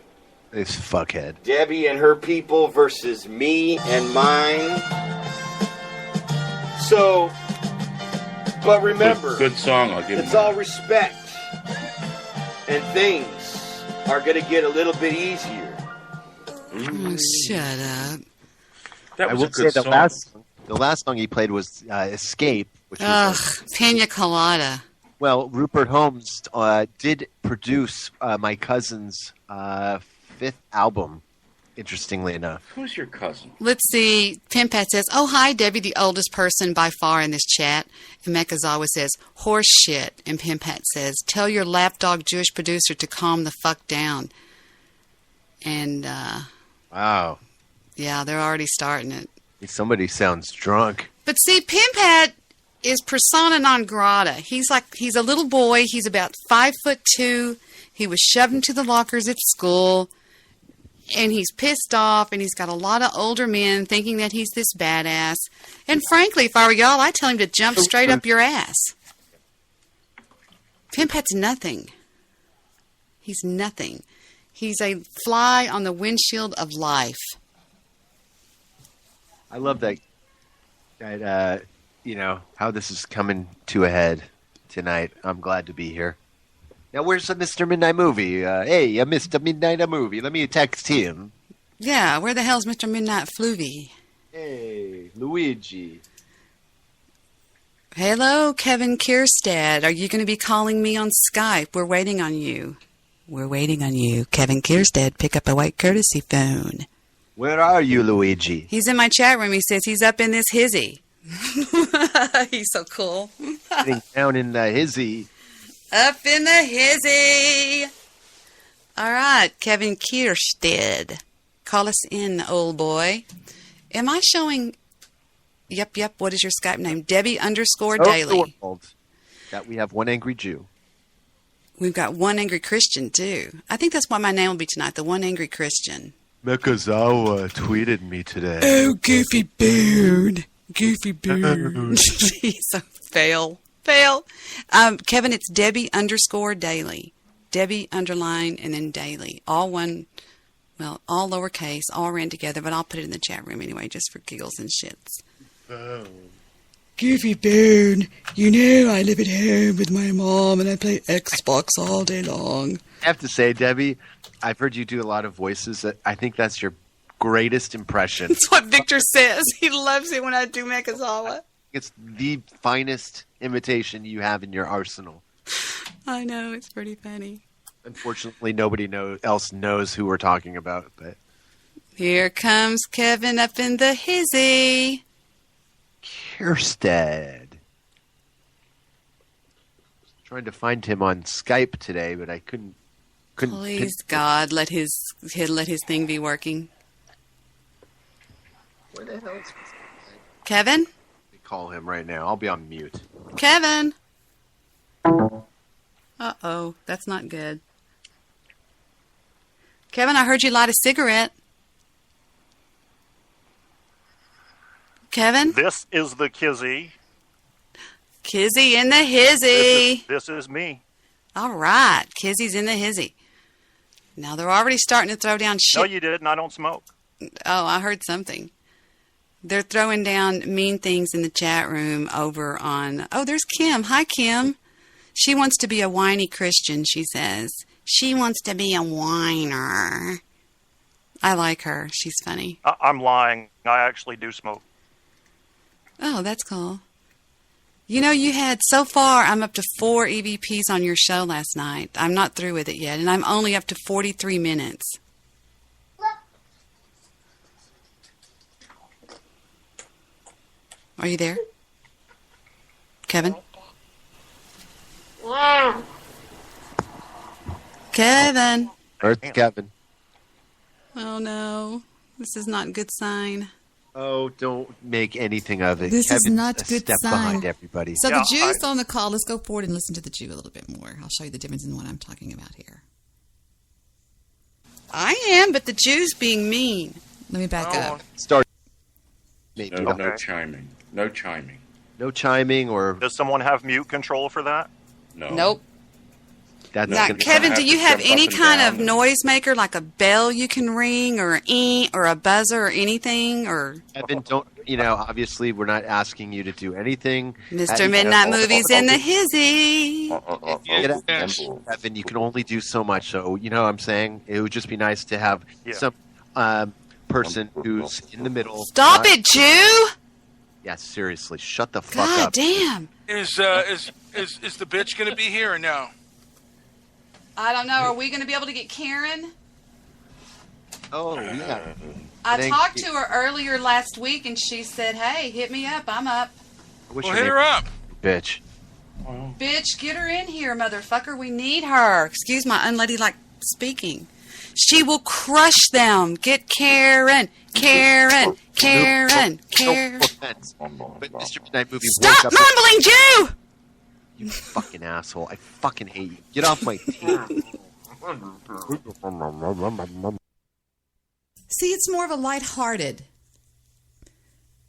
This fuckhead. Debbie and her people versus me and mine. So, but remember, good song. I'll give it's all respect, and things are gonna get a little bit easier. Oh, shut up! I will say the last song he played was "Escape," which was Pina Colada. Well, Rupert Holmes did produce my cousin's 5th album, interestingly enough. Who's your cousin? Let's see. Pimpat says, oh, hi, Debbie, the oldest person by far in this chat. And Mekazawa says, horse shit. And Pimpat says, tell your lapdog Jewish producer to calm the fuck down. And, wow. Yeah, they're already starting it. Somebody sounds drunk. But see, Pimpat is persona non grata. He's a little boy. He's about 5'2". He was shoved into the lockers at school, and he's pissed off, and he's got a lot of older men thinking that he's this badass. And frankly, if I were y'all, I'd tell him to jump straight up your ass. Pimpat's nothing. He's nothing. He's a fly on the windshield of life. I love that, how this is coming to a head tonight. I'm glad to be here. Now, where's the Mr. Midnight Movie? Hey, Mr. Midnight Movie. Let me text him. Yeah, where the hell's Mr. Midnight Fluvy? Hey, Luigi. Hello, Kevin Kierstad. Are you going to be calling me on Skype? We're waiting on you. We're waiting on you. Kevin Kierstad, pick up a white courtesy phone. Where are you, Luigi? He's in my chat room. He says he's up in this hizzy. He's so cool. Sitting down in the hizzy. Up in the hizzy. All right, Kevin Kierstead. Call us in, old boy. Am I showing... Yep. What is your Skype name? Debbie_Daily. That we have one angry Jew. We've got one angry Christian, too. I think that's what my name will be tonight, the one angry Christian. Mekazawa tweeted me today. Oh, Goofy Beard. Goofy Beard. He's so fail. Kevin, it's Debbie_Daily. Debbie _ and then Daily. All one, well, all lowercase, all ran together, but I'll put it in the chat room anyway, just for giggles and shits. Oh. Goofy Beard, you know I live at home with my mom and I play Xbox all day long. I have to say, Debbie, I've heard you do a lot of voices. I think that's your greatest impression. That's what Victor says. He loves it when I do Mekazawa. It's the finest imitation you have in your arsenal. I know, it's pretty funny. Unfortunately, nobody else knows who we're talking about. But Here comes Kevin up in the hizzy. Kierstead. Trying to find him on Skype today, but I couldn't. Please, God, let his thing be working. Where the hell is Kevin? Let me call him right now. I'll be on mute. Kevin. Uh-oh, that's not good. Kevin, I heard you light a cigarette. Kevin? This is the Kizzy. Kizzy in the hizzy. This is me. All right, Kizzy's in the hizzy. Now they're already starting to throw down shit. No, you didn't. I don't smoke. Oh, I heard something. They're throwing down mean things in the chat room over on... Oh, there's Kim. Hi, Kim. She wants to be a whiny Christian, she says. She wants to be a whiner. I like her. She's funny. I'm lying. I actually do smoke. Oh, that's cool. You know, you had, so far, I'm up to 4 EVPs on your show last night. I'm not through with it yet, and I'm only up to 43 minutes. Are you there? Kevin? Kevin! Where's Kevin? Oh, no. This is not a good sign. Oh, don't make anything of it. This is Kevin's not a good step sign. behind everybody. So the Jew's on the call. Let's go forward and listen to the Jew a little bit more. I'll show you the difference in what I'm talking about here. I am, but the Jew's being mean. Let me back up. Start. No chiming. No chiming. No chiming or... Does someone have mute control for that? No. Nope. That's Now, Kevin, do you have any kind of noisemaker, like a bell you can ring, or or a buzzer, or anything, or? Kevin, don't, obviously we're not asking you to do anything. Mr. Midnight Movies in the hizzy. Kevin, you can only do so much. So, you know what I'm saying? It would just be nice to have some person who's in the middle. Stop it, Jew! Yeah, seriously, shut the fuck God up. damn. Is the bitch going to be here or no? I don't know. Are we going to be able to get Karen? Oh, yeah. I talked to her earlier last week, and she said, hey, hit me up. I'm up. Well, hit her up. Bitch. Bitch, get her in here, motherfucker. We need her. Excuse my unladylike speaking. She will crush them. Get Karen. Karen. Karen. Karen. But Mr. Midnight Movie, Stop mumbling, Jew! You fucking asshole. I fucking hate you. Get off my team. See, it's more of a lighthearted.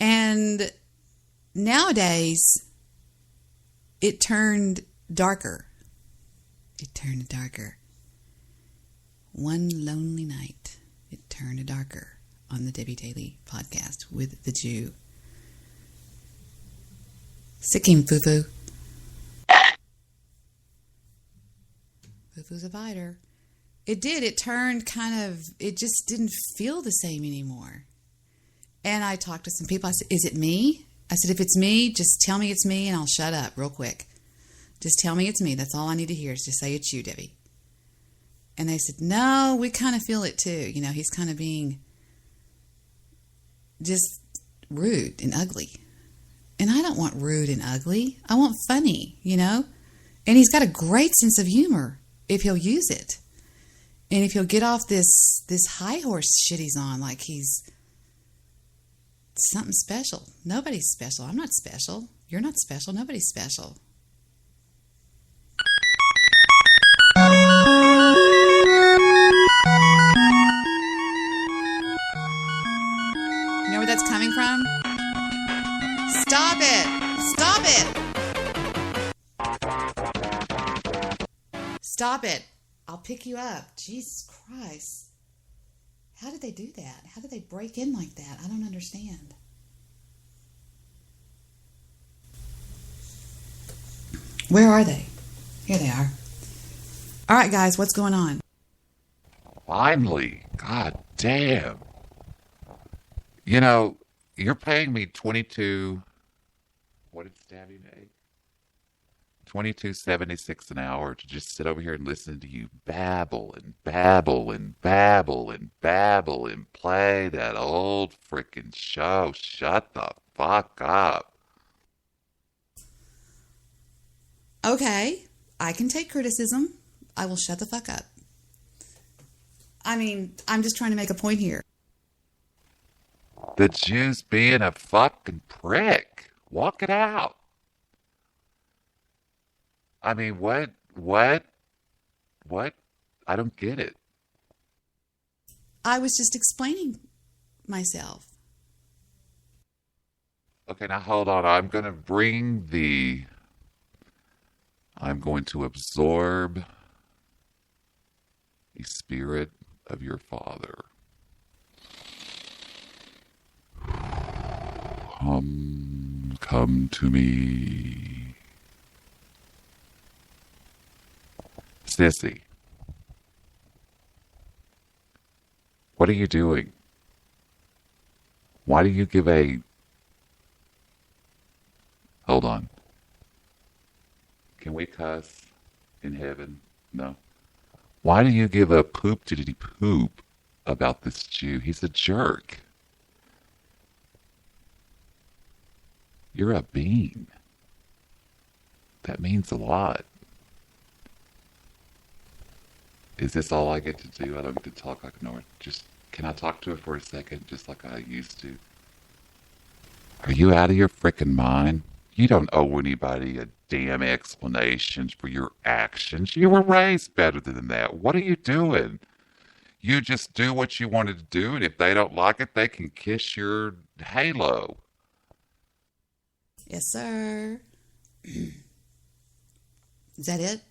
And nowadays, it turned darker. It turned darker. One lonely night, it turned darker on the Debbie Daily podcast with the Jew. Sikkim Fufu. Fufu's a biter. It did. It turned it just didn't feel the same anymore. And I talked to some people. I said, is it me? I said, if it's me, just tell me it's me and I'll shut up real quick. Just tell me it's me. That's all I need to hear is just say it's you, Debbie. And they said, no, we kind of feel it too. He's kind of being just rude and ugly. And I don't want rude and ugly. I want funny, And he's got a great sense of humor if he'll use it. And if he'll get off this high horse shit he's on, like he's something special. Nobody's special. I'm not special. You're not special. Nobody's special. You know where that's coming from? Stop it! Stop it! Stop it! I'll pick you up. Jesus Christ. How did they do that? How did they break in like that? I don't understand. Where are they? Here they are. All right, guys, what's going on? Finally. God damn. You're paying me 22... What did Stabby make? $22.76 an hour to just sit over here and listen to you babble and babble and babble and babble and play that old freaking show. Shut the fuck up. Okay, I can take criticism. I will shut the fuck up. I mean, I'm just trying to make a point here. The Jew's being a fucking prick. Walk it out. I mean, what? I don't get it. I was just explaining myself. Okay, now hold on. I'm going to absorb the spirit of your father. Come to me. Sissy. What are you doing? Why do you give a... Hold on. Can we cuss in heaven? No. Why do you give a poop about this Jew? He's a jerk. You're a bean. That means a lot. Is this all I get to do? I don't get to talk like North. Just, can I talk to her for a second, just like I used to? Are you out of your frickin' mind? You don't owe anybody a damn explanation for your actions. You were raised better than that. What are you doing? You just do what you wanted to do, and if they don't like it, they can kiss your halo. Yes, sir. Is that it?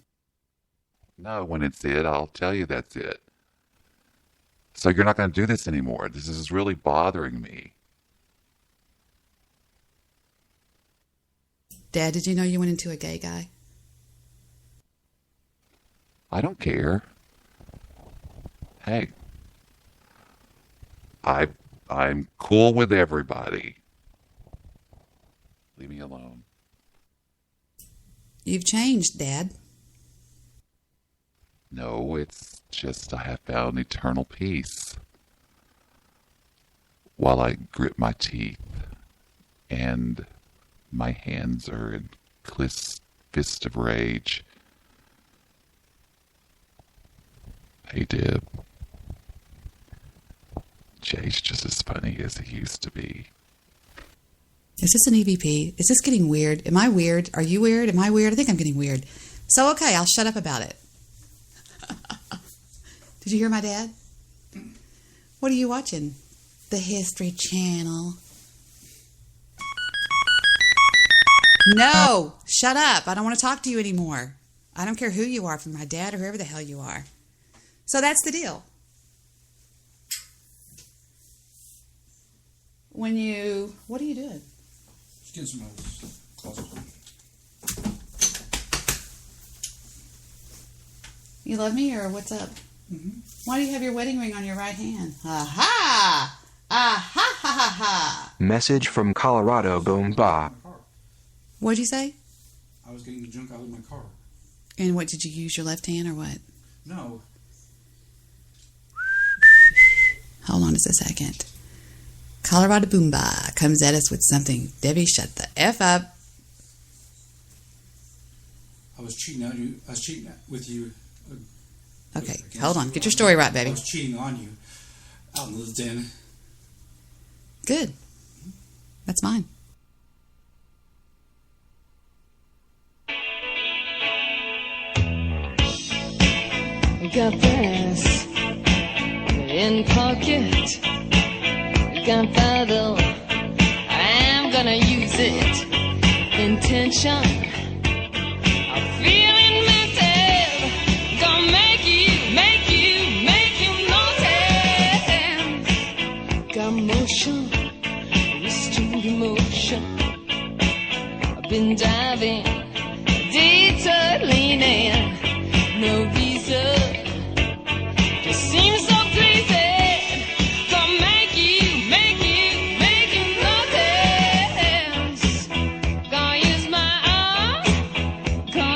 No, when it's it, I'll tell you that's it. So you're not going to do this anymore. This is really bothering me. Dad, did you know you went into a gay guy? I don't care. Hey, I'm cool with everybody. Leave me alone. You've changed, Dad. No, it's just I have found eternal peace while I grit my teeth and my hands are in fist of rage. Hey, Deb. Jay's just as funny as he used to be. Is this an EVP? Is this getting weird? Am I weird? Are you weird? Am I weird? I think I'm getting weird. So, okay, I'll shut up about it. Did you hear my dad? What are you watching? The History Channel. No! Shut up. I don't want to talk to you anymore. I don't care who you are, from my dad or whoever the hell you are. So that's the deal. What are you doing? Just getting some closet. You love me or what's up? Mm-hmm. Why do you have your wedding ring on your right hand? Aha! Aha ha ha ha! Message from Colorado Boom Ba. What'd you say? I was getting the junk out of my car. And what, did you use your left hand or what? No. Hold on just a second. Colorado Boomba comes at us with something. Debbie, shut the F up. I was cheating on you. I was cheating with you. Okay, hold on. Get your story right, baby. I was cheating on you out in the den. Good. That's mine. Got this in pocket. Gunpowder, I'm gonna use it. Intention, I'm feeling myself. Gonna make you notice. Got motion, restrained emotion. I've been diving, detour leaning, no reason. Just seems so crazy. Gonna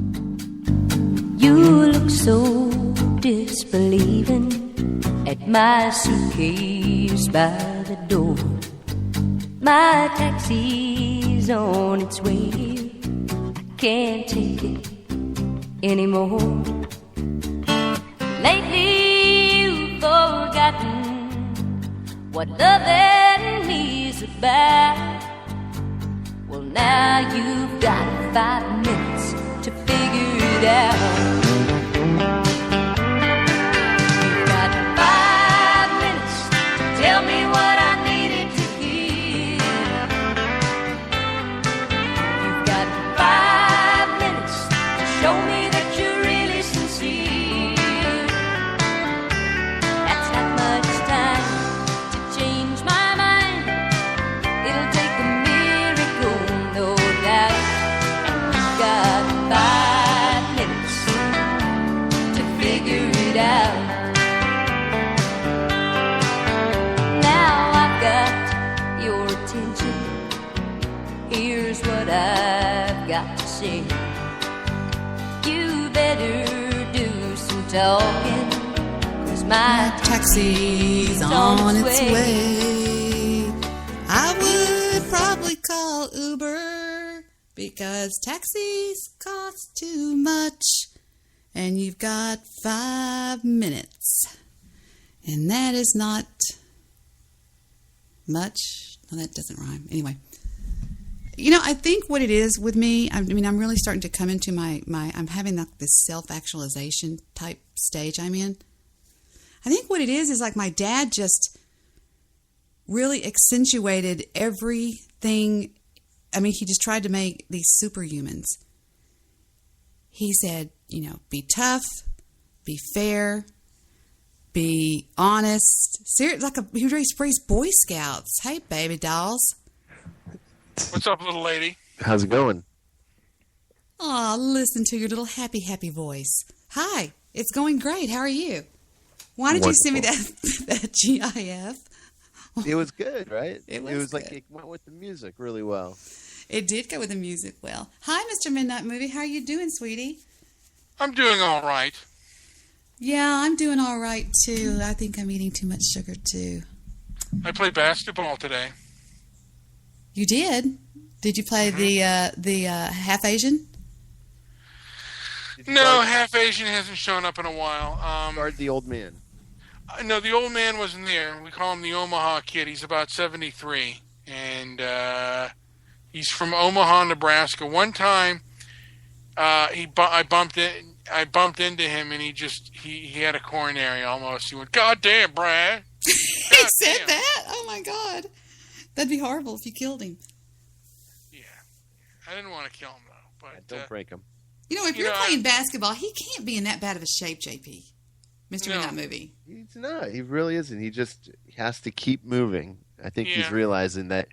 You look so disbelieving at my suitcase by the door. My taxi's on its way. I can't take it anymore. Lately you've forgotten what loving me's about. Well, now you've got 5 minutes to figure it out. You've got 5 minutes to tell me what I needed to hear. You've got 5 minutes to show me that you're really sincere. That's not much time to change my mind. It'll take a miracle, no doubt. You've got 5 minutes to figure it out. Now I've got your attention. Here's what I've got to say. You better do some talking, 'cause my Taxi's on its way. I would probably call Uber because taxis cost too much. And you've got 5 minutes. And that is not much. No, that doesn't rhyme. Anyway. You know, I think what it is with me, I mean, I'm really starting to come into I'm having like this self-actualization type stage I'm in. I think what it is like my dad just really accentuated everything. I mean, he just tried to make these superhumans. He said, you know, be tough, be fair, be honest. Seriously, he raised Boy Scouts. Hey, baby dolls. What's up, little lady? How's it going? Aw, listen to your little happy voice. Hi, it's going great. How are you? Why did you send me that GIF? It was good, right? It was like it went with the music really well. It did go with the music well. Hi, Mr. Midnight Movie. How are you doing, sweetie? I'm doing all right. Yeah, I'm doing all right, too. I think I'm eating too much sugar, too. I played basketball today. You did? Did you play the half Asian? No, half Asian hasn't shown up in a while. Guard the old man. No, the old man wasn't there. We call him the Omaha Kid. He's about 73, and he's from Omaha, Nebraska. One time, I bumped into him, and he had a coronary almost. He went, "God damn, Brad!" He said that? Oh my God, that'd be horrible if you killed him. Yeah, I didn't want to kill him though. But don't break him. You know, if you're playing basketball, he can't be in that bad of a shape, JP. Mr. Midnight Movie. He's not. He really isn't. He just has to keep moving. I think he's realizing that.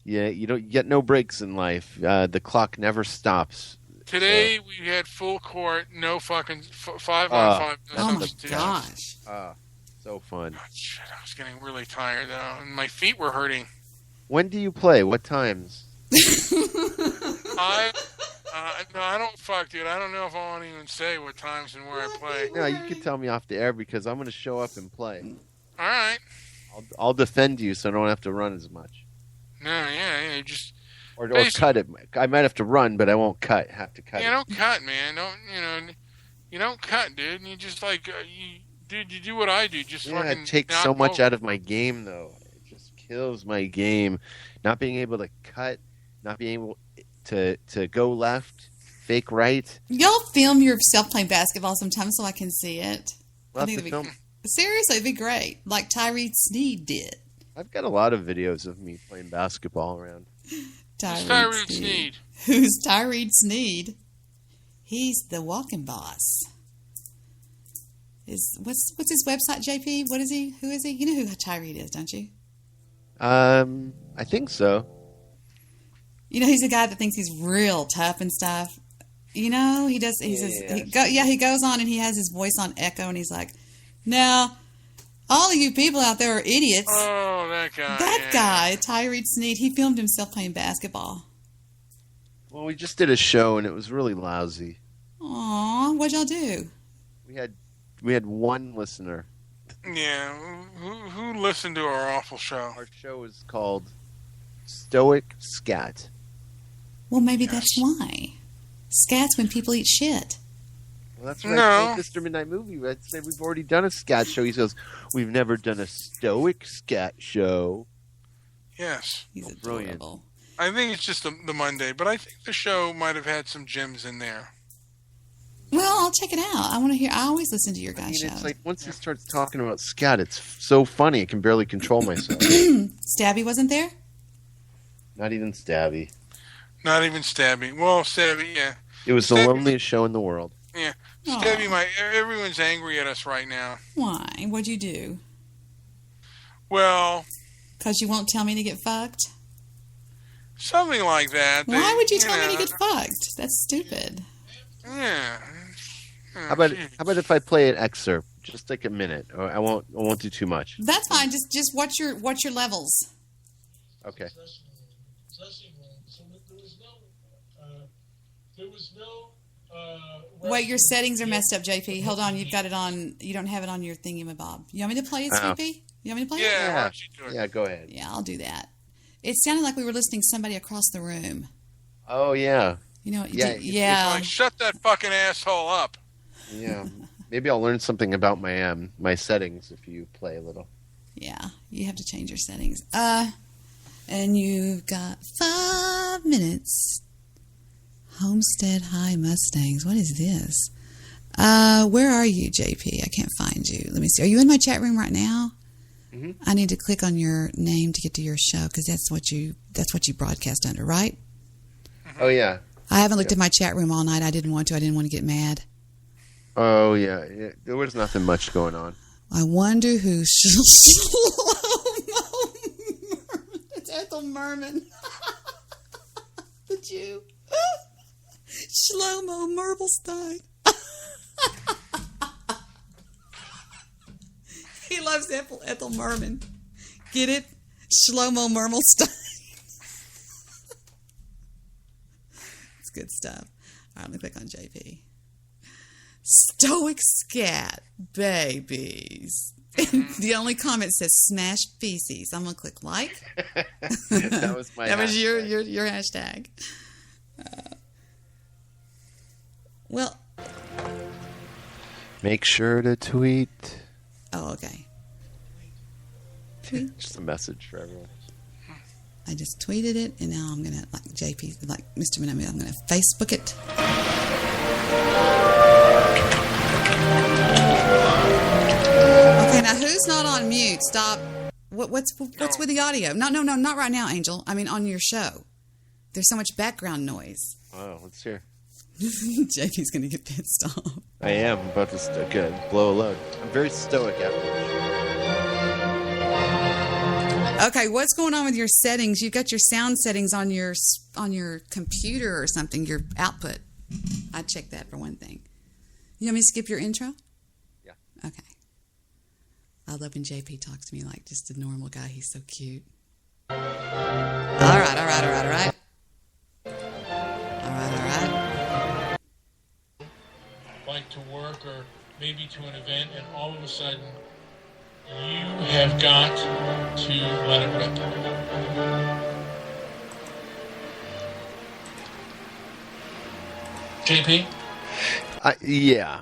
Yeah, you get no breaks in life. The clock never stops. Today we had full court, no fucking 5-on-5. Oh my gosh! So fun. Oh, shit, I was getting really tired though, and my feet were hurting. When do you play? What times? No, I don't fuck, dude. I don't know if I want to even say what times and where I play. No, you can tell me off the air because I'm going to show up and play. All right. I'll defend you so I don't have to run as much. No, yeah, just or cut it. I might have to run, but I won't cut. Have to cut. Yeah, don't cut, man. You don't cut, dude. You just you do what I do. Just fucking. It takes so much out of my game, though. It just kills my game. Not being able to cut, not being able to go left, fake right. Y'all film yourself playing basketball sometime so I can see it. I think seriously, it'd be great, like Tyree Sneed did. I've got a lot of videos of me playing basketball around. Tyree Sneed. Who's Tyree Sneed? He's the walking boss. What's his website, JP? What is he? Who is he? You know who Tyree is, don't you? I think so. You know, he's a guy that thinks he's real tough and stuff. You know, he does. He goes on and he has his voice on echo, and he's like, "Now, all of you people out there are idiots." Oh, that guy. That guy, Tyree Sneed. He filmed himself playing basketball. Well, we just did a show, and it was really lousy. Aw, What'd y'all do? We had one listener. Yeah, who listened to our awful show? Our show is called Stoic Scat. Well, maybe that's why. Scats when people eat shit. Well, that's what I told Mr. Midnight Movie. I said we've already done a scat show. He goes, we've never done a stoic scat show. Yes. He's brilliant. I think it's just the Monday, but I think the show might have had some gems in there. Well, I'll check it out. I want to hear. I always listen to your guys' show. It's like once he starts talking about scat, it's so funny. I can barely control myself. Stabby wasn't there? Not even Stabby. Not even Stabby. Well, Stabby, yeah. It was the loneliest show in the world. Yeah. Aw. Stabby, everyone's angry at us right now. Why? What'd you do? Well, Because you won't tell me to get fucked? something like that. Why would you tell me to get fucked? That's stupid. Yeah. How about if I play an excerpt, just like a minute? Or I won't do too much. That's fine. Just watch your levels. Okay. Wait, your settings are messed up, JP. Hold on, you've got it on. You don't have it on your thingamabob. You want me to play it, Scoopy? You want me to play it? Yeah, go ahead. Yeah, I'll do that. It sounded like we were listening to somebody across the room. Oh, yeah. You know, Yeah. Like, shut that fucking asshole up. Yeah. Maybe I'll learn something about my settings if you play a little. Yeah, you have to change your settings. And you've got 5 minutes. Homestead High Mustangs. What is this? Where are you, JP? I can't find you. Let me see. Are you in my chat room right now? Mm-hmm. I need to click on your name to get to your show because that's what you broadcast under, right? Oh, yeah. I haven't looked at my chat room all night. I didn't want to. I didn't want to get mad. Oh, yeah. There was nothing much going on. I wonder who It's Ethel Merman. The Jew. Shlomo Mermelstein. He loves Ethel Merman. Get it? Shlomo Mermelstein. It's good stuff. All right, let me click on JP. Stoic Scat, babies. The only comment says smashed feces. I'm gonna click like. That was my. That was your hashtag. Well, make sure to tweet. Oh, okay. Tweet. Just a message for everyone. I just tweeted it, and now I'm gonna JP, Mr. Minami, I'm gonna Facebook it. Okay, now who's not on mute? Stop. What's with the audio? No, not right now, Angel. I mean, on your show. There's so much background noise. Oh, let's hear. JP's gonna get pissed off. I am about to blow a load. I'm very stoic after this. Okay, what's going on with your settings? You've got your sound settings on your computer or something, your output. I'd check that for one thing. You want me to skip your intro? Yeah. Okay. I love when JP talks to me like just a normal guy. He's so cute. All right. Like to work or maybe to an event, and all of a sudden you have got to let it rip. JP? Yeah.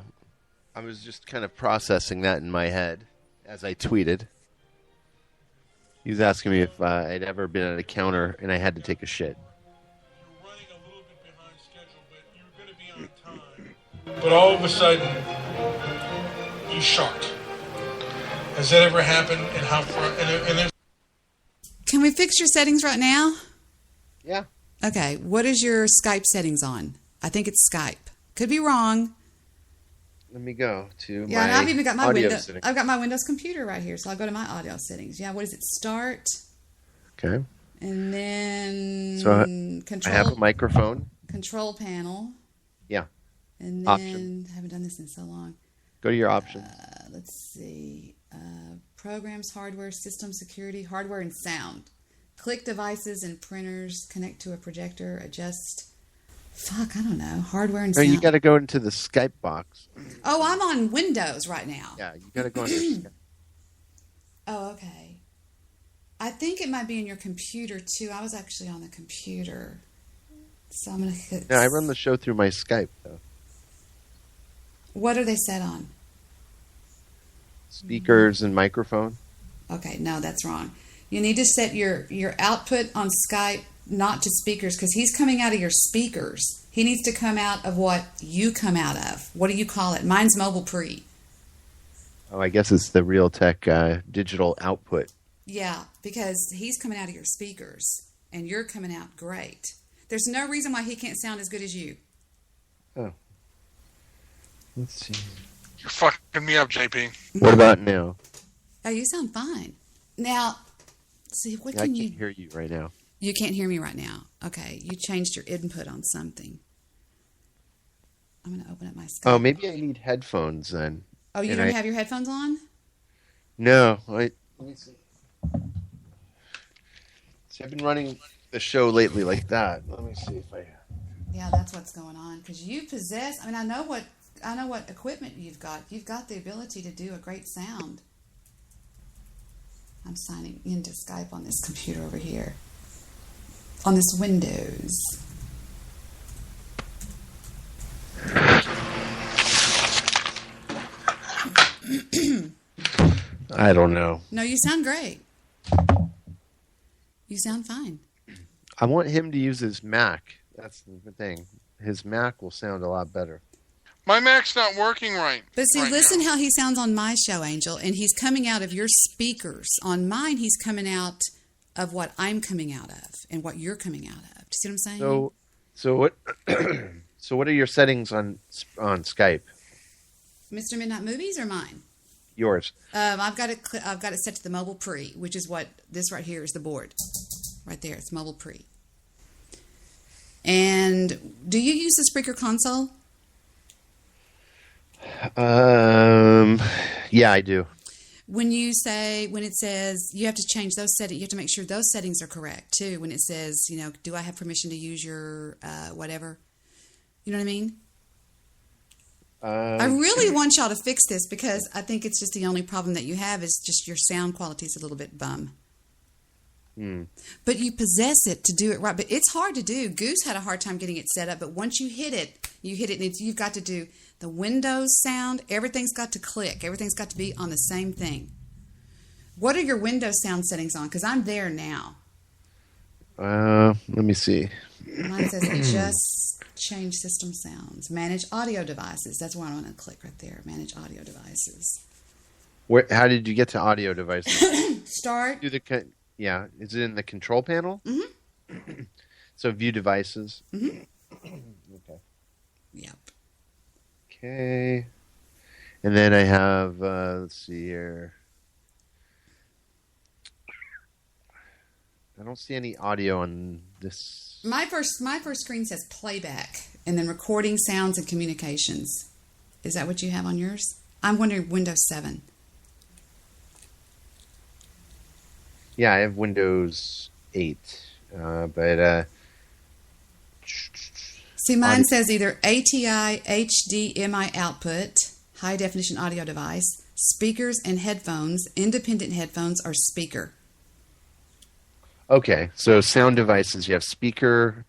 I was just kind of processing that in my head as I tweeted. He was asking me if I'd ever been at a counter and I had to take a shit. But all of a sudden, you shark. Has that ever happened? And how far? And there's. Can we fix your settings right now? Yeah. Okay. What is your Skype settings on? I think it's Skype. Could be wrong. Let me go to Yeah, and I've even got my audio Windows. settings. I've got my Windows computer right here, so I'll go to my audio settings. Yeah. What is it? Start. Okay. And then So control. I have a microphone. Control panel. Yeah. And then Option. I haven't done this in so long. Go to your option. Let's see. Programs, hardware, system security, hardware and sound. Click devices and printers. Connect to a projector. Adjust Fuck, I don't know. Hardware and No, sound. you got to go into the Skype box. Oh, I'm on Windows right now. Yeah, you got to go into Skype. Oh, okay. I think it might be in your computer too. I was actually on the computer. So I'm going to hit... No, I run the show through my Skype, though. What are they set on? Speakers and microphone. Okay, no, that's wrong. You need to set your output on Skype not to speakers because he's coming out of your speakers. He needs to come out of what you come out of. What do you call it? Mine's Mobile Pre. Oh, I guess it's the Realtek digital output. Yeah, because he's coming out of your speakers and you're coming out great. There's no reason why he can't sound as good as you. Oh. Let's see. You're fucking me up, JP. What about now? Oh, you sound fine. Now, see, what Yeah, I can can't you... hear you right now. You can't hear me right now. Okay, you changed your input on something. I'm going to open up my Skype. Oh, maybe I need headphones then. Oh, you don't have your headphones on? No. Let me see. See, I've been running the show lately like that. Let me see if I... Yeah, that's what's going on. Because you possess... I mean, I know what equipment you've got. You've got the ability to do a great sound. I'm signing into Skype on this computer over here. On this Windows. I don't know. No, you sound great. You sound fine. I want him to use his Mac. That's the thing. His Mac will sound a lot better. My Mac's not working right. But see, right listen now. how he sounds on my show, Angel, and he's coming out of your speakers. On mine, he's coming out of what I'm coming out of and what you're coming out of. Do you see what I'm saying? So what? So what are your settings on Skype? Mr. Midnight Movies or mine? Yours. I've got it set to the Mobile Pre, which is what this right here is the board. Right there, it's Mobile Pre. And do you use the Spreaker console? Yeah, I do. When it says you have to change those settings, you have to make sure those settings are correct too. When it says, do I have permission to use your whatever? You know what I mean? I really want y'all to fix this because I think it's just the only problem that you have is just your sound quality is a little bit bum. But you possess it to do it right. But it's hard to do. Goose had a hard time getting it set up, but once you hit it, and you've got to do the Windows sound. Everything's got to click. Everything's got to be on the same thing. What are your Windows sound settings on? Because I'm there now. Let me see. Mine says adjust, change system sounds, manage audio devices. That's where I want to click right there. Manage audio devices. How did you get to audio devices? Start. Yeah, is it in the control panel? Mm-hmm. So view devices. Mm-hmm. Okay. Yep. Okay. And then I have, let's see here. I don't see any audio on this. My first screen says playback, and then recording sounds and communications. Is that what you have on yours? I'm wondering Windows 7. Yeah, I have Windows 8, but see, mine says either ATI HDMI output, high definition audio device, speakers and headphones, independent headphones, or speaker. Okay, so sound devices, you have speaker.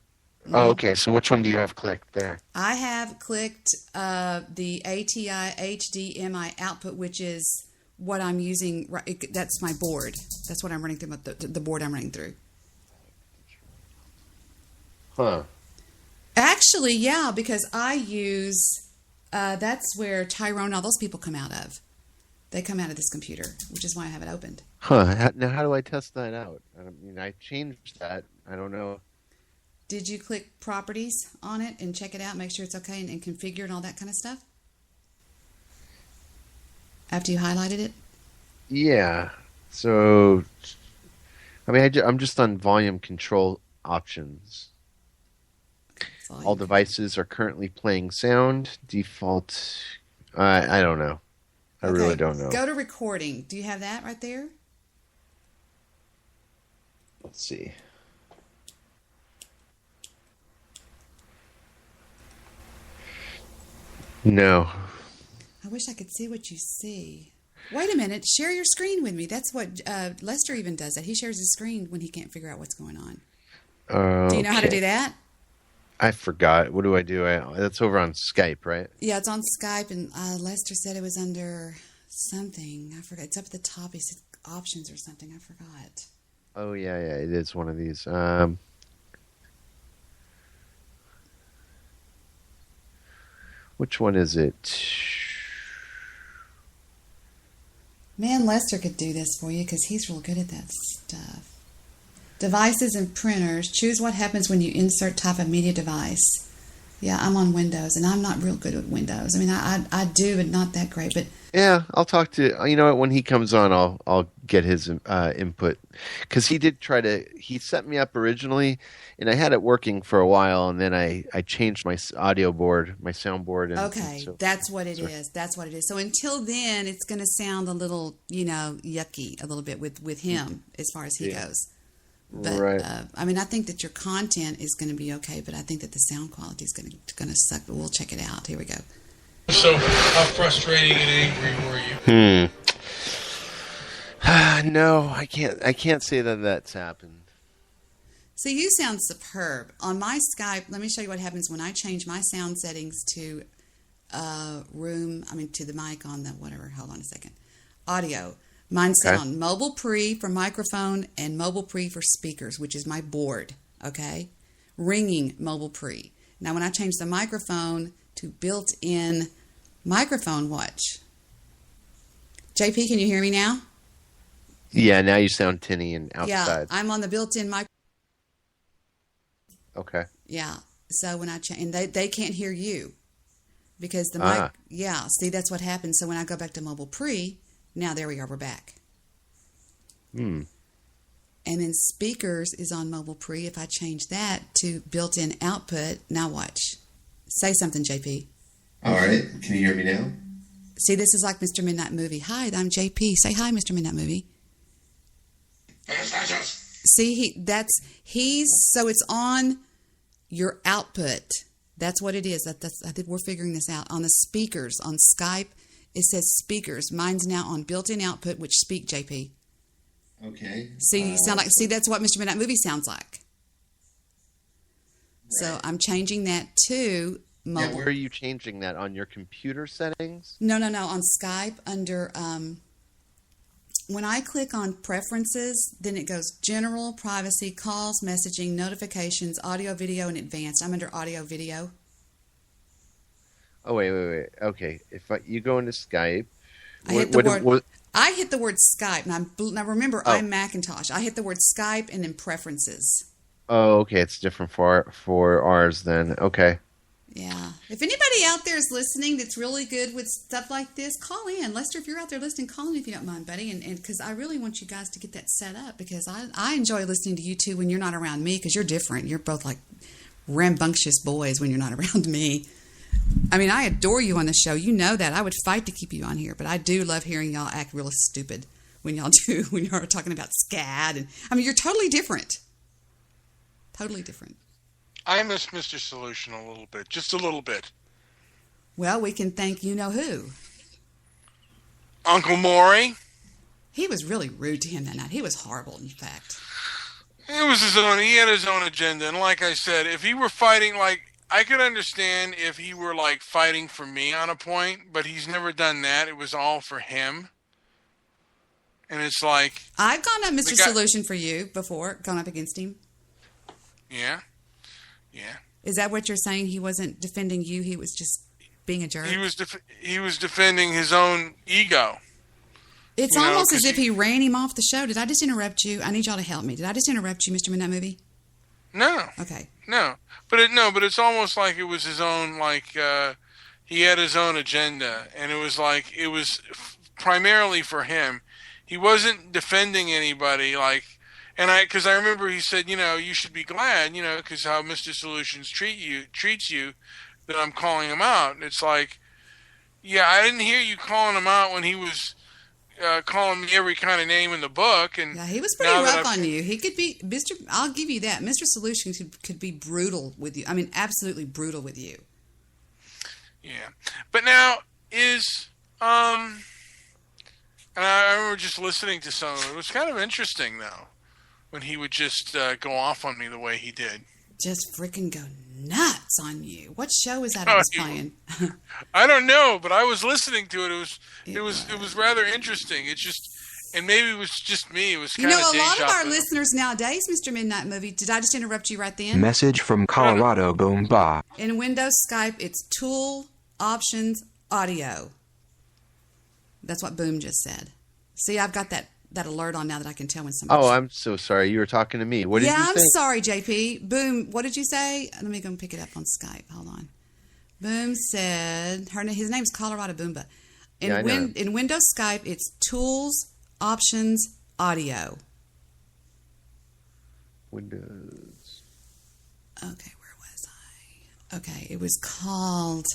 Oh, okay, so which one do you have clicked there? I have clicked the ATI HDMI output, which is what I'm using. That's my board. That's what I'm running through, the board I'm running through. Huh. Actually, yeah, because I use, that's where Tyrone, all those people come out of. They come out of this computer, which is why I have it opened. Huh. Now, how do I test that out? I mean, I changed that. I don't know. Did you click properties on it and check it out, make sure it's okay, and configure and all that kind of stuff? After you highlighted it? Yeah. So, I mean, I'm just on volume control options. All devices are currently playing sound. Default. I don't know. I really don't know. Go to recording. Do you have that right there? Let's see. No. I wish I could see what you see. Wait a minute. Share your screen with me. That's what Lester even does. That he shares his screen when he can't figure out what's going on. Do you know how to do that? I forgot. What do I do? That's over on Skype, right? Yeah, it's on Skype, and Lester said it was under something. I forgot. It's up at the top. He said options or something. I forgot. Oh, yeah. It is one of these. Which one is it? Man, Lester could do this for you because he's real good at that stuff. Devices and printers. Choose what happens when you insert type of media device. Yeah, I'm on Windows, and I'm not real good with Windows. I mean, I do, but not that great. But yeah, I'll talk to. You know what? When he comes on, I'll get his input because he did try to. He set me up originally, and I had it working for a while, and then I changed my audio board, my soundboard. And, okay, so, that's what it is. That's what it is. So until then, it's going to sound a little, yucky a little bit with him as far as he goes. But, right. I mean, I think that your content is going to be okay, but I think that the sound quality is going to suck. But we'll check it out. Here we go. So, how frustrating and angry were you? No, I can't say that that's happened. So you sound superb. On my Skype, let me show you what happens when I change my sound settings to to the mic on the whatever. Hold on a second. Audio. Mine's set on mobile pre for microphone and mobile pre for speakers, which is my board, okay? Ringing mobile pre. Now, when I change the microphone to built-in microphone, watch. JP, can you hear me now? Yeah, now you sound tinny and outside. Yeah, I'm on the built-in mic. Okay. Yeah, so when I change, and they can't hear you because the mic. Yeah, see, that's what happens. So when I go back to mobile pre. Now, there we are. We're back. And then speakers is on mobile pre. If I change that to built-in output, now watch. Say something, JP. All right. Can you hear me now? See, this is like Mr. Midnight Movie. Hi, I'm JP. Say hi, Mr. Midnight Movie. See, so it's on your output. That's what it is. I think we're figuring this out. On the speakers, on Skype, it says speakers. Mine's now on built-in output, which speak, JP. Okay. See, you sound like. See, that's what Mr. Midnight Movie sounds like. Right. So I'm changing that to mobile. Yeah, where are you changing that? On your computer settings? No. On Skype under. When I click on preferences, then it goes general, privacy, calls, messaging, notifications, audio, video, and advanced. I'm under audio, video. Oh, wait. Okay. If you go into Skype... I hit the word Skype. Now remember, I'm Macintosh. I hit the word Skype and then preferences. Oh, okay. It's different for ours then. Okay. Yeah. If anybody out there is listening that's really good with stuff like this, call in. Lester, if you're out there listening, call in if you don't mind, buddy. And because I really want you guys to get that set up because I enjoy listening to you two when you're not around me because you're different. You're both like rambunctious boys when you're not around me. I mean, I adore you on the show. You know that. I would fight to keep you on here, but I do love hearing y'all act really stupid when y'all are talking about SCAD. And I mean, you're totally different. Totally different. I miss Mr. Solution a little bit. Just a little bit. Well, we can thank you-know-who. Uncle Maury. He was really rude to him that night. He was horrible, in fact. It was he had his own agenda. And like I said, if he were fighting I could understand if he were fighting for me on a point, but he's never done that. It was all for him. And it's like... I've gone up Mr. Solution for you before, gone up against him. Yeah. Is that what you're saying? He wasn't defending you, he was just being a jerk? He was defending his own ego. It's almost as if he ran him off the show. Did I just interrupt you? I need y'all to help me. Did I just interrupt you, Mr. Midnight Movie? No. Okay. No. But it's almost like it was his own, he had his own agenda, and it was primarily for him. He wasn't defending anybody, because I remember he said, you should be glad, because how Mr. Solutions treats you, that I'm calling him out. And it's I didn't hear you calling him out when he was calling me every kind of name in the book. And yeah, he was pretty rough on you. He could be I'll give you that. Mr. Solutions could be brutal with you. I mean, absolutely brutal with you. Yeah. But now is and I remember just listening to some of it. It was kind of interesting though, when he would just go off on me the way he did. Just freaking go nuts on you. What show was that I was playing? I don't know, but I was listening to it. It was rather interesting. It just, and maybe it was just me. It was You kind know, of a lot of our listeners nowadays, Mr. Midnight Movie, did I just interrupt you right then? Message from Colorado, boom, bah. In Windows Skype, it's Tool, Options, Audio. That's what Boom just said. See, I've got that alert on now that I can tell when somebody... Oh, I'm so sorry. You were talking to me. What did you say? Yeah, I'm sorry, JP. Boom, what did you say? Let me go pick it up on Skype. Hold on. Boom said... his name's Colorado Boomba. In Windows Skype, it's Tools, Options, Audio. Windows. Okay, where was I? Okay, it was called...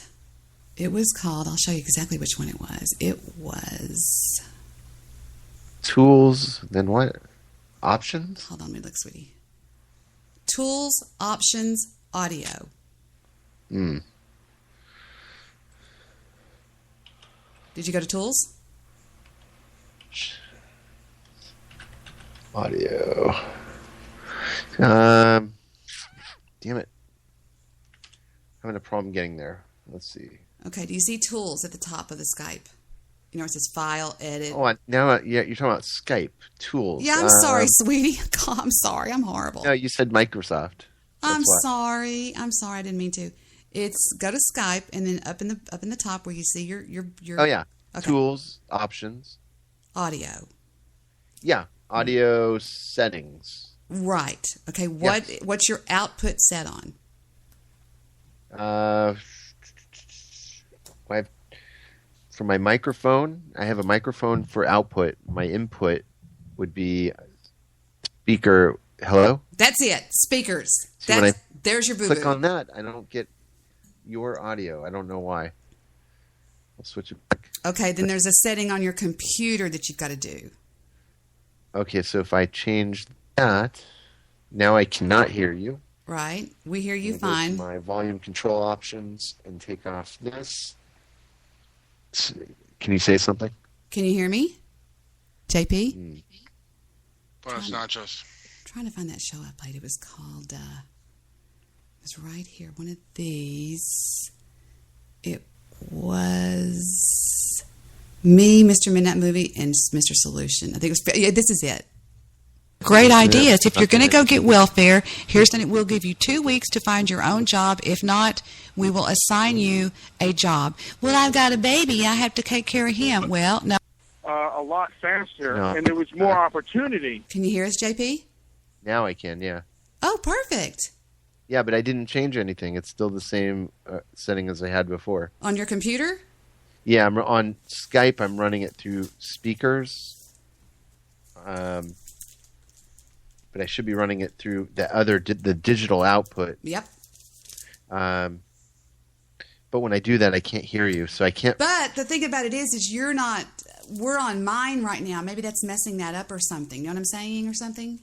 I'll show you exactly which one it was. It was... Tools, then what? Options? Hold on, let me look, sweetie. Tools, Options, Audio. Hmm. Did you go to Tools? Audio. Damn it. Having a problem getting there. Let's see. Okay, do you see Tools at the top of the Skype? You know, it says File, Edit. Oh, yeah, you're talking about Skype. Tools. Yeah, I'm sorry, sweetie. God, I'm sorry. I'm horrible. No, you said Microsoft. I'm sorry. I'm sorry. I didn't mean to. It's go to Skype and then up in the top where you see your Oh yeah. Okay. Tools, Options. Audio. Yeah, audio settings. Right. Okay. What's your output set on? For my microphone, I have a microphone for output. My input would be speaker. Hello? That's it. Speakers. See, when There's your boo-boo. click on that, I don't get your audio. I don't know why. I'll switch it back. Okay, then there's a setting on your computer that you've got to do. Okay, so if I change that, now I cannot hear you. Right. We hear you I'm gonna go to fine. my volume control options and take off this. Can you say something? Can you hear me? JP? Buenos nachos. Trying to find that show I played. It was called, it was right here. One of these. It was me, Mr. Midnight Movie, and Mr. Solution. I think it was, yeah, this is it. Great ideas. If you're going to go get welfare, here's then it will give you 2 weeks to find your own job. If not, we will assign you a job. Well, I've got a baby. I have to take care of him. Well, no. A lot faster, No. and there was more opportunity. Can you hear us, JP? Now I can, yeah. Oh, perfect. Yeah, but I didn't change anything. It's still the same setting as I had before. On your computer? Yeah, I'm on Skype. I'm running it through speakers. But I should be running it through the digital output. Yep. But when I do that, I can't hear you, so I can't. But the thing about it is you're not, we're on mine right now. Maybe that's messing that up or something. You know what I'm saying or something?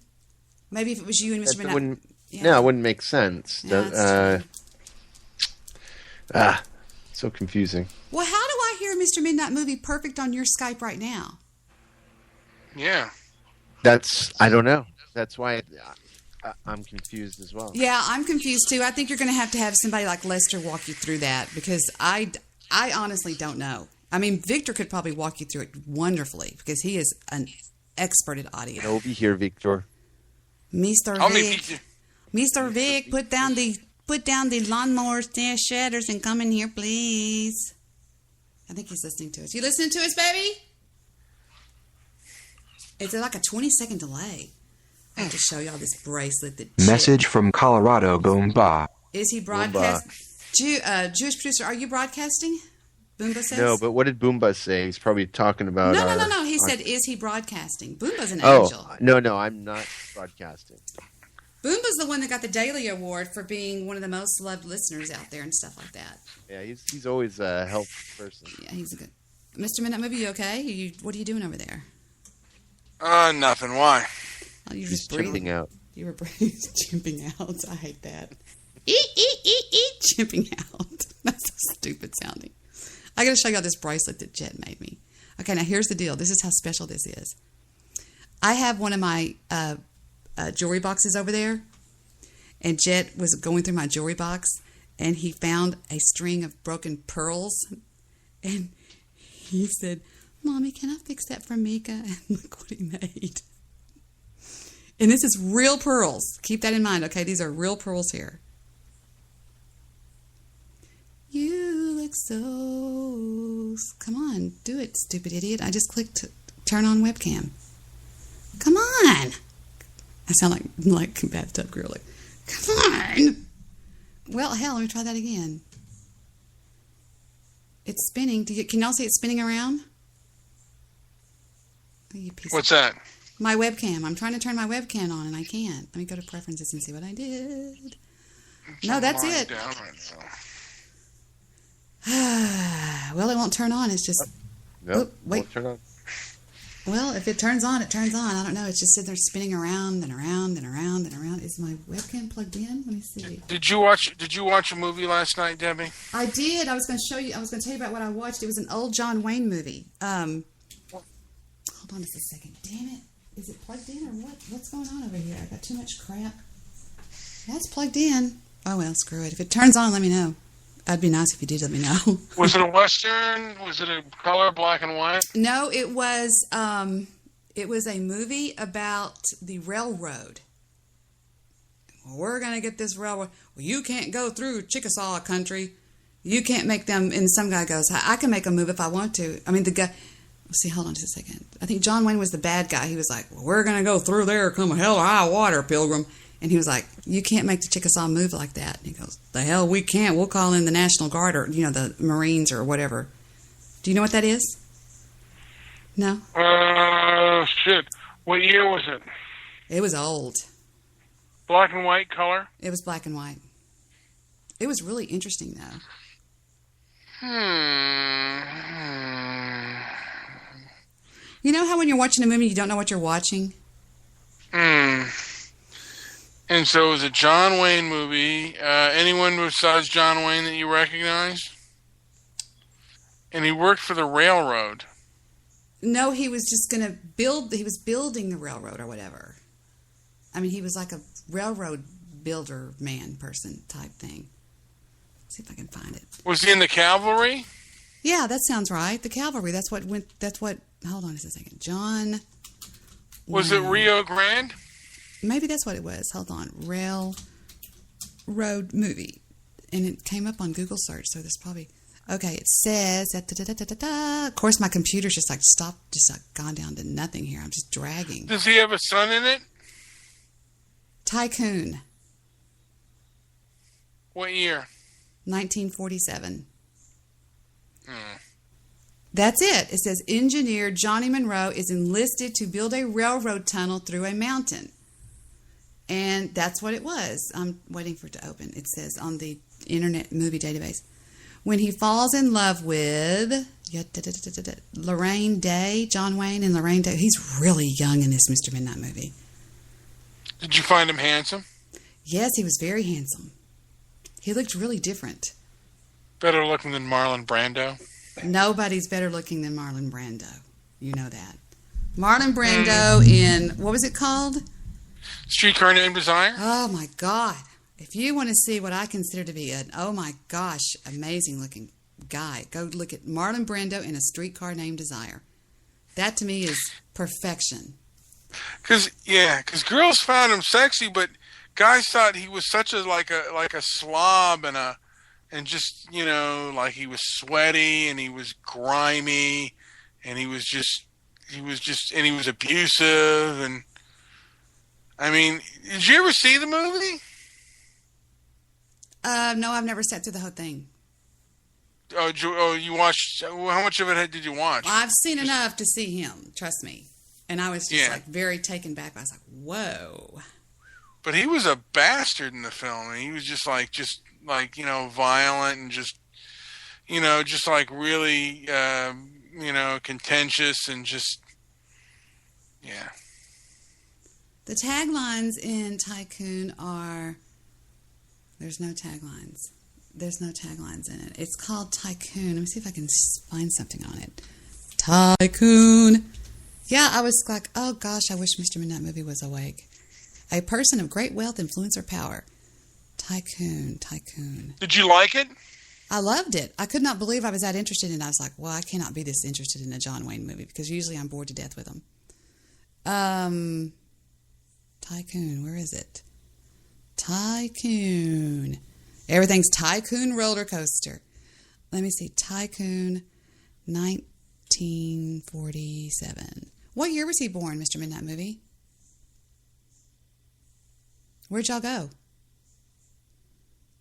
Maybe if it was you and Mr. That Midnight. wouldn't. Yeah. No, it wouldn't make sense. Yeah, that's So confusing. Well, how do I hear Mr. Midnight Movie perfect on your Skype right now? Yeah. I don't know. That's why I'm confused as well. Yeah, I'm confused too. I think you're going to have somebody like Lester walk you through that because I honestly don't know. I mean, Victor could probably walk you through it wonderfully because he is an expert at audio. I'll be here, Victor. Mr. Vic, Mr. Vic, put down the lawnmower shutters and come in here, please. I think he's listening to us. You listening to us, baby? It's like a 20-second delay. I have to show y'all this bracelet that Message from Colorado, boom, bah. Is he broadcasting? Jewish producer, are you broadcasting? Boomba says? No, but what did Boomba say? He's probably talking about. No. He said, is he broadcasting? Boomba's an angel. No, I'm not broadcasting. Boomba's the one that got the Daily Award for being one of the most loved listeners out there and stuff like that. Yeah, he's always a helpful person. Yeah, he's a good. Mr. Midnight Movie, you okay? What are you doing over there? Nothing. Why? Oh, you're He's just breathing. chimping out. You were chimping out. I hate that. Chimping out. That's so stupid sounding. I got to show y'all this bracelet that Jet made me. Okay, now here's the deal. This is how special this is. I have one of my jewelry boxes over there, and Jet was going through my jewelry box, and he found a string of broken pearls, and he said, Mommy, can I fix that for Mika? And look what he made. And this is real pearls. Keep that in mind, okay? These are real pearls here. You look so... Come on, do it, stupid idiot. I just clicked turn on webcam. Come on. I sound like bathtub girl. Like, come on. Well, hell, let me try that again. It's spinning. Can y'all see it spinning around? Oh, What's that? My webcam. I'm trying to turn my webcam on and I can't. Let me go to preferences and see what I did. No, that's it. Down right Well, it won't turn on. It's just... Nope, wait. won't turn on. Well, if it turns on, it turns on. I don't know. It's just sitting there spinning around and around and around and around. Is my webcam plugged in? Let me see. Did you watch a movie last night, Debbie? I did. I was going to show you. I was going to tell you about what I watched. It was an old John Wayne movie. Hold on just a second. Damn it. Is it plugged in or what? What's going on over here? I got too much crap. That's plugged in. Oh, well, screw it. If it turns on, let me know. That'd be nice if you did let me know. Was it a Western? Was it a color, black and white? No, it was a movie about the railroad. Well, we're going to get this railroad. Well, you can't go through Chickasaw country. You can't make them. And some guy goes, I can make a move if I want to. I mean, the guy. Let's see, hold on just a second. I think John Wayne was the bad guy. He was like, well, we're going to go through there, come hell or high water, pilgrim. And he was like, you can't make the Chickasaw move like that. And he goes, the hell we can't. We'll call in the National Guard or, the Marines or whatever. Do you know what that is? No? Shit. What year was it? It was old. Black and white color? It was black and white. It was really interesting, though. You know how when you're watching a movie, you don't know what you're watching? And so it was a John Wayne movie. Anyone besides John Wayne that you recognize? And he worked for the railroad. No, he was just going to build... He was building the railroad or whatever. I mean, he was like a railroad builder man person type thing. Let's see if I can find it. Was he in the cavalry? Yeah, that sounds right. The cavalry. That's what... Hold on just a second. John... Was it Rio Grande? Maybe that's what it was. Hold on. Railroad movie. And it came up on Google search, so there's probably... Okay, it says... Of course, my computer's just stopped, gone down to nothing here. I'm just dragging. Does he have a son in it? Tycoon. What year? 1947. That's it. It says, engineer Johnny Monroe is enlisted to build a railroad tunnel through a mountain. And that's what it was. I'm waiting for it to open. It says on the Internet Movie Database. When he falls in love with Lorraine Day, John Wayne and Lorraine Day. He's really young in this Mr. Midnight movie. Did you find him handsome? Yes, he was very handsome. He looked really different. Better looking than Marlon Brando? Nobody's better looking than Marlon Brando. You know that. Marlon Brando in, what was it called? Streetcar Named Desire? Oh, my God. If you want to see what I consider to be an, oh, my gosh, amazing looking guy, go look at Marlon Brando in A Streetcar Named Desire. That, to me, is perfection. Because girls found him sexy, but guys thought he was such like a slob and just, like he was sweaty and he was grimy and he was abusive. And I mean, did you ever see the movie? No, I've never sat through the whole thing. Oh, you watched? How much of it did you watch? I've seen enough to see him. Trust me. And I was just very taken back. I was like, whoa. But he was a bastard in the film. And he was just violent and just really, contentious and just, yeah. The taglines in Tycoon are, there's no taglines. There's no taglines in it. It's called Tycoon. Let me see if I can find something on it. Tycoon. Yeah, I was like, oh gosh, I wish Mr. Midnight Movie was awake. A person of great wealth, influence, or power. Tycoon. Did you like it? I loved it. I could not believe I was that interested in it. I was like, well, I cannot be this interested in a John Wayne movie because usually I'm bored to death with them. Tycoon, where is it? Tycoon. Everything's Tycoon roller coaster. Let me see. Tycoon 1947. What year was he born, Mr. Midnight Movie? Where'd y'all go?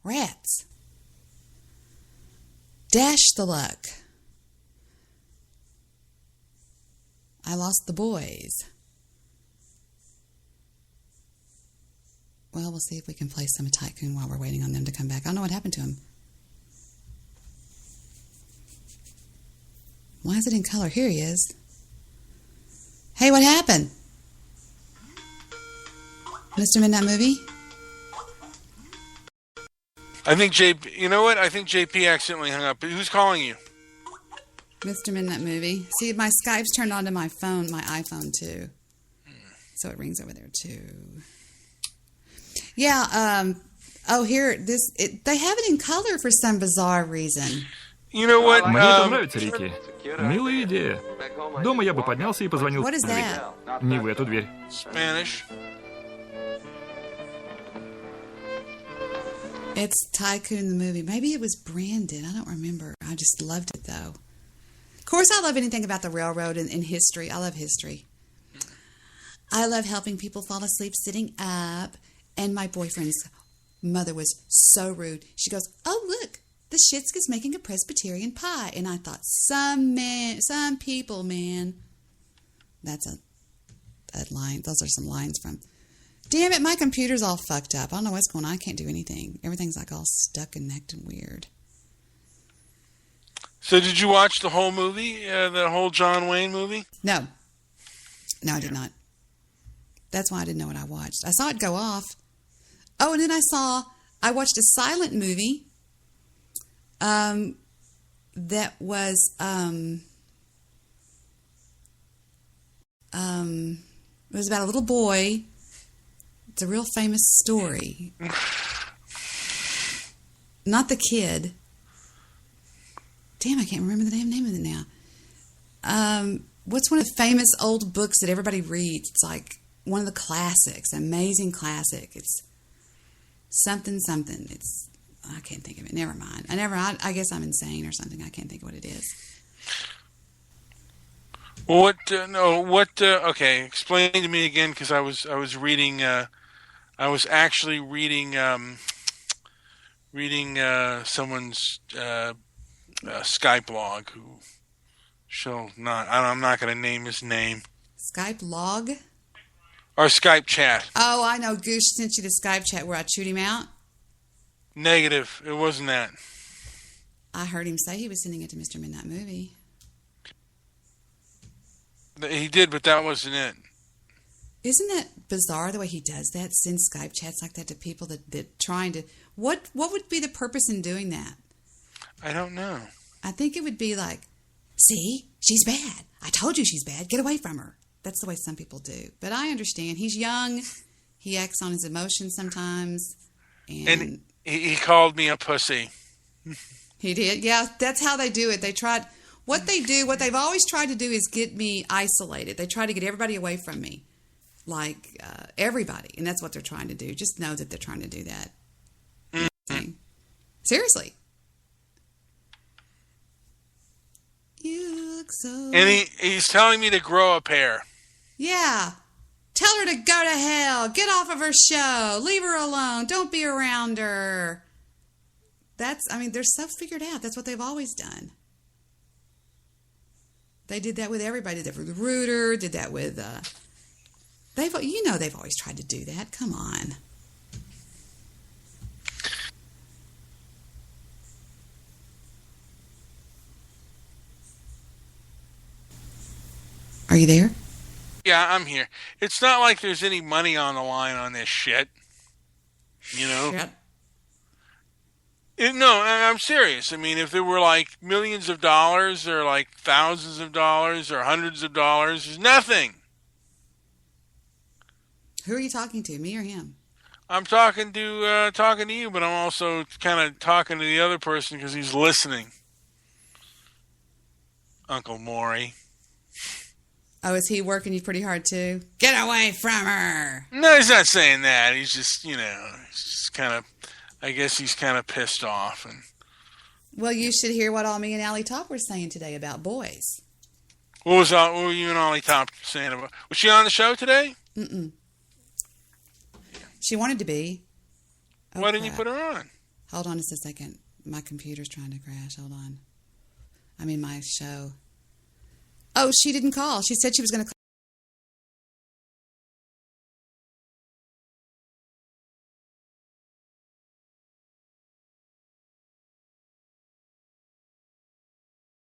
Rats. Dash the luck. I lost the boys. Well, we'll see if we can play some Tycoon while we're waiting on them to come back. I don't know what happened to him. Why is it in color? Here he is. Hey, what happened? Mr. Midnight Movie? I think you know what? I think JP accidentally hung up. Who's calling you? Mr. Midnight Movie. See, my Skype's turned onto my phone, my iPhone too. So it rings over there too. Yeah, here, they have it in color for some bizarre reason. You know what? Мне это нравится, Рики. Милая идея. Дома я бы поднялся и позвонил What is в дверь. that? Не в эту дверь. Spanish. It's Tycoon the movie. Maybe it was branded. I don't remember. I just loved it though. Of course, I love anything about the railroad and history. I love history. I love helping people fall asleep sitting up. And my boyfriend's mother was so rude. She goes, "Oh, look, the Shitska's making a Presbyterian pie." And I thought, some people, man. That's a line. Those are some lines from. Damn it, my computer's all fucked up. I don't know what's going on. I can't do anything. Everything's like all stuck and acting weird. So did you watch the whole movie, the whole John Wayne movie? No, I did not. That's why I didn't know what I watched. I saw it go off. Oh, and then I watched a silent movie that was it was about a little boy. It's a real famous story. Not the kid. Damn, I can't remember the damn name of it now. What's one of the famous old books that everybody reads? It's like one of the classics, amazing classic. It's something. It's I can't think of it. Never mind. I guess I'm insane or something. I can't think of what it is. Well, okay, explain to me again because I was reading. I was actually reading someone's Skype log who I'm not going to name his name. Skype log? Or Skype chat. Oh, I know. Goosh sent you the Skype chat where I chewed him out. Negative. It wasn't that. I heard him say he was sending it to Mr. Midnight Movie. He did, but that wasn't it. Isn't that bizarre the way he does that? Sends Skype chats like that to people that trying to... What would be the purpose in doing that? I don't know. I think it would be like, see, she's bad. I told you she's bad. Get away from her. That's the way some people do. But I understand. He's young. He acts on his emotions sometimes. And he called me a pussy. He did? Yeah, that's how they do it. What they've always tried to do is get me isolated. They try to get everybody away from me. Like everybody. And that's what they're trying to do. Just know that they're trying to do that. Mm-hmm. Seriously. You look so... And he's telling me to grow a pair. Yeah. Tell her to go to hell. Get off of her show. Leave her alone. Don't be around her. They're so figured out. That's what they've always done. They did that with everybody. Did that with Reuter. Did that with... they've always tried to do that. Come on. Are you there? Yeah, I'm here. It's not like there's any money on the line on this shit. You know? Shit. No, I'm serious. I mean, if there were like millions of dollars or like thousands of dollars or hundreds of dollars, there's nothing. Who are you talking to, me or him? I'm talking to you, but I'm also kind of talking to the other person because he's listening. Uncle Maury. Oh, is he working you pretty hard too? Get away from her! No, he's not saying that. He's just, he's just kind of, I guess he's kind of pissed off. And Well, you should hear what all me and Allie Top were saying today about boys. what were you and Ollie Top saying about? Was she on the show today? Mm-mm. She wanted to be. Oh, Why didn't you crap. put her on? Hold on just a second. My computer's trying to crash. Hold on. I mean, my show. Oh, she didn't call. She said she was going to call.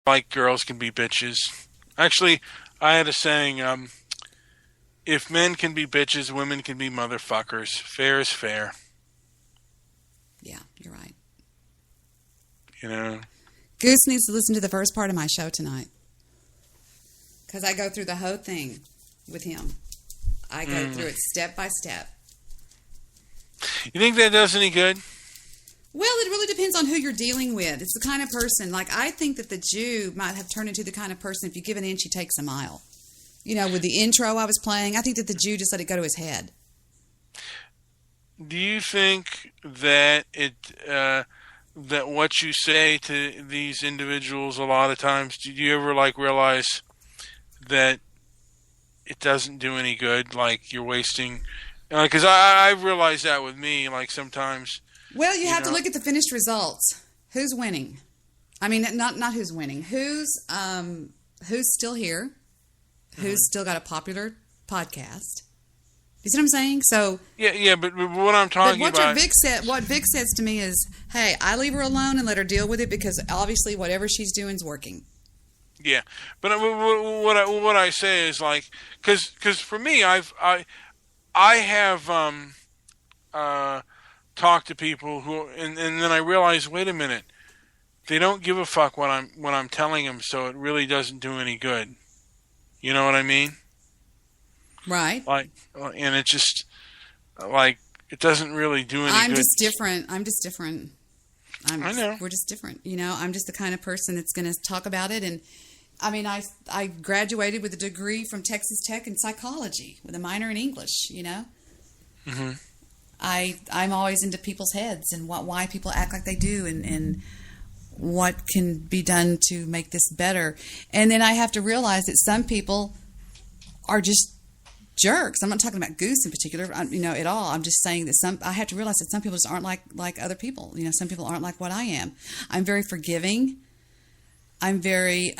Like girls can be bitches. Actually, I had a saying, if men can be bitches, women can be motherfuckers. Fair is fair. Yeah, you're right. Goose needs to listen to the first part of my show tonight. Because I go through the whole thing with him. I go through it step by step. You think that does any good? Well, it really depends on who you're dealing with. It's the kind of person, like I think that the Jew might have turned into the kind of person, if you give an inch, he takes a mile. With the intro I was playing, I think that the Jew just let it go to his head. Do you think that that what you say to these individuals a lot of times, do you ever realize that it doesn't do any good? Like you're wasting, because I've realized that with me. Like sometimes. Well, you have to look at the finished results. Who's winning? I mean, not who's winning. Who's still here? Who's still got a popular podcast? You see what I'm saying? So yeah, but what I'm talking about. What Vic says to me is, "Hey, I leave her alone and let her deal with it because obviously whatever she's doing is working." Yeah, but what I say is because for me, I have talked to people who and then I realize, wait a minute, they don't give a fuck what I'm telling them, so it really doesn't do any good. You know what I mean? Right. And it just it doesn't really do any good. I'm just different. I know. We're just different. I'm just the kind of person that's going to talk about it. And I mean, I graduated with a degree from Texas Tech in psychology with a minor in English. Mm-hmm. I'm always into people's heads and why people act like they do and what can be done to make this better. And then I have to realize that some people are just jerks. I'm not talking about Goose in particular, at all. I'm just saying that I have to realize that some people just aren't like other people. Some people aren't like what I am. I'm very forgiving. I'm very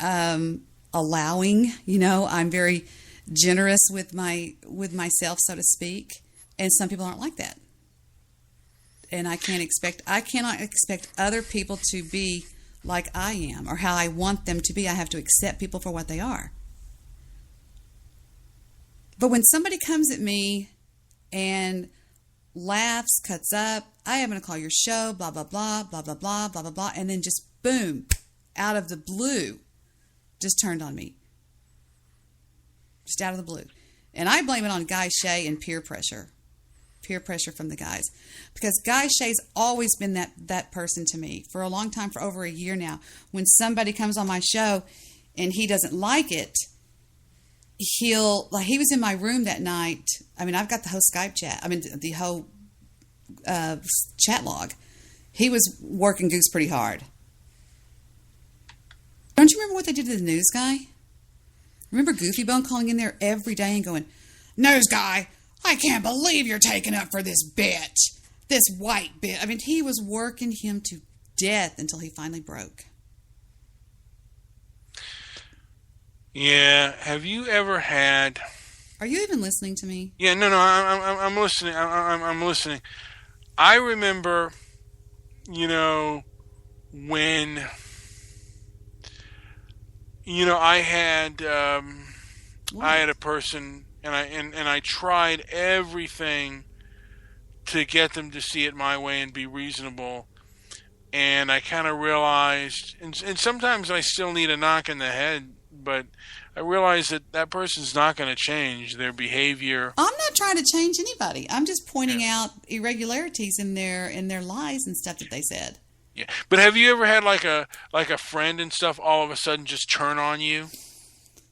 allowing. I'm very generous with myself, so to speak. And some people aren't like that. And I cannot expect other people to be like I am or how I want them to be. I have to accept people for what they are. But when somebody comes at me and laughs, cuts up, I am going to call your show, blah, blah, blah, blah, blah, blah, blah, blah, blah, and then just boom, out of the blue, just turned on me. Just out of the blue. And I blame it on Guy Shay and peer pressure. Peer pressure from the guys. Because Guy Shay's always been that person to me for a long time, for over a year now. When somebody comes on my show and he doesn't like it, he was in my room that night. I mean, I've got the whole Skype chat. I mean, the whole chat log. He was working Goose pretty hard. Don't you remember what they did to the news guy? Remember Goofy Bone calling in there every day and going, "News guy, I can't believe you're taking up for this bitch, this white bitch." I mean, he was working him to death until he finally broke. Yeah. Have you ever had? Are you even listening to me? Yeah. No. I'm listening. I'm listening. I remember, when, I had a person, and I tried everything to get them to see it my way and be reasonable, and I kind of realized, and sometimes I still need a knock in the head, but I realized that person's not going to change their behavior. I'm not trying to change anybody. I'm just pointing out irregularities in their lies and stuff that they said. Yeah, but have you ever had like a friend and stuff all of a sudden just turn on you?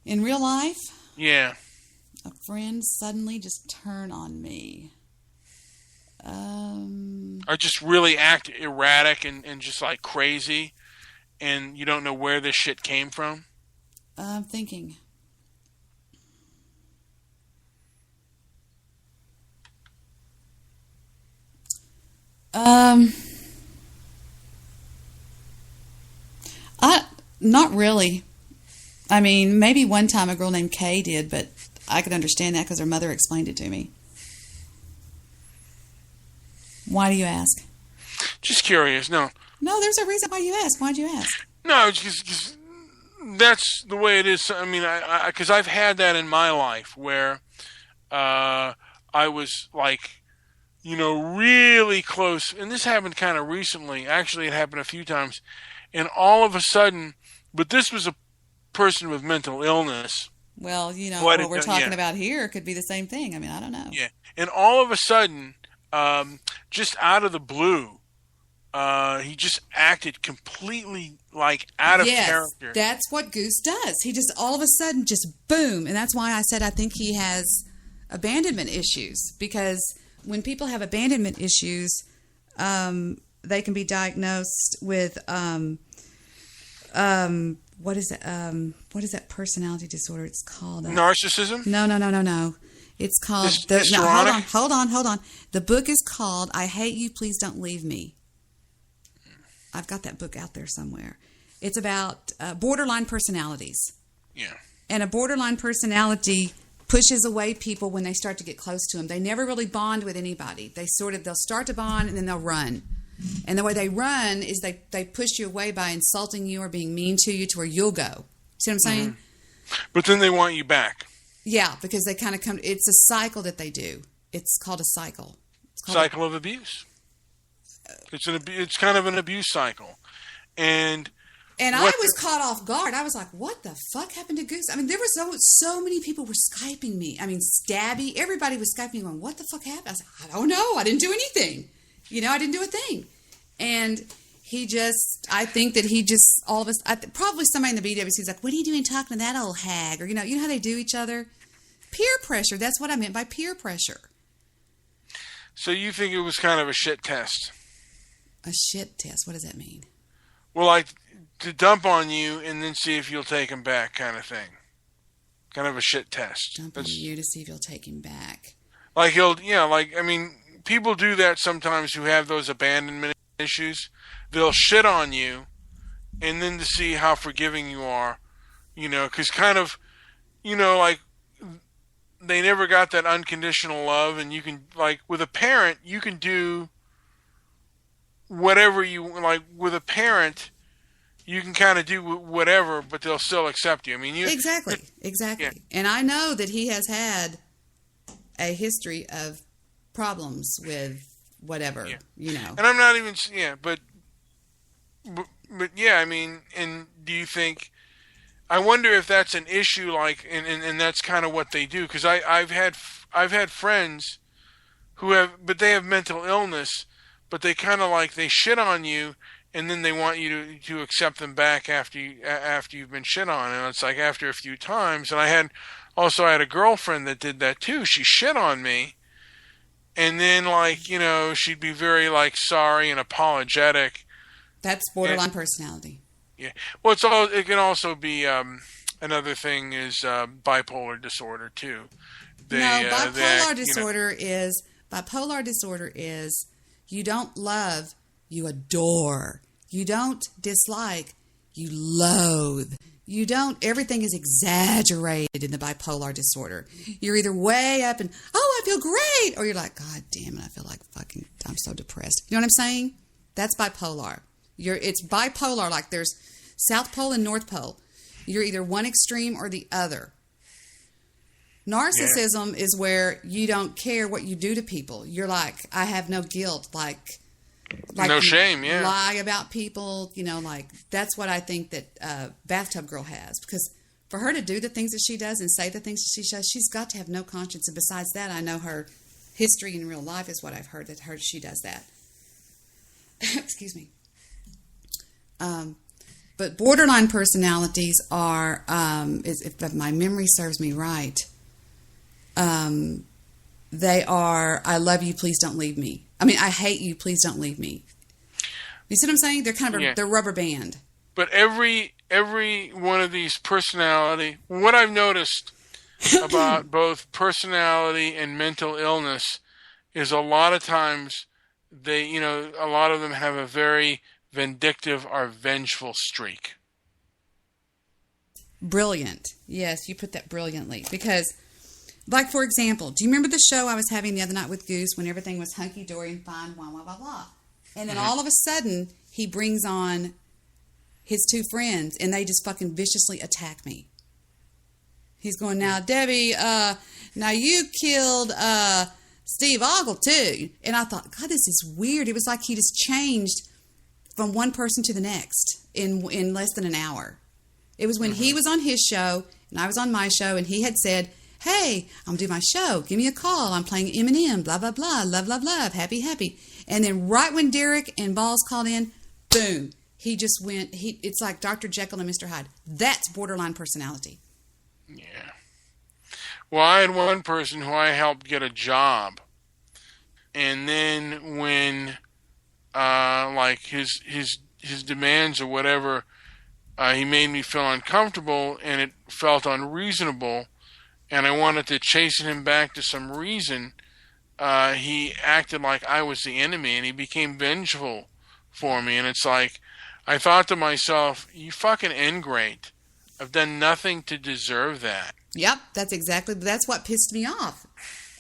In real life? Yeah. A friend suddenly just turn on me. Or just really act erratic and just like crazy, and you don't know where this shit came from? I'm thinking. Not really. I mean, maybe one time a girl named Kay did, but I could understand that because her mother explained it to me. Why do you ask? Just curious. No, there's a reason why you ask. Why'd you ask? No, just that's the way it is. I mean, because I've had that in my life where I was like, really close, and this happened kind of recently. Actually, it happened a few times, and all of a sudden, but this was a person with mental illness. Well, what we're talking about here could be the same thing. I mean, I don't know. Yeah, and all of a sudden, just out of the blue, he just acted completely like out of character. That's what Goose does. He just all of a sudden just boom, and that's why I said I think he has abandonment issues, because when people have abandonment issues, they can be diagnosed with what is it? What is that personality disorder? It's called narcissism. No. It's called hold on. The book is called "I Hate You, Please Don't Leave Me." I've got that book out there somewhere. It's about borderline personalities. Yeah. And a borderline personality pushes away people when they start to get close to them. They never really bond with anybody. They'll start to bond and then they'll run. And the way they run is they push you away by insulting you or being mean to you to where you'll go. See what I'm saying? Mm-hmm. But then they want you back. Yeah, because they kind of come. It's a cycle that they do. It's called a cycle. Cycle of abuse. It's kind of an abuse cycle, and I was caught off guard. I was like, "What the fuck happened to Goose?" I mean, there was so many people were Skyping me. I mean, Stabby, everybody was Skyping me, going, "What the fuck happened?" I was like, "I don't know. I didn't do anything. I didn't do a thing." And I think that he just all of us, probably somebody in the BWC was like, "What are you doing talking to that old hag?" Or you know how they do each other. Peer pressure. That's what I meant by peer pressure. So you think it was kind of a shit test? A shit test? What does that mean? Well, like to dump on you and then see if you'll take him back, kind of thing. Kind of a shit test. Dump on you to see if you'll take him back. Like people do that sometimes who have those abandonment issues. They'll shit on you, and then to see how forgiving you are, because kind of, like they never got that unconditional love, and you can, like with a parent, you can do whatever you like. With a parent, you can kind of do whatever, but they'll still accept you. I mean, exactly. Yeah. And I know that he has had a history of problems with whatever, And I'm not even, but yeah, I mean, and do you think? I wonder if that's an issue, like, and that's kind of what they do, because I've had friends who but they have mental illness, but they kind of like they shit on you, and then they want you to accept them back after you've been shit on, and it's like after a few times. And I had a girlfriend that did that too. She shit on me, and then she'd be very like sorry and apologetic. That's borderline personality. Yeah. Well, it can also be another thing is bipolar disorder too. Bipolar disorder is you don't love, you adore. You don't dislike, you loathe. You don't, everything is exaggerated in the bipolar disorder. You're either way up and, I feel great, or you're like, God damn it, I feel like fucking, I'm so depressed. You know what I'm saying? That's bipolar. It's bipolar, like there's South Pole and North Pole. You're either one extreme or the other. Narcissism is where you don't care what you do to people. You're like, I have no guilt. Like, No you shame, yeah. lie about people, like that's what I think that Bathtub Girl has, because for her to do the things that she does and say the things that she says, she's got to have no conscience. And besides that, I know her history in real life is what I've heard that she does that. Excuse me. But borderline personalities are, if my memory serves me right, they are, I love you, please don't leave me. I mean, I hate you, please don't leave me. You see what I'm saying? They're kind of they're rubber band. But every one of these personality, what I've noticed about both personality and mental illness is a lot of times a lot of them have a very vindictive or vengeful streak. Brilliant. Yes, you put that brilliantly. Because, like, for example, do you remember the show I was having the other night with Goose when everything was hunky-dory and fine, blah, blah, blah, blah. And then all of a sudden, he brings on his two friends, and they just fucking viciously attack me. He's going, now, Debbie, now you killed Steve Ogle, too. And I thought, God, this is weird. It was like he just changed from one person to the next in less than an hour. It was when he was on his show, and I was on my show, and he had said, hey, I'm doing my show. Give me a call. I'm playing Eminem, blah, blah, blah, love, love, love, happy, happy. And then right when Derek and Balls called in, boom, he just went, it's like Dr. Jekyll and Mr. Hyde. That's borderline personality. Yeah. Well, I had one person who I helped get a job. And then when, like, his demands or whatever, he made me feel uncomfortable and it felt unreasonable, and I wanted to chasten him back to some reason, he acted like I was the enemy, and he became vengeful for me. And it's like, I thought to myself, you fucking ingrate. I've done nothing to deserve that. Yep, that's what pissed me off.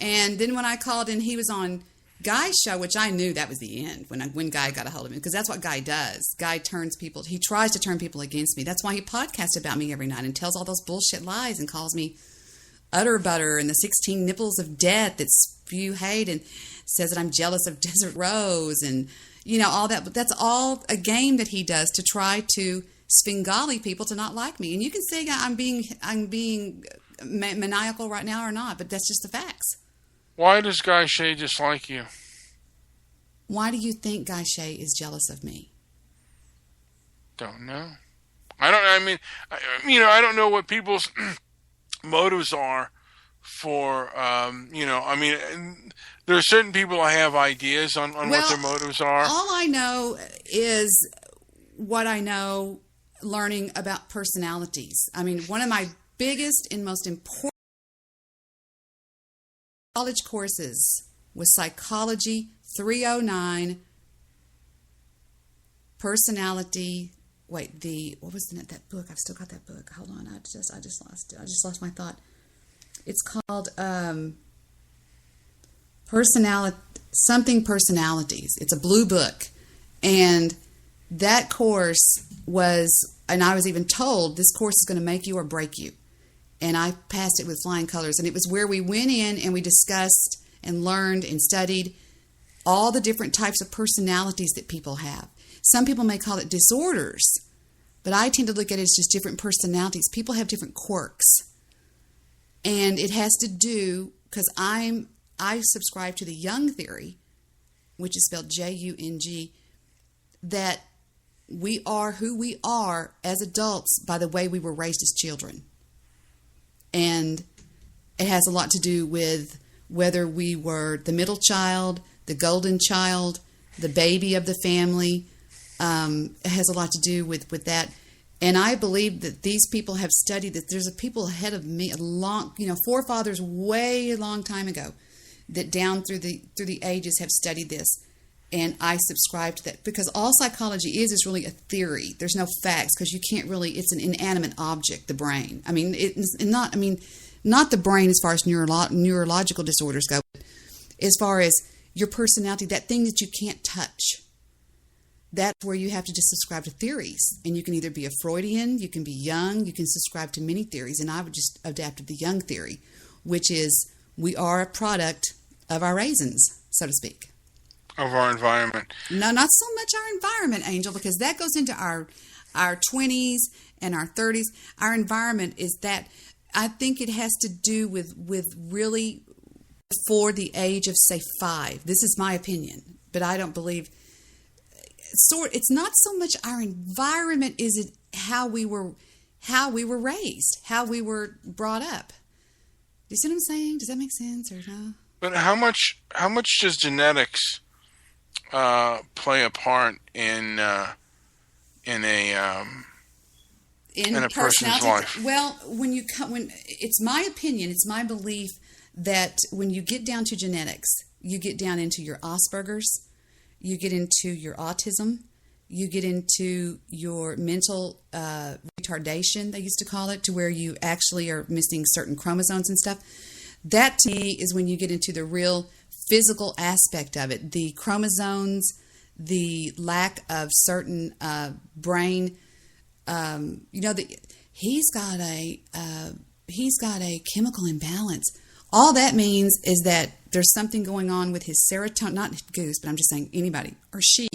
And then when I called in, he was on Guy's show, which I knew that was the end when Guy got a hold of me, because that's what Guy does. Guy he tries to turn people against me. That's why he podcasts about me every night and tells all those bullshit lies and calls me utter butter and the 16 nipples of death that spew hate and says that I'm jealous of Desert Rose and, all that. But that's all a game that he does to try to Svengali people to not like me. And you can say I'm being maniacal right now or not, but that's just the facts. Why does Guy Shea dislike you? Why do you think Guy Shea is jealous of me? Don't know. I don't know what people's motives are for, there are certain people I have ideas on what their motives are. All I know is what I know learning about personalities. I mean, one of my biggest and most important college courses was Psychology 309 Personality. Wait, what was that book? I've still got that book. Hold on, I just lost it. I just lost my thought. It's called Personalities. It's a blue book, and that course and I was even told this course is going to make you or break you. And I passed it with flying colors. And it was where we went in and we discussed and learned and studied all the different types of personalities that people have. Some people may call it disorders, but I tend to look at it as just different personalities. People have different quirks. And it has to do, because I subscribe to the Jung theory, which is spelled Jung, that we are who we are as adults by the way we were raised as children. And it has a lot to do with whether we were the middle child, the golden child, the baby of the family. It has a lot to do with that. And I believe that these people have studied that. There's people ahead of me, forefathers way a long time ago, that down through the ages have studied this. And I subscribe to that, because all psychology is really a theory. There's no facts, because you can't really, it's an inanimate object, the brain. I mean, not the brain as far as neurological disorders go, but as far as your personality, that thing that you can't touch. That's where you have to just subscribe to theories. And you can either be a Freudian, you can be Jung, you can subscribe to many theories. And I would just adapt to the Jung theory, which is we are a product of our raisins, so to speak. of our environment. No, not so much our environment, Angel, because that goes into our 20s and our 30s. Our environment is that. I think it has to do with really before the age of, say, 5. This is my opinion, but I don't believe. It's not so much our environment, is it how we were raised, how we were brought up. You see what I'm saying? Does that make sense or no? But how much does genetics play a part in a person's life? Well, when it's my opinion, it's my belief that when you get down to genetics, you get down into your Asperger's, you get into your autism, you get into your mental retardation, they used to call it, to where you actually are missing certain chromosomes and stuff. That to me is when you get into the real physical aspect of it, the chromosomes, the lack of certain brain. He's got a chemical imbalance. All that means is that there's something going on with his serotonin, not Goose, but I'm just saying anybody or she.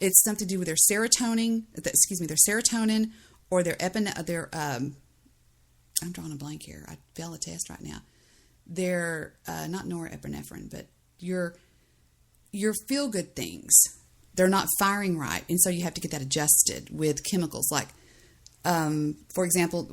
It's something to do with their serotonin. Their serotonin or their I'm drawing a blank here. I failed a test right now. Their not norepinephrine, but your feel good things. They're not firing right, and so you have to get that adjusted with chemicals like, for example,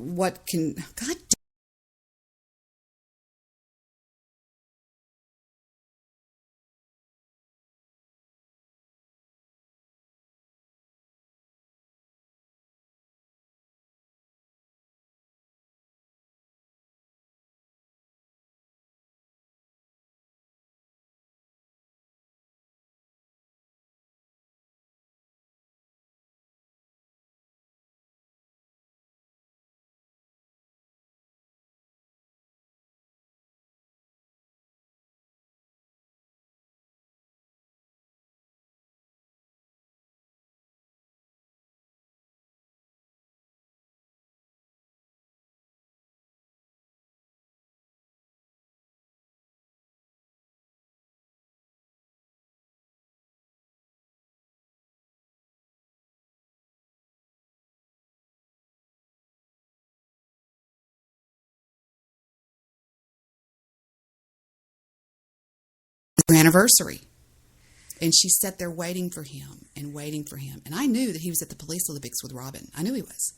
anniversary. And she sat there waiting for him. And I knew that he was at the Police Olympics with Robin. I knew he was.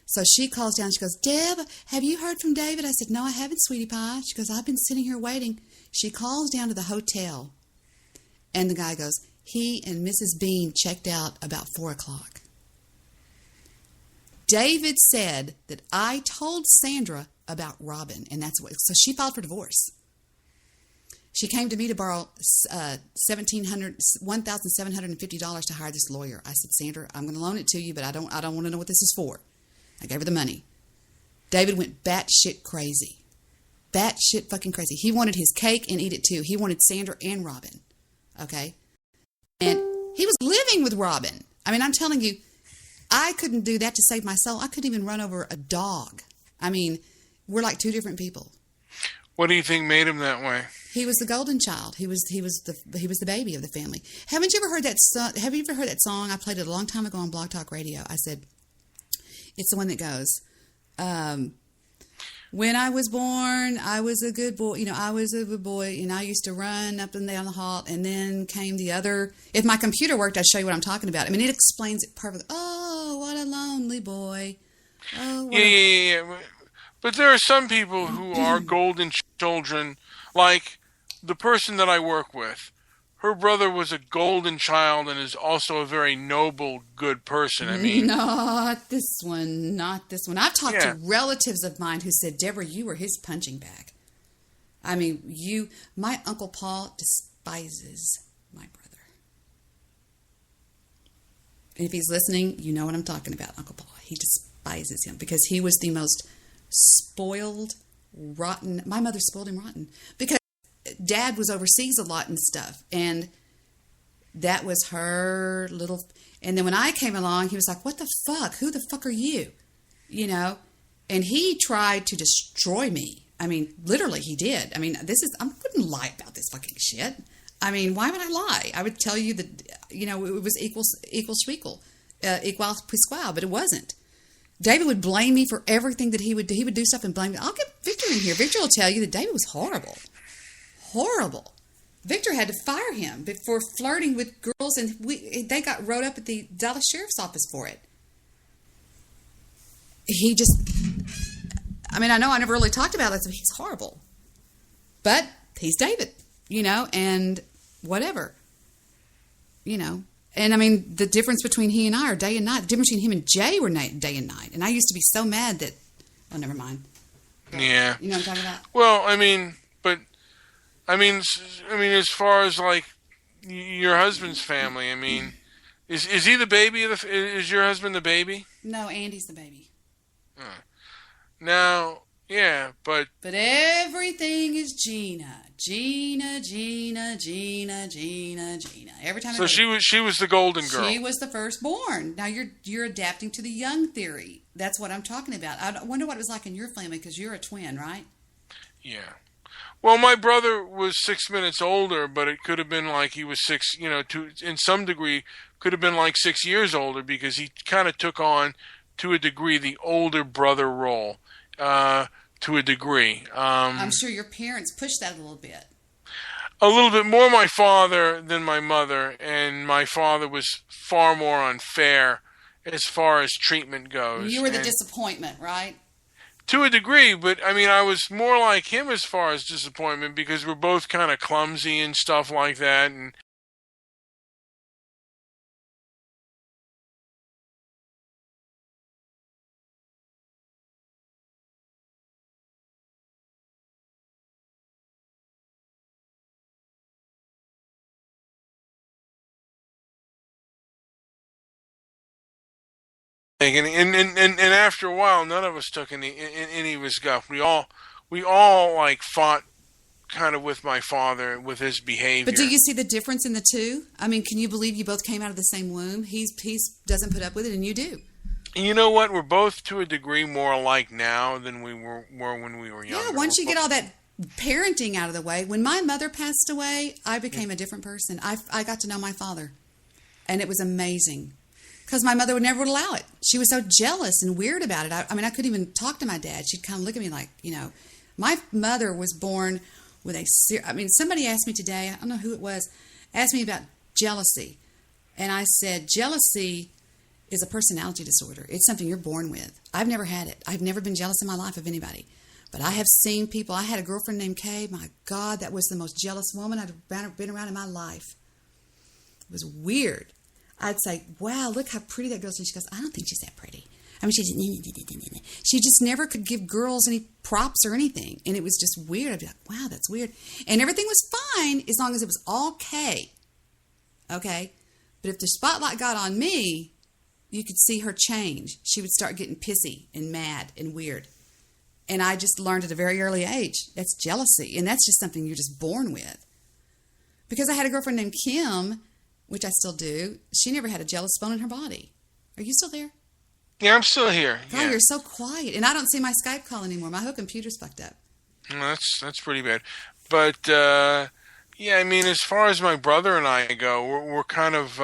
So she calls down. She goes, Deb, have you heard from David? I said, no, I haven't, sweetie pie. She goes, I've been sitting here waiting. She calls down to the hotel. And the guy goes, he and Mrs. Bean checked out about 4 o'clock. David said that I told Sandra about Robin. And that's what. So she filed for divorce. She came to me to borrow $1,750 to hire this lawyer. I said, Sandra, I'm going to loan it to you, but I don't want to know what this is for. I gave her the money. David went batshit crazy. Batshit fucking crazy. He wanted his cake and eat it too. He wanted Sandra and Robin. Okay? And he was living with Robin. I mean, I'm telling you, I couldn't do that to save my soul. I couldn't even run over a dog. I mean, we're like two different people. What do you think made him that way? He was the golden child. He was the baby of the family. Haven't you ever heard that song? Have you ever heard that song? I played it a long time ago on Blog Talk Radio. I said, it's the one that goes, when I was born, I was a good boy. I was a good boy, and I used to run up and down the hall, and then came the other. If my computer worked, I'd show you what I'm talking about. I mean, it explains it perfectly. Oh, what a lonely boy. Oh, Yeah. But there are some people who are golden children, like the person that I work with. Her brother was a golden child and is also a very noble, good person. I mean, not this one. I've talked to relatives of mine who said, Deborah, you were his punching bag. I mean, my Uncle Paul despises my brother. And if he's listening, you know what I'm talking about, Uncle Paul. He despises him because he was the most spoiled, rotten. My mother spoiled him rotten because Dad was overseas a lot and stuff, and that was her little. And then when I came along, he was like, "What the fuck? Who the fuck are you?" And he tried to destroy me. I mean, literally, he did. I mean, I wouldn't lie about this fucking shit. I mean, why would I lie? I would tell you that, it was equal squeakle, equal pisqual, but it wasn't. David would blame me for everything that he would do. He would do stuff and blame me. I'll get Victor in here. Victor will tell you that David was horrible. Horrible. Victor had to fire him for flirting with girls, and they got wrote up at the Dallas Sheriff's Office for it. He just, I know I never really talked about this, but he's horrible. But he's David, and whatever, And the difference between he and I are day and night. The difference between him and Jay were day and night. And I used to be so mad that, oh, never mind. Yeah. You know what I'm talking about? Well, as far as like your husband's family, is he the baby? Is your husband the baby? No, Andy's the baby. Now, yeah, but everything is Gina. Gina. Every time. So she was the golden girl. She was the firstborn. Now you're adapting to the young theory. That's what I'm talking about. I wonder what it was like in your family because you're a twin, right? Yeah. Well, my brother was 6 minutes older, but it could have been like he was six. In some degree, could have been like 6 years older because he kind of took on, to a degree, the older brother role. To a degree. I'm sure your parents pushed that a little bit. A little bit more my father than my mother, and my father was far more unfair as far as treatment goes. You were the disappointment, right? To a degree, but I was more like him as far as disappointment because we're both kind of clumsy and stuff like that, and and after a while, none of us took any of his guff. We all like fought kind of with my father with his behavior. But do you see the difference in the two? Can you believe you both came out of the same womb? He doesn't put up with it, and you do. You know what? We're both to a degree more alike now than we were when we were younger. Yeah, once you get all that parenting out of the way. When my mother passed away, I became a different person. I got to know my father, and it was amazing. Because my mother would never allow it. She was so jealous and weird about it. I couldn't even talk to my dad. She'd kind of look at me like, My mother was born with somebody asked me today, I don't know who it was, asked me about jealousy. And I said, jealousy is a personality disorder. It's something you're born with. I've never had it. I've never been jealous in my life of anybody. But I have seen people. I had a girlfriend named Kay. My God, that was the most jealous woman I've been around in my life. It was weird. I'd say, wow, look how pretty that girl is. And she goes, I don't think she's that pretty. She just never could give girls any props or anything. And it was just weird. I'd be like, wow, that's weird. And everything was fine as long as it was all K. Okay? But if the spotlight got on me, you could see her change. She would start getting pissy and mad and weird. And I just learned at a very early age, that's jealousy. And that's just something you're just born with. Because I had a girlfriend named Kim, which I still do. She never had a jealous bone in her body. Are you still there? Yeah, I'm still here. God, yeah. You're so quiet. And I don't see my Skype call anymore. My whole computer's fucked up. Well, that's pretty bad. But, as far as my brother and I go, we're kind of,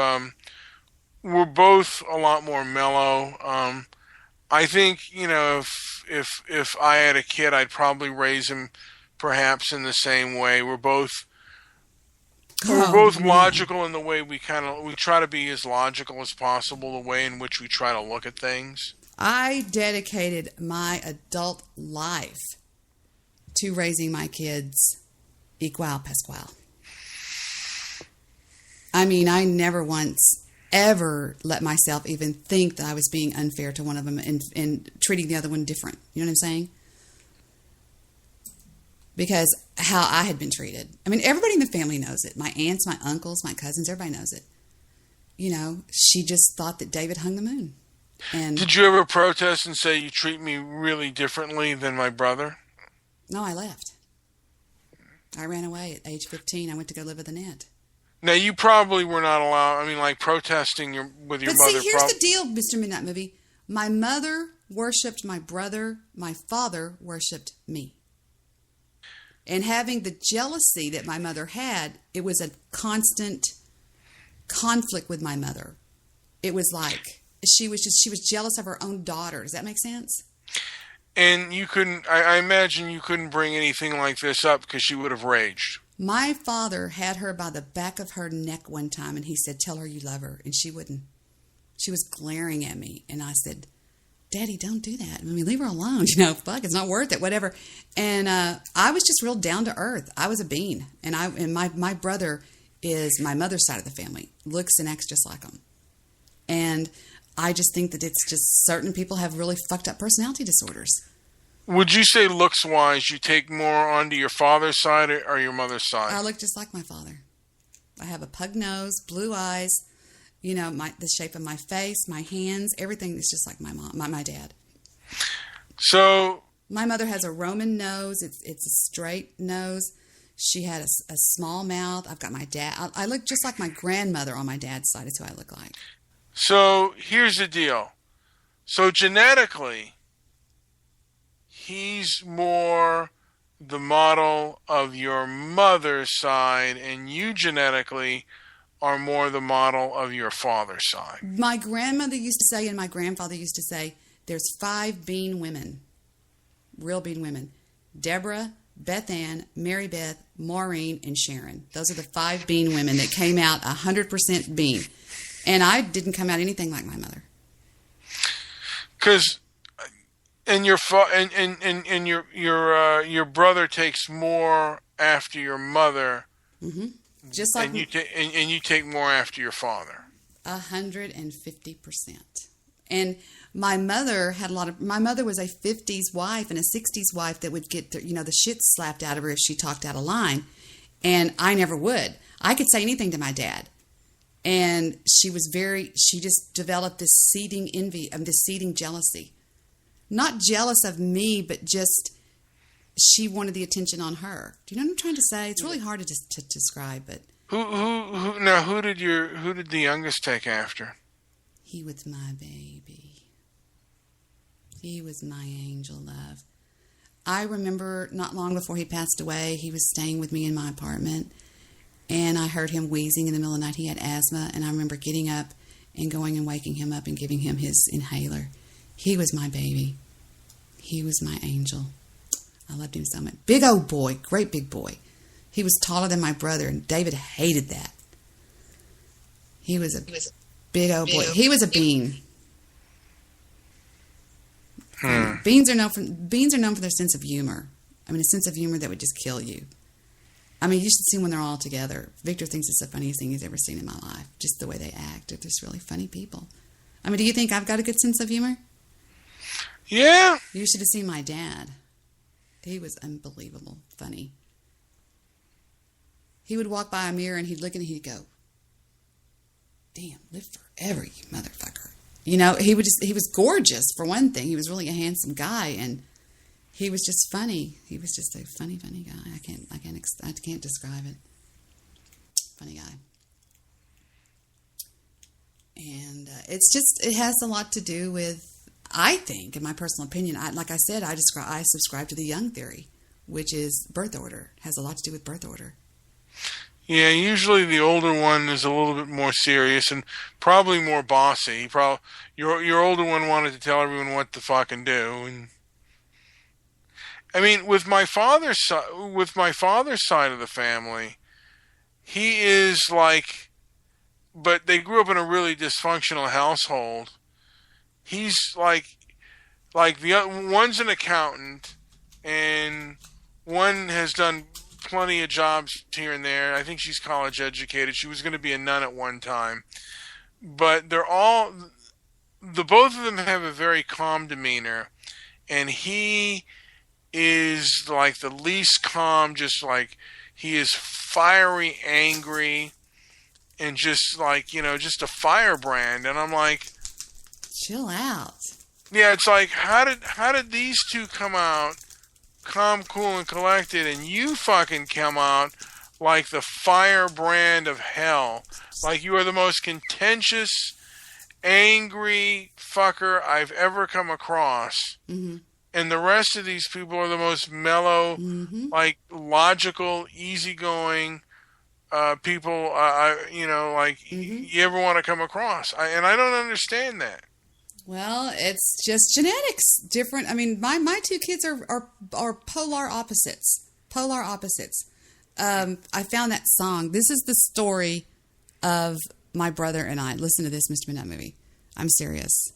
we're both a lot more mellow. I think, if I had a kid, I'd probably raise him perhaps in the same way. We're both logical in the way we try to be as logical as possible, the way in which we try to look at things. I dedicated my adult life to raising my kids equal pasquale. I never once ever let myself even think that I was being unfair to one of them and treating the other one different. You know what I'm saying? Because how I had been treated. Everybody in the family knows it. My aunts, my uncles, my cousins, everybody knows it. She just thought that David hung the moon. And did you ever protest and say you treat me really differently than my brother? No, I left. I ran away at age 15. I went to go live with Annette. Now, you probably were not allowed, protesting with your mother. But see, here's the deal, Mr. Midnight Movie. My mother worshipped my brother. My father worshipped me. And having the jealousy that my mother had, it was a constant conflict with my mother. It was like she was jealous of her own daughter. Does that make sense? And you couldn't, I imagine you couldn't bring anything like this up because she would have raged. My father had her by the back of her neck one time, and he said, "Tell her you love her," and she wouldn't. She was glaring at me, and I said, "Daddy, don't do that. I mean, leave her alone. Fuck, it's not worth it, whatever." And I was just real down to earth. I was a bean, and my brother is my mother's side of the family, looks and acts just like them. And I just think that it's just certain people have really fucked up personality disorders. Would you say looks-wise you take more onto your father's side or your mother's side? I look just like my father. I have a pug nose, blue eyes, the shape of my face, my hands, everything is just like my mom, my dad. So my mother has a Roman nose. It's a straight nose. She had a small mouth. I've got my dad. I look just like my grandmother on my dad's side. Is who I look like. So here's the deal. So genetically, he's more the model of your mother's side, and you genetically are more the model of your father's side. My grandmother used to say, and my grandfather used to say, there's 5 bean women, real bean women: Deborah, Beth Ann, Mary Beth, Maureen, and Sharon. Those are the 5 bean women that came out 100% bean. And I didn't come out anything like my mother. Because, and your your brother takes more after your mother. Mm-hmm. Just like and you take more after your father. 150%. And my mother had my mother was a 50s wife and a 60s wife that would get the shit slapped out of her if she talked out of line. And I never would. I could say anything to my dad. And she just developed this seething envy, this seething jealousy. Not jealous of me, but just she wanted the attention on her. Do you know what I'm trying to say? It's really hard to describe, but who did the youngest take after? He was my baby. He was my angel love. I remember not long before he passed away, he was staying with me in my apartment, and I heard him wheezing in the middle of the night. He had asthma, and I remember getting up and going and waking him up and giving him his inhaler. He was my baby. He was my angel. I loved him so much. Big old boy, great big boy. He was taller than my brother, and David hated that. He was a big old boy. He was a bean. Beans are known for their sense of humor. I mean, a sense of humor that would just kill you. I mean, you should see when they're all together. Victor thinks it's the funniest thing he's ever seen in my life. Just the way they act. They're just really funny people. I mean, do you think I've got a good sense of humor? Yeah. You should have seen my dad. He was unbelievable funny. He would walk by a mirror and he'd look and he'd go, "Damn, live forever, you motherfucker." He was gorgeous for one thing. He was really a handsome guy, and he was just funny. He was just a funny guy. I can't describe it. Funny guy. And it has a lot to do with, I think, in my personal opinion, like I said, I subscribe to the Jung theory, which is birth order. It has a lot to do with birth order. Yeah, usually the older one is a little bit more serious and probably more bossy. Your older one wanted to tell everyone what to fucking do, and I mean, with my father's side of the family, he is like, but they grew up in a really dysfunctional household. He's like one's an accountant, and one has done plenty of jobs here and there. I think she's college educated. She was going to be a nun at one time, but both of them have a very calm demeanor, and he is like the least calm. Just like he is fiery, angry, and just like just a firebrand. And I'm like, chill out. Yeah, it's like how did these two come out calm, cool, and collected, and you fucking come out like the firebrand of hell. Like you are the most contentious, angry fucker I've ever come across. Mm-hmm. and the rest of these people are the most mellow, like logical, easygoing people. You ever want to come across? And I don't understand that. Well, it's just genetics. Different. I mean, my two kids are polar opposites. Polar opposites. I found that song. This is the story of my brother and I. Listen to this, Mr. Midnight Movie. I'm serious.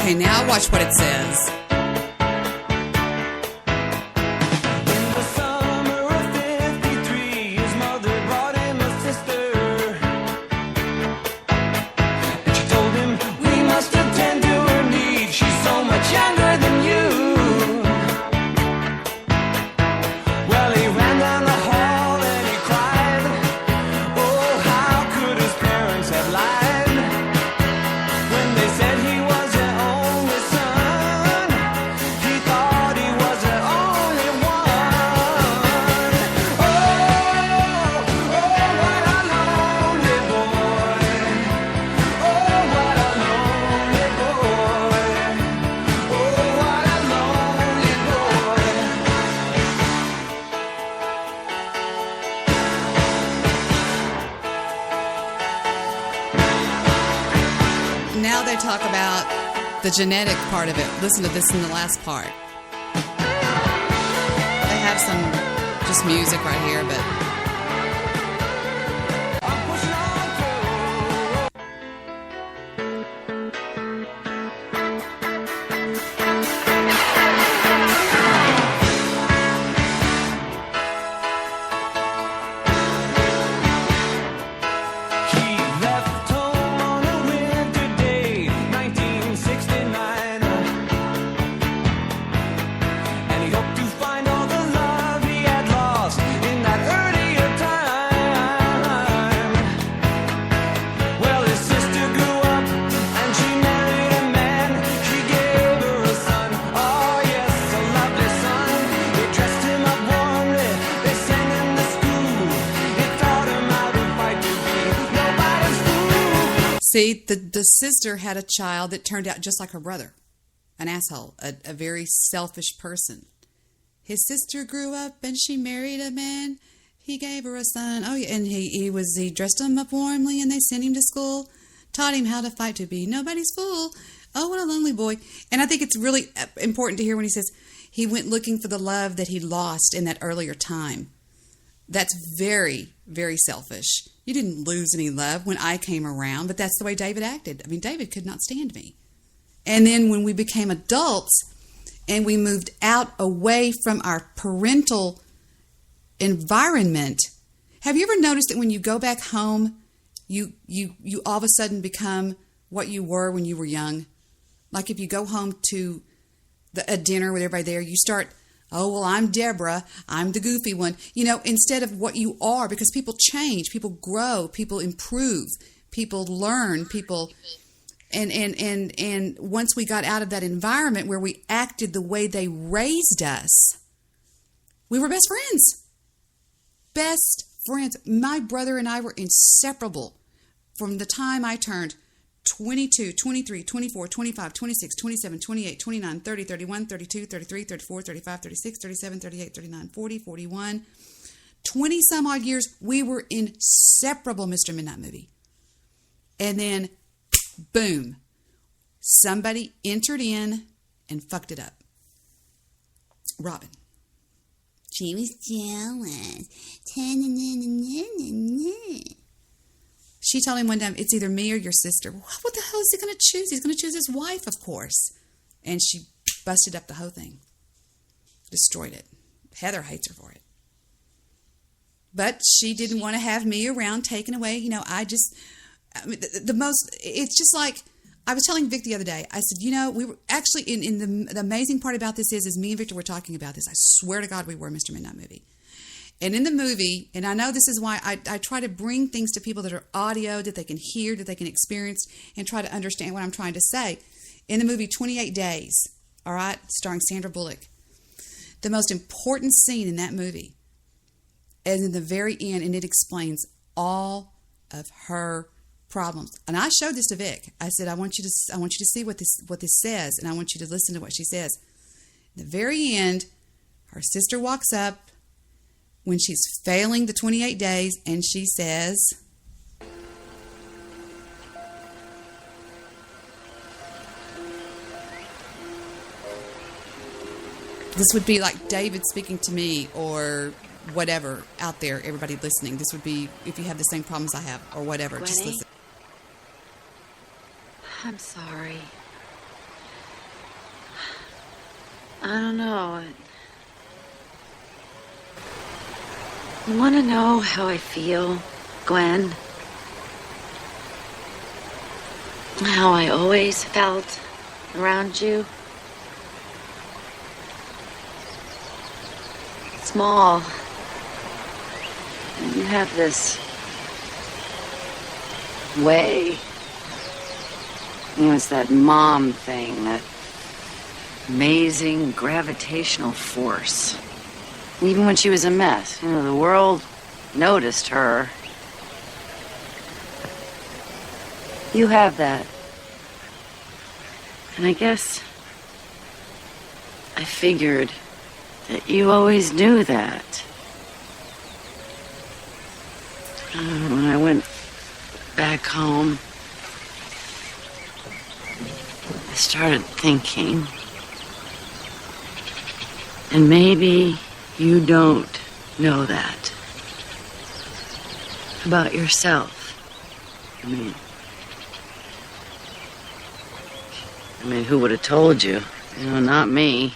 Okay, now watch what it says. Now they talk about the genetic part of it. Listen to this in the last part. They have some just music right here, but... See, the sister had a child that turned out just like her brother, an asshole, a very selfish person. His sister grew up and she married a man. He gave her a son. Oh, yeah, and he dressed him up warmly and they sent him to school, taught him how to fight to be nobody's fool. Oh, what a lonely boy. And I think it's really important to hear when he says he went looking for the love that he lost in that earlier time. That's very, very selfish. You didn't lose any love when I came around, but that's the way David acted. I mean, David could not stand me. And then when we became adults and we moved out away from our parental environment, have you ever noticed that when you go back home, you all of a sudden become what you were when you were young? Like if you go home to a dinner with everybody there, you start... Oh, well, I'm Deborah. I'm the goofy one. You know, instead of what you are, because people change, people grow, people improve, people learn, people... And once we got out of that environment where we acted the way they raised us, we were best friends. Best friends. My brother and I were inseparable from the time I turned 22, 23, 24, 25, 26, 27, 28, 29, 30, 31, 32, 33, 34, 35, 36, 37, 38, 39, 40, 41. 20 some odd years, we were inseparable, Mr. Midnight Movie. And then, boom, somebody entered in and fucked it up. Robin. She was jealous. She told him one time, it's either me or your sister. What the hell is he going to choose? He's going to choose his wife, of course. And she busted up the whole thing. Destroyed it. Heather hates her for it. But she didn't want to have me around taken away. You know, it's just like, I was telling Vic the other day, I said, you know, we were actually, in the amazing part about this is me and Victor were talking about this. I swear to God we were Mr. Midnight Movie. And in the movie, and I know this is why I try to bring things to people that are audio, that they can hear, that they can experience, and try to understand what I'm trying to say. In the movie 28 Days, all right, starring Sandra Bullock, the most important scene in that movie is in the very end, and it explains all of her problems. And I showed this to Vic. I said, I want you to see what this says, and I want you to listen to what she says. In the very end, her sister walks up when she's failing the 28 days, and she says, this would be like David speaking to me, or whatever out there, everybody listening. This would be if you have the same problems I have, or whatever. Gwenny? Just listen. I'm sorry. I don't know. You want to know how I feel, Gwen? How I always felt around you? Small. And you have this way. You know, it's that mom thing, that amazing gravitational force. Even when she was a mess, you know, the world noticed her. You have that. And I guess I figured that you always knew that. When I went back home, I started thinking, and maybe you don't know that about yourself. I mean, who would have told you? You know, not me.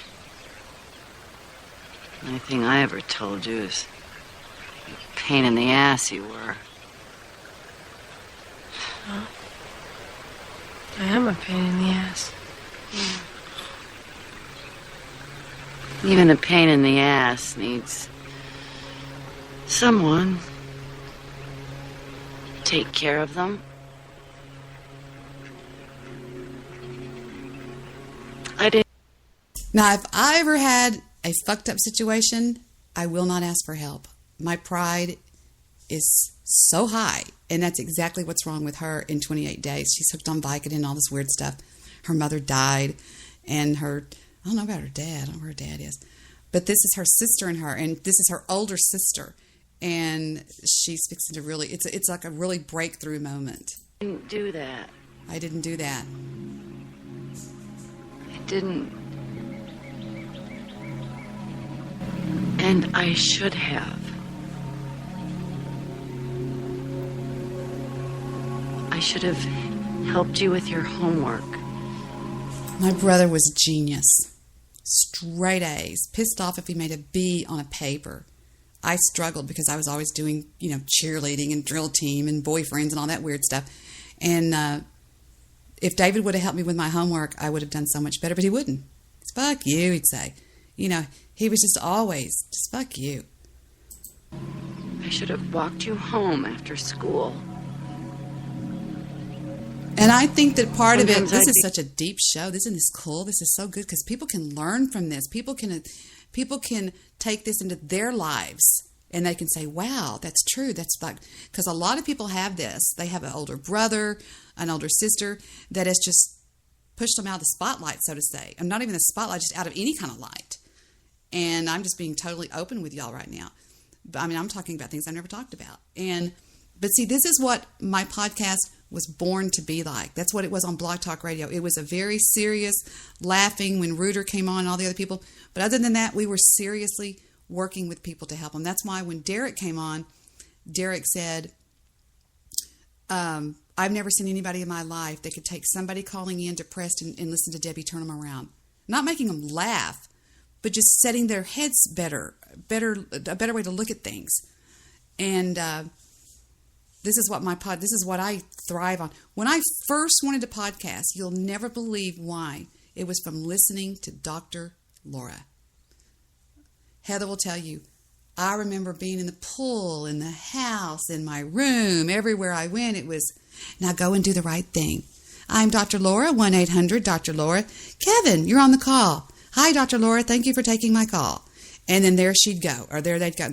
The only thing I ever told you is the pain in the ass you were. Huh? I am a pain in the ass. Even a pain in the ass needs someone to take care of them. I did. Now, if I ever had a fucked up situation, I will not ask for help. My pride is so high, and that's exactly what's wrong with her in 28 Days. She's hooked on Vicodin and all this weird stuff. Her mother died, and I don't know about her dad. I don't know where her dad is. But this is her sister and her, and this is her older sister. And she's fixing to really, it's like a really breakthrough moment. I didn't do that. I didn't do that. I didn't. And I should have. I should have helped you with your homework. My brother was a genius. Straight A's. Pissed off if he made a B on a paper. I struggled because I was always doing, cheerleading and drill team and boyfriends and all that weird stuff. And if David would have helped me with my homework, I would have done so much better, but he wouldn't. It's fuck you, he'd say. He was just always, just fuck you. I should have walked you home after school. And I think that part of it, this is such a deep show. Isn't this cool? This is so good because people can learn from this. People can take this into their lives and they can say, wow, that's true. That's like, because a lot of people have this. They have an older brother, an older sister that has just pushed them out of the spotlight, so to say. I'm not even the spotlight, just out of any kind of light. And I'm just being totally open with y'all right now. But I'm talking about things I've never talked about. But see, this is what my podcast was born to be like. That's what it was on Blog Talk Radio. It was a very serious laughing when Reuter came on and all the other people. But other than that, we were seriously working with people to help them. That's why when Derek came on, Derek said, I've never seen anybody in my life that could take somebody calling in depressed and listen to Debbie turn them around. Not making them laugh, but just setting their heads a better way to look at things. And this is what I thrive on. When I first wanted to podcast, you'll never believe why. It was from listening to Dr. Laura. Heather will tell you, I remember being in the pool, in the house, in my room, everywhere I went, it was, now go and do the right thing. I'm Dr. Laura, 1-800-Dr. Laura. Kevin, you're on the call. Hi, Dr. Laura, thank you for taking my call. And then there she'd go, or there they'd go.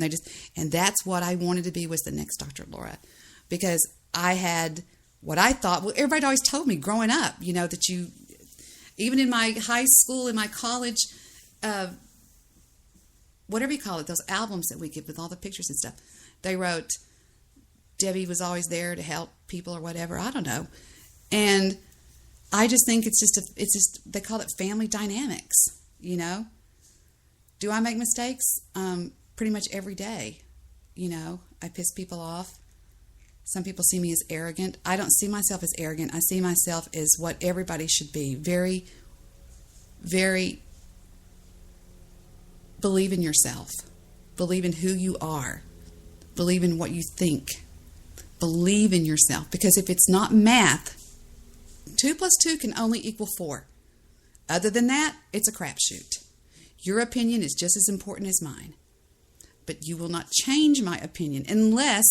And that's what I wanted to be, was the next Dr. Laura. Because I had what I thought, well, everybody always told me growing up, that you, even in my high school, in my college, whatever you call it, those albums that we get with all the pictures and stuff, they wrote, Debbie was always there to help people or whatever. I don't know. And I just think it's just, they call it family dynamics, Do I make mistakes? Pretty much every day. I piss people off. Some people see me as arrogant. I don't see myself as arrogant. I see myself as what everybody should be. Very, very believe in yourself. Believe in who you are. Believe in what you think. Believe in yourself. Because if it's not math, 2 + 2 can only equal 4. Other than that, it's a crapshoot. Your opinion is just as important as mine. But you will not change my opinion unless...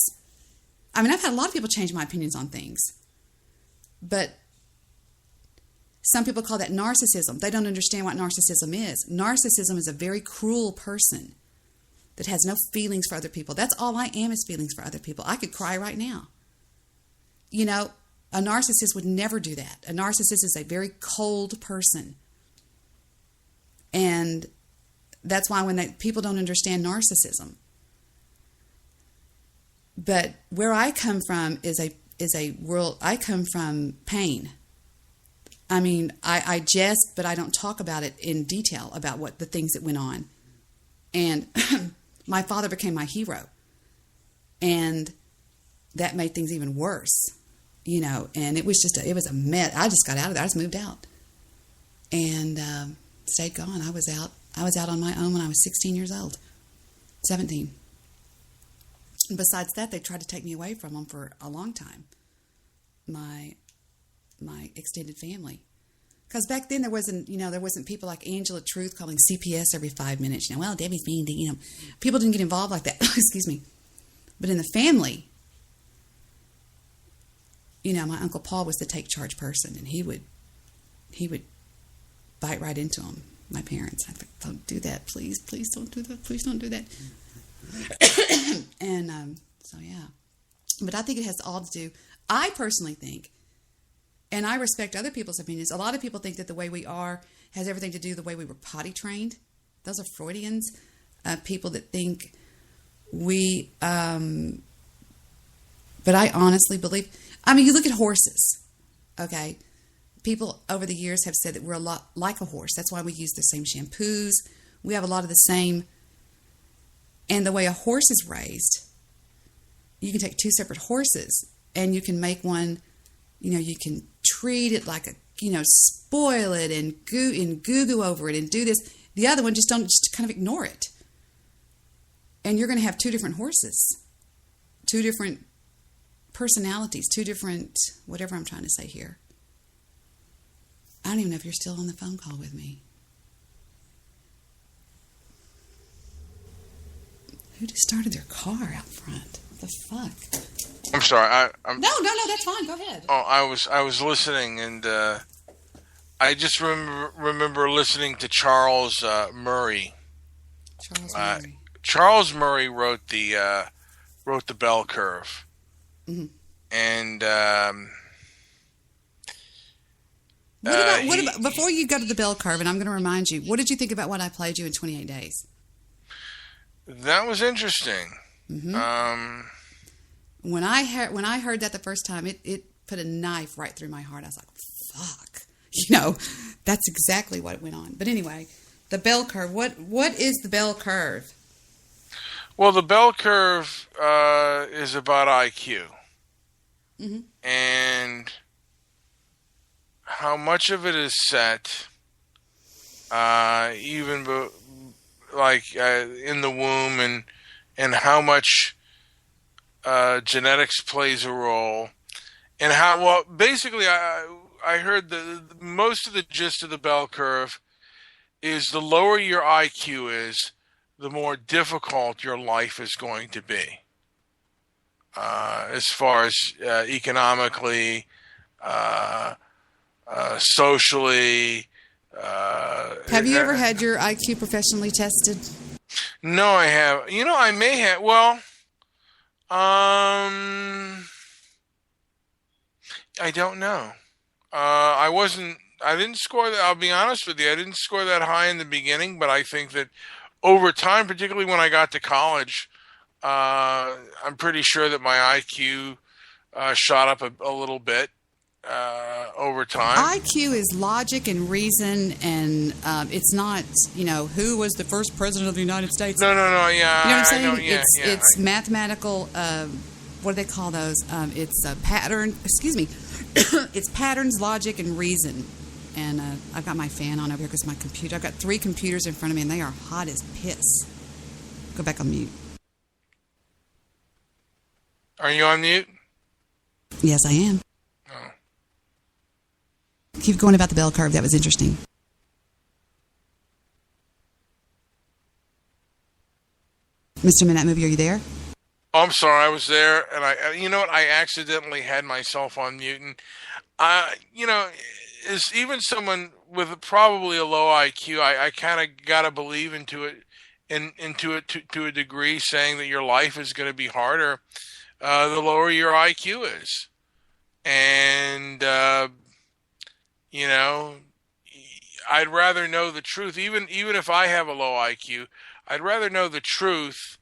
I've had a lot of people change my opinions on things. But some people call that narcissism. They don't understand what narcissism is. Narcissism is a very cruel person that has no feelings for other people. That's all I am, is feelings for other people. I could cry right now. A narcissist would never do that. A narcissist is a very cold person. And that's why when people don't understand narcissism. But where I come from is a world. I come from pain. I jest, but I don't talk about it in detail about what the things that went on. And my father became my hero, and that made things even worse. And it was a mess. I just got out of there. I just moved out, and stayed gone. I was out on my own when I was 16 years old, 17. And besides that, they tried to take me away from them for a long time. My extended family, because back then there wasn't people like Angela Truth calling CPS every 5 minutes. Well, Debbie's being people didn't get involved like that. Excuse me. But in the family, my Uncle Paul was the take charge person, and he would bite right into them. My parents, I thought, don't do that, please don't do that, please don't do that. And so yeah, but I think it has all to do. I personally think, and I respect other people's opinions. A lot of people think that the way we are has everything to do with the way we were potty trained. Those are Freudians, people that think we. But I honestly believe. You look at horses, okay. People over the years have said that we're a lot like a horse. That's why we use the same shampoos. We have a lot of the same. And the way a horse is raised, you can take 2 separate horses and you can make one, you can treat it like spoil it and goo over it and do this. The other one, just kind of ignore it. And you're going to have 2 different horses, 2 different personalities, 2 different, whatever I'm trying to say here. I don't even know if you're still on the phone call with me. Who just started their car out front? What the fuck? I'm sorry. No, that's fine. Go ahead. Oh, I was listening, and I just remember listening to Charles Murray. Charles Murray wrote the Bell Curve, and what about before you go to the Bell Curve? And I'm going to remind you. What did you think about what I played you in 28 Days? That was interesting. Mm-hmm. When I heard that the first time, it put a knife right through my heart. I was like, fuck. That's exactly what went on. But anyway, The bell curve. What is the bell curve? Well, the bell curve is about IQ. Mm-hmm. And how much of it is set, in the womb, and how much genetics plays a role, and basically I heard most of the gist of the bell curve is the lower your IQ is, the more difficult your life is going to be. As far as economically, socially. Have you ever had your IQ professionally tested? No, I have. I may have. Well, I don't know. I didn't score that. I'll be honest with you. I didn't score that high in the beginning, but I think that over time, particularly when I got to college, I'm pretty sure that my IQ shot up a little bit over time. IQ is logic and reason, and it's not, who was the first president of the United States. No, yeah. You know what I'm saying? I know, It's mathematical, what do they call those? It's a pattern, excuse me. It's patterns, logic, and reason. And I've got my fan on over here because my computer, I've got 3 computers in front of me, and they are hot as piss. Go back on mute. Are you on mute? Yes, I am. Oh. Keep going about the bell curve. That was interesting. Mr. Midnight Movie, are you there? Oh, I'm sorry, I was there, and I accidentally had myself on mute, and is even someone with probably a low IQ, I kind of gotta believe into it to a degree, saying that your life is going to be harder the lower your IQ is, and I'd rather know the truth, even if I have a low IQ. I'd rather know the truth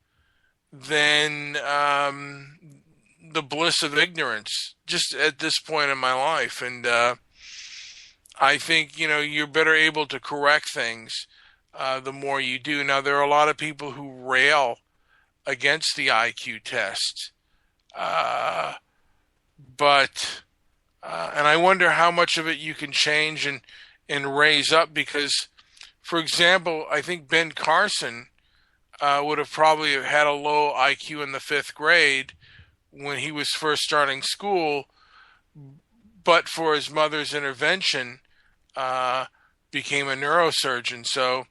than the bliss of ignorance, just at this point in my life. And I think, you're better able to correct things the more you do. Now, there are a lot of people who rail against the IQ test. And I wonder how much of it you can change and raise up, because, for example, I think Ben Carson would have probably had a low IQ in the 5th grade when he was first starting school, but for his mother's intervention, became a neurosurgeon. So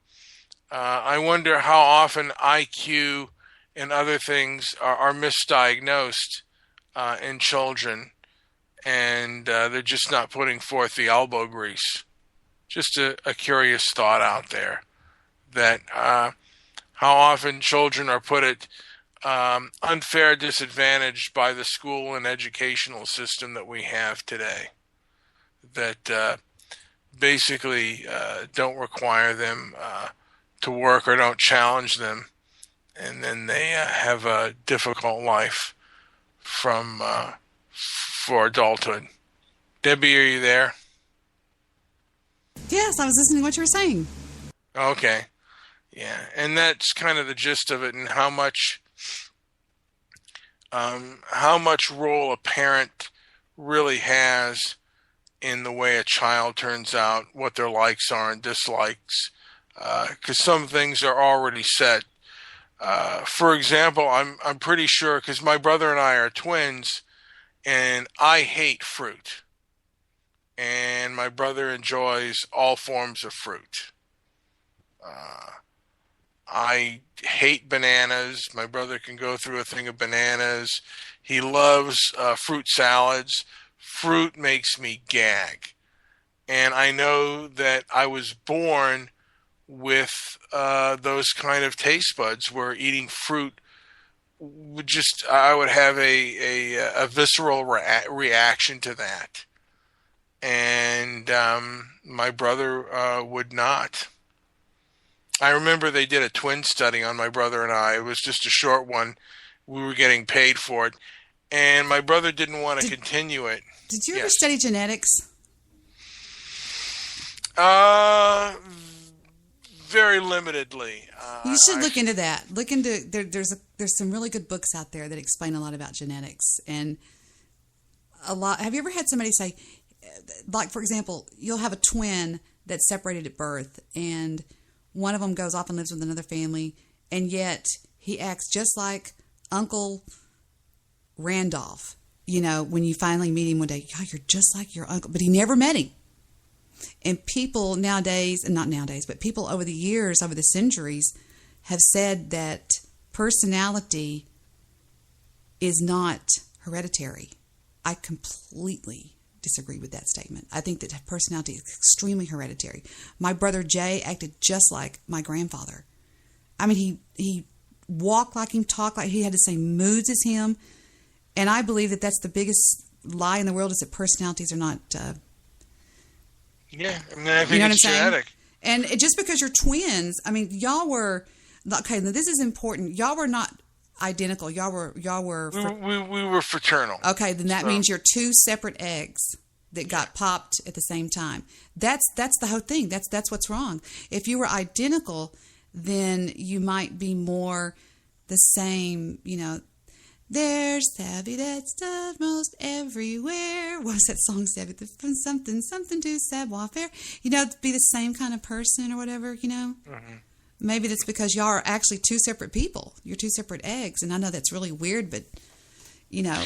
I wonder how often IQ and other things are misdiagnosed in children, and they're just not putting forth the elbow grease. Just a curious thought out there, that how often children are put at unfair disadvantage by the school and educational system that we have today, that basically don't require them to work or don't challenge them, and then they have a difficult life for adulthood. Debbie, are you there? Yes, I was listening to what you were saying. Okay. Yeah, and that's kind of the gist of it, and how much role a parent really has in the way a child turns out, what their likes are and dislikes, because some things are already set. For example, I'm pretty sure, because my brother and I are twins, and I hate fruit, and my brother enjoys all forms of fruit. I hate bananas. My brother can go through a thing of bananas. He loves fruit salads. Fruit makes me gag. And I know that I was born with those kind of taste buds, where eating fruit would I would have a visceral reaction to that. And my brother would not. I remember they did a twin study on my brother and I. It was just a short one. We were getting paid for it. And my brother didn't want to continue it. Did you ever study genetics? very limitedly. You should look into that. Look into there's some really good books out there that explain a lot about genetics and a lot. Have you ever had somebody say, like for example, you'll have a twin that's separated at birth, and one of them goes off and lives with another family, and yet he acts just like Uncle Randolph. You know, when you finally meet him one day, oh, you're just like your uncle, but he never met him. And people nowadays, and not nowadays, but people over the years, over the centuries, have said that personality is not hereditary. I completely disagree with that statement. I think that personality is extremely hereditary. My brother Jay acted just like my grandfather. I mean, he walked like him, talked like he had the same moods as him. And I believe that that's the biggest lie in the world, is that personalities are not... Yeah, I mean, I think it's genetic. And just because you're twins, I mean, y'all were... Okay, now this is important. Y'all were not identical. Y'all were we were fraternal. Okay, then that means you're two separate eggs that got popped at the same time. That's the whole thing. That's what's wrong. If you were identical, then you might be more the same, you know. There's Savvy that stuff most everywhere. What was that song, Savvy? From something to savoir faire. You know, be the same kind of person or whatever, you know. Mm-hmm. Maybe that's because y'all are actually two separate people. You're two separate eggs. And I know that's really weird, but, you know.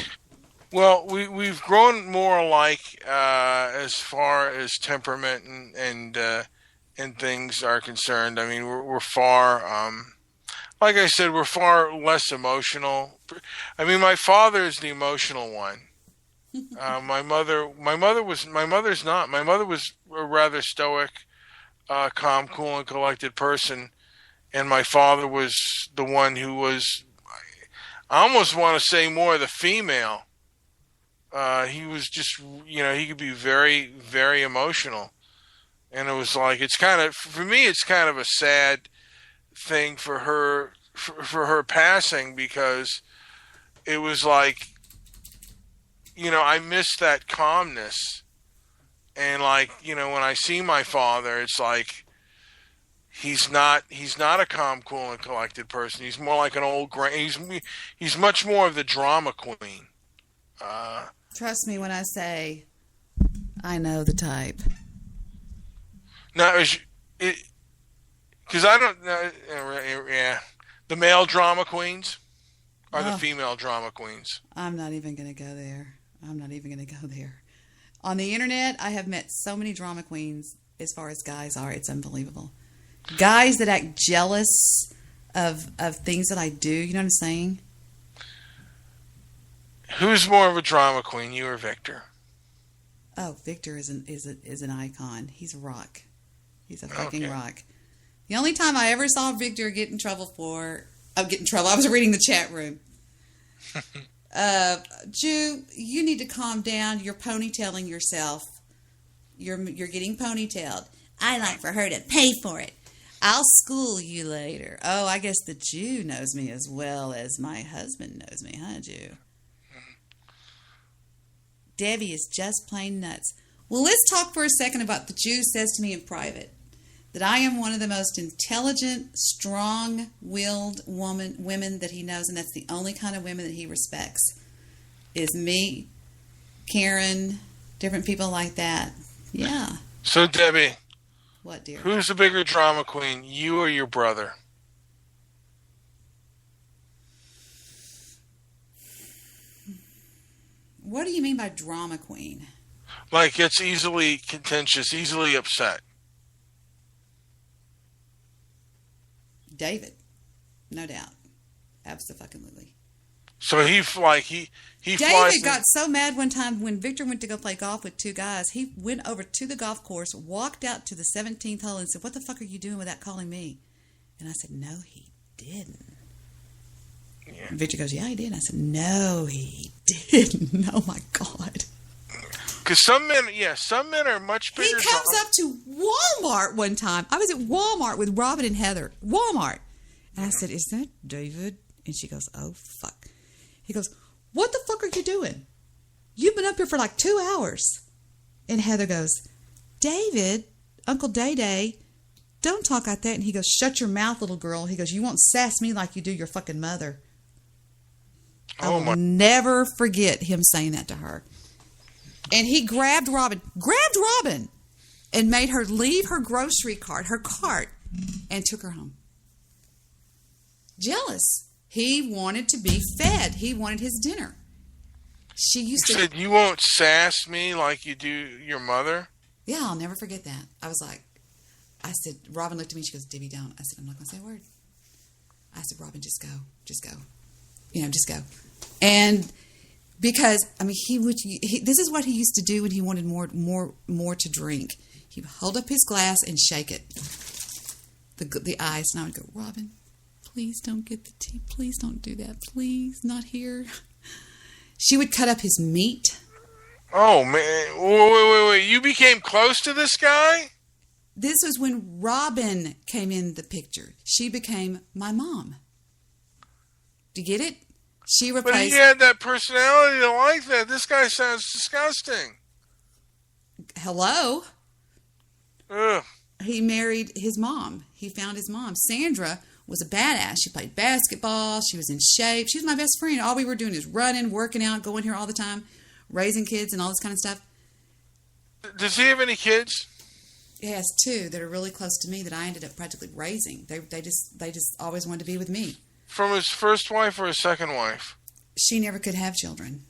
Well, we've grown more alike as far as temperament and things are concerned. I mean, we're far, like I said, we're far less emotional. I mean, my father is the emotional one. My mother's not. My mother was a rather stoic, calm, cool, and collected person. And my father was the one who was, I almost want to say more the female. He was just, you know, he could be very, very emotional. And it was like, it's kind of, for me, it's kind of a sad thing for her, for her passing, because it was like, you know, I miss that calmness. And like, you know, when I see my father, it's like, he's not a calm, cool, and collected person. He's more like an old he's much more of the drama queen. Trust me when I say I know the type. Now, because I don't know, yeah, the male drama queens are the female drama queens. I'm not even going to go there. On the internet, I have met so many drama queens as far as guys are. It's unbelievable. Guys that act jealous of things that I do. You know what I'm saying? Who's more of a drama queen, you or Victor? Oh, Victor is an icon. He's a rock. He's a fucking rock. The only time I ever saw Victor get in trouble I was reading the chat room. Jew, you need to calm down. You're ponytailing yourself. You're getting ponytailed. I like for her to pay for it. I'll school you later. Oh, I guess the Jew knows me as well as my husband knows me, huh, Jew? Debbie is just plain nuts. Well, let's talk for a second about what the Jew says to me in private. That I am one of the most intelligent, strong-willed women that he knows, and that's the only kind of women that he respects. Is me, Karen, different people like that. Yeah. So, Debbie. What, dear? Who's the bigger drama queen, you or your brother? What do you mean by drama queen? Like, gets easily contentious, easily upset. David, no doubt, absolutely. So he David got so mad one time when Victor went to go play golf with two guys. He went over to the golf course, walked out to the 17th hole, and said, "What the fuck are you doing without calling me?" And I said, "No, he didn't." Yeah. And Victor goes, "Yeah, he did." And I said, "No, he didn't." Oh my God. Because some men are much bigger. He comes up to Walmart one time. I was at Walmart with Robin and Heather. Walmart. And I said, "Is that David?" And she goes, "Oh, fuck." He goes, "What the fuck are you doing? You've been up here for like 2 hours." And Heather goes, "David, Uncle Day Day, don't talk like that. And he goes, shut your mouth, little girl. He goes, you won't sass me like you do your fucking mother. I will never forget him saying that to her. And he grabbed Robin, and made her leave her grocery cart, her cart, and took her home. Jealous. He wanted to be fed. He wanted his dinner. She used to said, you won't sass me like you do your mother? Yeah, I'll never forget that. I said, Robin looked at me, she goes, Debbie, don't. I said, I'm not going to say a word. I said, Robin, just go. Just go. Just go. And because, I mean, this is what he used to do when he wanted more to drink. He would hold up his glass and shake it, the ice, and I would go, Robin, please don't get the tea. Please don't do that. Please, not here. She would cut up his meat. Oh, man. Wait. You became close to this guy? This was when Robin came in the picture. She became my mom. Do you get it? She replaced... But he had that personality to like that. This guy sounds disgusting. Hello? Ugh. He married his mom. He found his mom. Sandra was a badass. She played basketball. She was in shape. She was my best friend. All we were doing is running, working out, going here all the time, raising kids and all this kind of stuff. Does he have any kids? He has 2 that are really close to me that I ended up practically raising. They just always wanted to be with me. From his first wife or his second wife? She never could have children.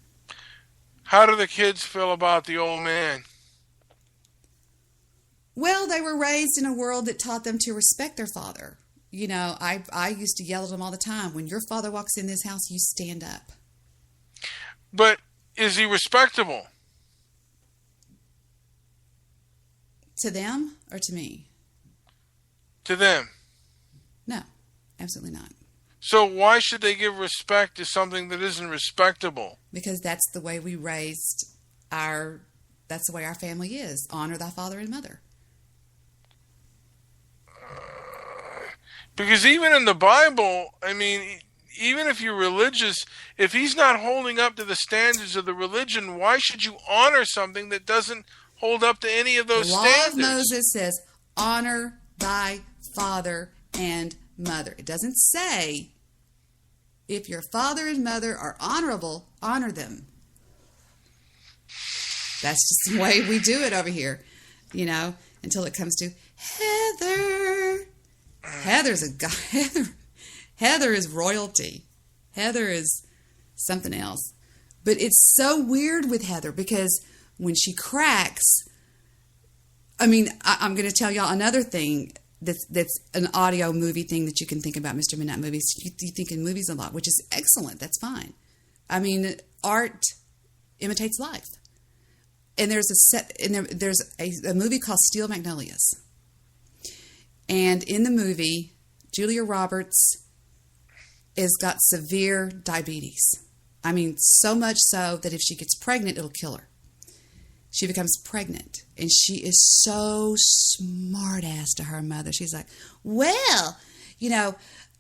How do the kids feel about the old man? Well, they were raised in a world that taught them to respect their father. I used to yell at them all the time. When your father walks in this house, you stand up. But is he respectable? To them or to me? To them. No, absolutely not. So why should they give respect to something that isn't respectable? Because that's the way we raised that's the way our family is. Honor thy father and mother. Because even in the Bible, I mean, even if you're religious, if he's not holding up to the standards of the religion, why should you honor something that doesn't hold up to any of those standards? The law of Moses says, honor thy father and mother. It doesn't say, if your father and mother are honorable, honor them. That's just the way we do it over here, until it comes to Heather. Heather's a guy. Heather is royalty. Heather is something else. But it's so weird with Heather because when she cracks, I mean, I'm going to tell y'all another thing that's an audio movie thing that you can think about, Mr. Midnight Movies. You think in movies a lot, which is excellent. That's fine. I mean, art imitates life. And there's a movie called Steel Magnolias. And in the movie, Julia Roberts has got severe diabetes. I mean, so much so that if she gets pregnant, it'll kill her. She becomes pregnant, and she is so smart-ass to her mother. She's like, well,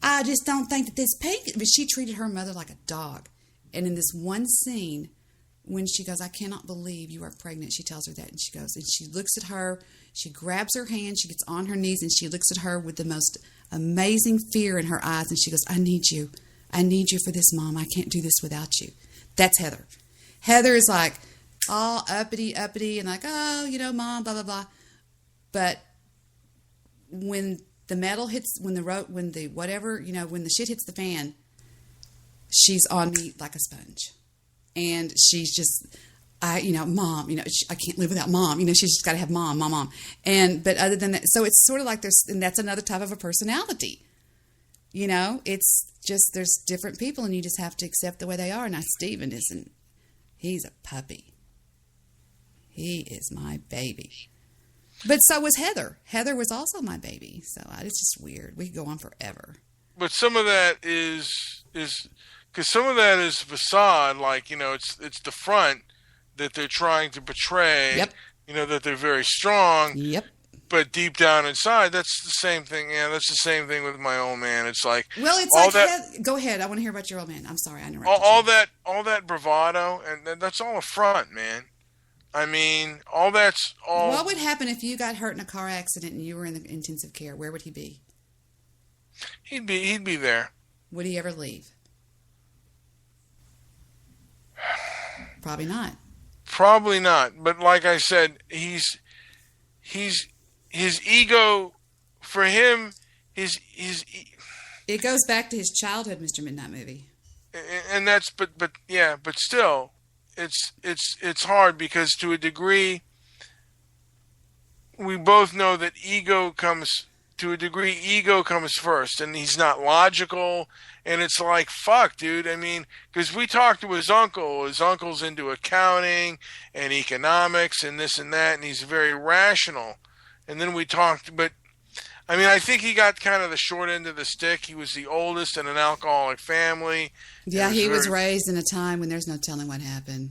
I just don't think that this pink... But she treated her mother like a dog. And in this one scene, when she goes, I cannot believe you are pregnant, she tells her that, and she goes, and she looks at her, she grabs her hand, she gets on her knees, and she looks at her with the most amazing fear in her eyes, and she goes, I need you for this, Mom. I can't do this without you. That's Heather. Heather is like all uppity, and like, oh, Mom, blah, blah, blah. But when the metal hits, when the shit hits the fan, she's on me like a sponge. And she's just, Mom, I can't live without Mom. She's just got to have Mom. But other than that, so it's sort of like and that's another type of a personality. It's just, there's different people and you just have to accept the way they are. Now, Steven he's a puppy. He is my baby. But so was Heather. Heather was also my baby. So it's just weird. We could go on forever. But some of that is because some of that is facade, like, it's the front that they're trying to portray, yep. That they're very strong. Yep. But deep down inside, that's the same thing. Yeah, that's the same thing with my old man. It's like, well, it's all like that. Go ahead. I want to hear about your old man. I'm sorry, I interrupted all that bravado, and that's all a front, man. I mean, all that's all. What would happen if you got hurt in a car accident and you were in the intensive care? Where would he be? He'd be there. Would he ever leave? Probably not. Probably not. But like I said, his ego, for him, it goes back to his childhood, Mr. Midnight Movie. And that's but still, it's hard because to a degree, we both know that ego comes first, and he's not logical. And it's like, fuck, dude. I mean, because we talked to his uncle. His uncle's into accounting and economics and this and that, and he's very rational. And then we talked, but I mean, I think he got kind of the short end of the stick. He was the oldest in an alcoholic family. Yeah, he was raised in a time when there's no telling what happened.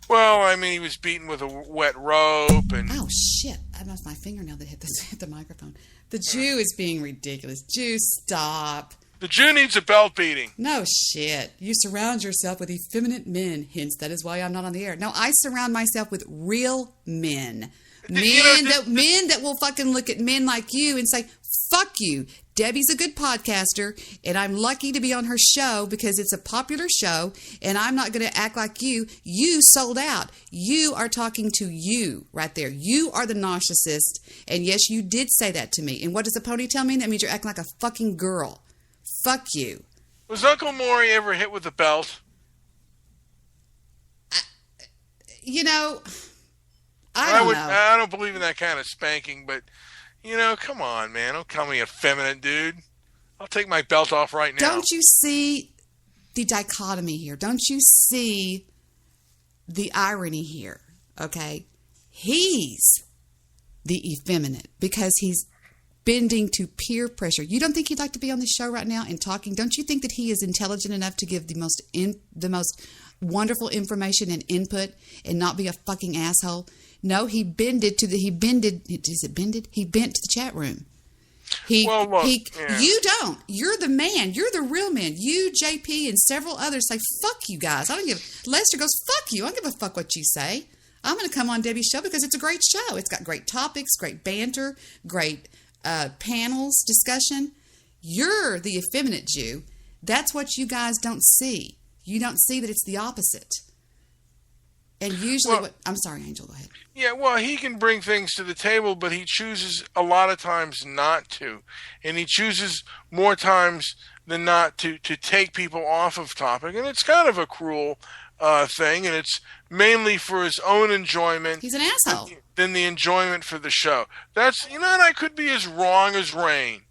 Well, I mean, he was beaten with a wet rope and. Oh shit! I lost my fingernail that hit the microphone. The Jew is being ridiculous. Jew, stop. The Jew needs a belt beating. No shit. You surround yourself with effeminate men. Hence, that is why I'm not on the air. No, I surround myself with real men. Men that will fucking look at men like you and say, fuck you. Debbie's a good podcaster, and I'm lucky to be on her show because it's a popular show, and I'm not going to act like you. You sold out. You are talking to you right there. You are the narcissist, and yes, you did say that to me. And what does a ponytail mean? That means you're acting like a fucking girl. Fuck you. Was Uncle Maury ever hit with a belt? You know, I don't know. I don't believe in that kind of spanking, but, you know, come on, man. Don't call me effeminate, dude. I'll take my belt off right now. Don't you see the dichotomy here? Don't you see the irony here? Okay? He's the effeminate because he's bending to peer pressure. You don't think he'd like to be on the show right now and talking? Don't you think that he is intelligent enough to give the most wonderful information and input and not be a fucking asshole? No, he bent to the chat room. You don't. You're the man. You're the real man. You, JP, and several others say, fuck you guys. Lester goes, fuck you. I don't give a fuck what you say. I'm going to come on Debbie's show because it's a great show. It's got great topics, great banter, great panels, discussion. You're the effeminate Jew. That's what you guys don't see. You don't see that it's the opposite. And usually, I'm sorry, Angel, go ahead. Yeah, well, he can bring things to the table, but he chooses a lot of times not to. And he chooses more times than not to take people off of topic. And it's kind of a cruel thing, and it's mainly for his own enjoyment. He's an asshole. Than the enjoyment for the show. That's, and I could be as wrong as rain.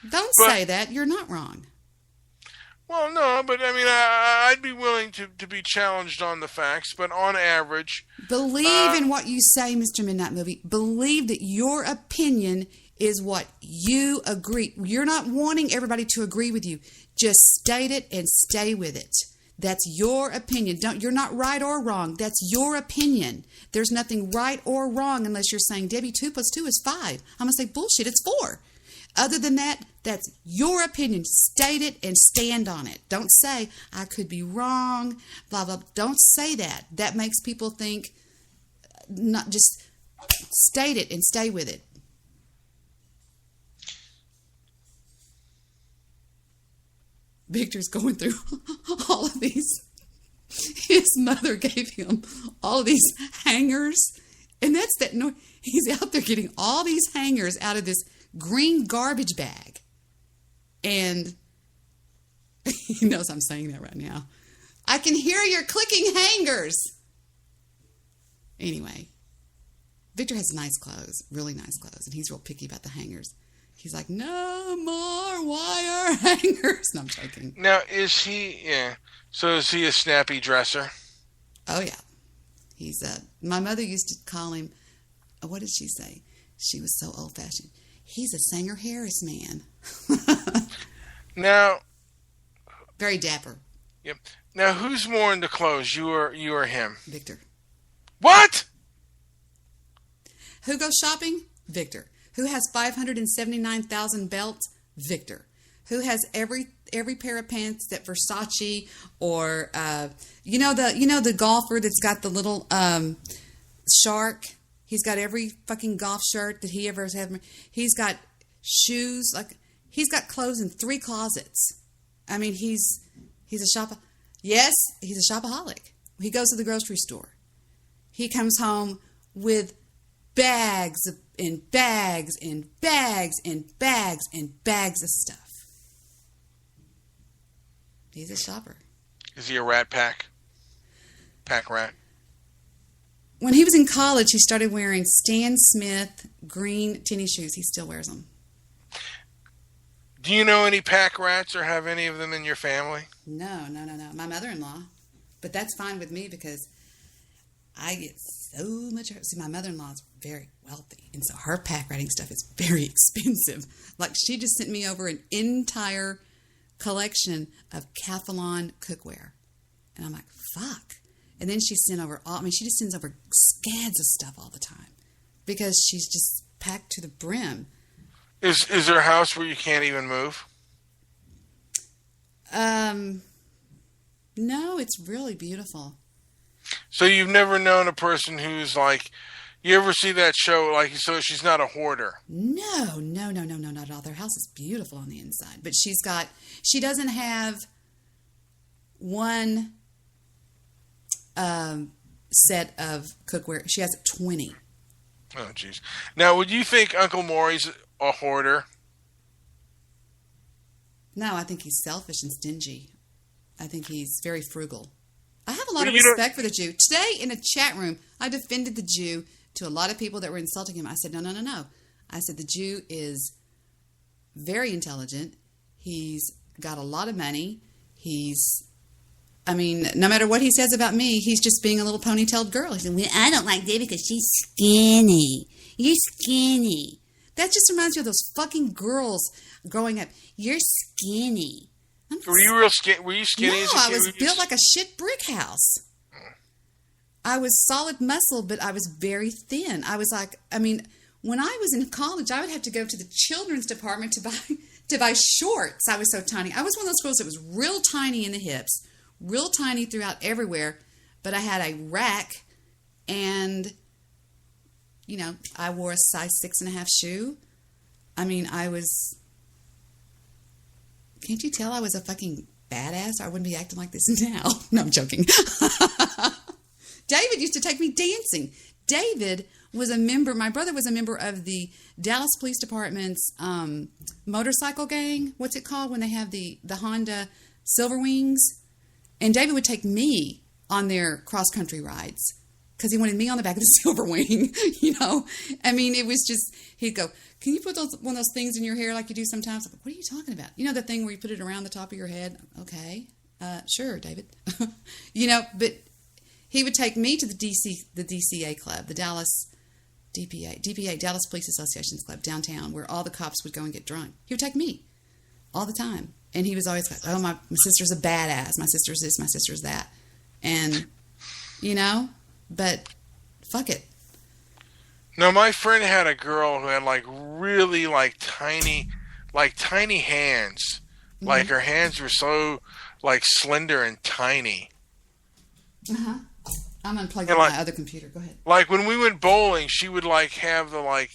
Don't say that. You're not wrong. Well, no, but I mean, I'd be willing to be challenged on the facts, but on average... Believe in what you say, Mr. Midnight Movie. Believe that your opinion is what you agree. You're not wanting everybody to agree with you. Just state it and stay with it. That's your opinion. You're not right or wrong. That's your opinion. There's nothing right or wrong unless you're saying, Debbie, 2 + 2 is 5. I'm going to say, bullshit, it's 4. Other than that, that's your opinion. State it and stand on it. Don't say, I could be wrong, blah, blah. Don't say that. That makes people think, not just state it and stay with it. Victor's going through all of these. His mother gave him all of these hangers. And that's that. No, he's out there getting all these hangers out of this green garbage bag. And he knows I'm saying that right now. I can hear your clicking hangers. Anyway, Victor has nice clothes, really nice clothes, and he's real picky about the hangers. He's like, no more wire hangers. No, I'm joking. Now, is he, so is he a snappy dresser? Oh, yeah. He's, my mother used to call him, what did she say? She was so old-fashioned. He's a Sanger Harris man. Now. Very dapper. Yep. Now, who's more into clothes, you or him? Victor. What? Who goes shopping? Victor. Who has 579,000 belts? Victor. Who has every pair of pants that Versace or the golfer that's got the little shark. He's got every fucking golf shirt that he ever has had. He's got shoes. Like, he's got clothes in 3 closets. I mean, he's a shop. Yes, he's a shopaholic. He goes to the grocery store. He comes home with bags and bags and bags and bags and bags of stuff. He's a shopper. Is he a rat pack? Pack rat? When he was in college, he started wearing Stan Smith green tennis shoes. He still wears them. Do you know any pack rats or have any of them in your family? No. My mother-in-law. But that's fine with me because I get so much. See, my mother-in-law is very wealthy, and so her pack ratting stuff is very expensive. Like, she just sent me over an entire collection of Cathalon cookware. And I'm like, fuck. And then she sent over she just sends over scads of stuff all the time because she's just packed to the brim. Is there a house where you can't even move? No, it's really beautiful. So you've never known a person who's like, you ever see that show, like, so she's not a hoarder? No, not at all. Their house is beautiful on the inside. But she doesn't have one set of cookware. She has 20. Oh, jeez. Now, would you think Uncle Maury's a hoarder? No, I think he's selfish and stingy. I think he's very frugal. I have a lot of respect for the Jew. Today, in a chat room, I defended the Jew to a lot of people that were insulting him. I said, no. I said, the Jew is very intelligent. He's got a lot of money. No matter what he says about me, he's just being a little ponytailed girl. He said, well, I don't like Debbie because she's skinny. You're skinny. That just reminds me of those fucking girls growing up. You're skinny. Were you real skinny? Were you skinny No, as a kid? I was built like a shit brick house. I was solid muscle, but I was very thin. I was like, when I was in college, I would have to go to the children's department to buy shorts. I was so tiny. I was one of those girls that was real tiny in the hips, real tiny throughout everywhere, but I had a rack, and I wore a size 6.5 shoe. Can't you tell I was a fucking badass? I wouldn't be acting like this now. No, I'm joking. David used to take me dancing. David was my brother was a member of the Dallas Police Department's motorcycle gang. What's it called when they have the Honda Silver Wings? And David would take me on their cross-country rides because he wanted me on the back of the Silver Wing, It was just, he'd go, can you put one of those things in your hair like you do sometimes? I'm like, what are you talking about? The thing where you put it around the top of your head? Okay. Sure, David. But he would take me to the DCA club, the Dallas DPA, Dallas Police Association's club downtown, where all the cops would go and get drunk. He would take me all the time. And he was always like, oh, my sister's a badass. My sister's this, my sister's that. And, but fuck it. No, my friend had a girl who had really tiny hands. Mm-hmm. Like her hands were so slender and tiny. Uh-huh. I'm unplugging my other computer. Go ahead. Like when we went bowling, she would have the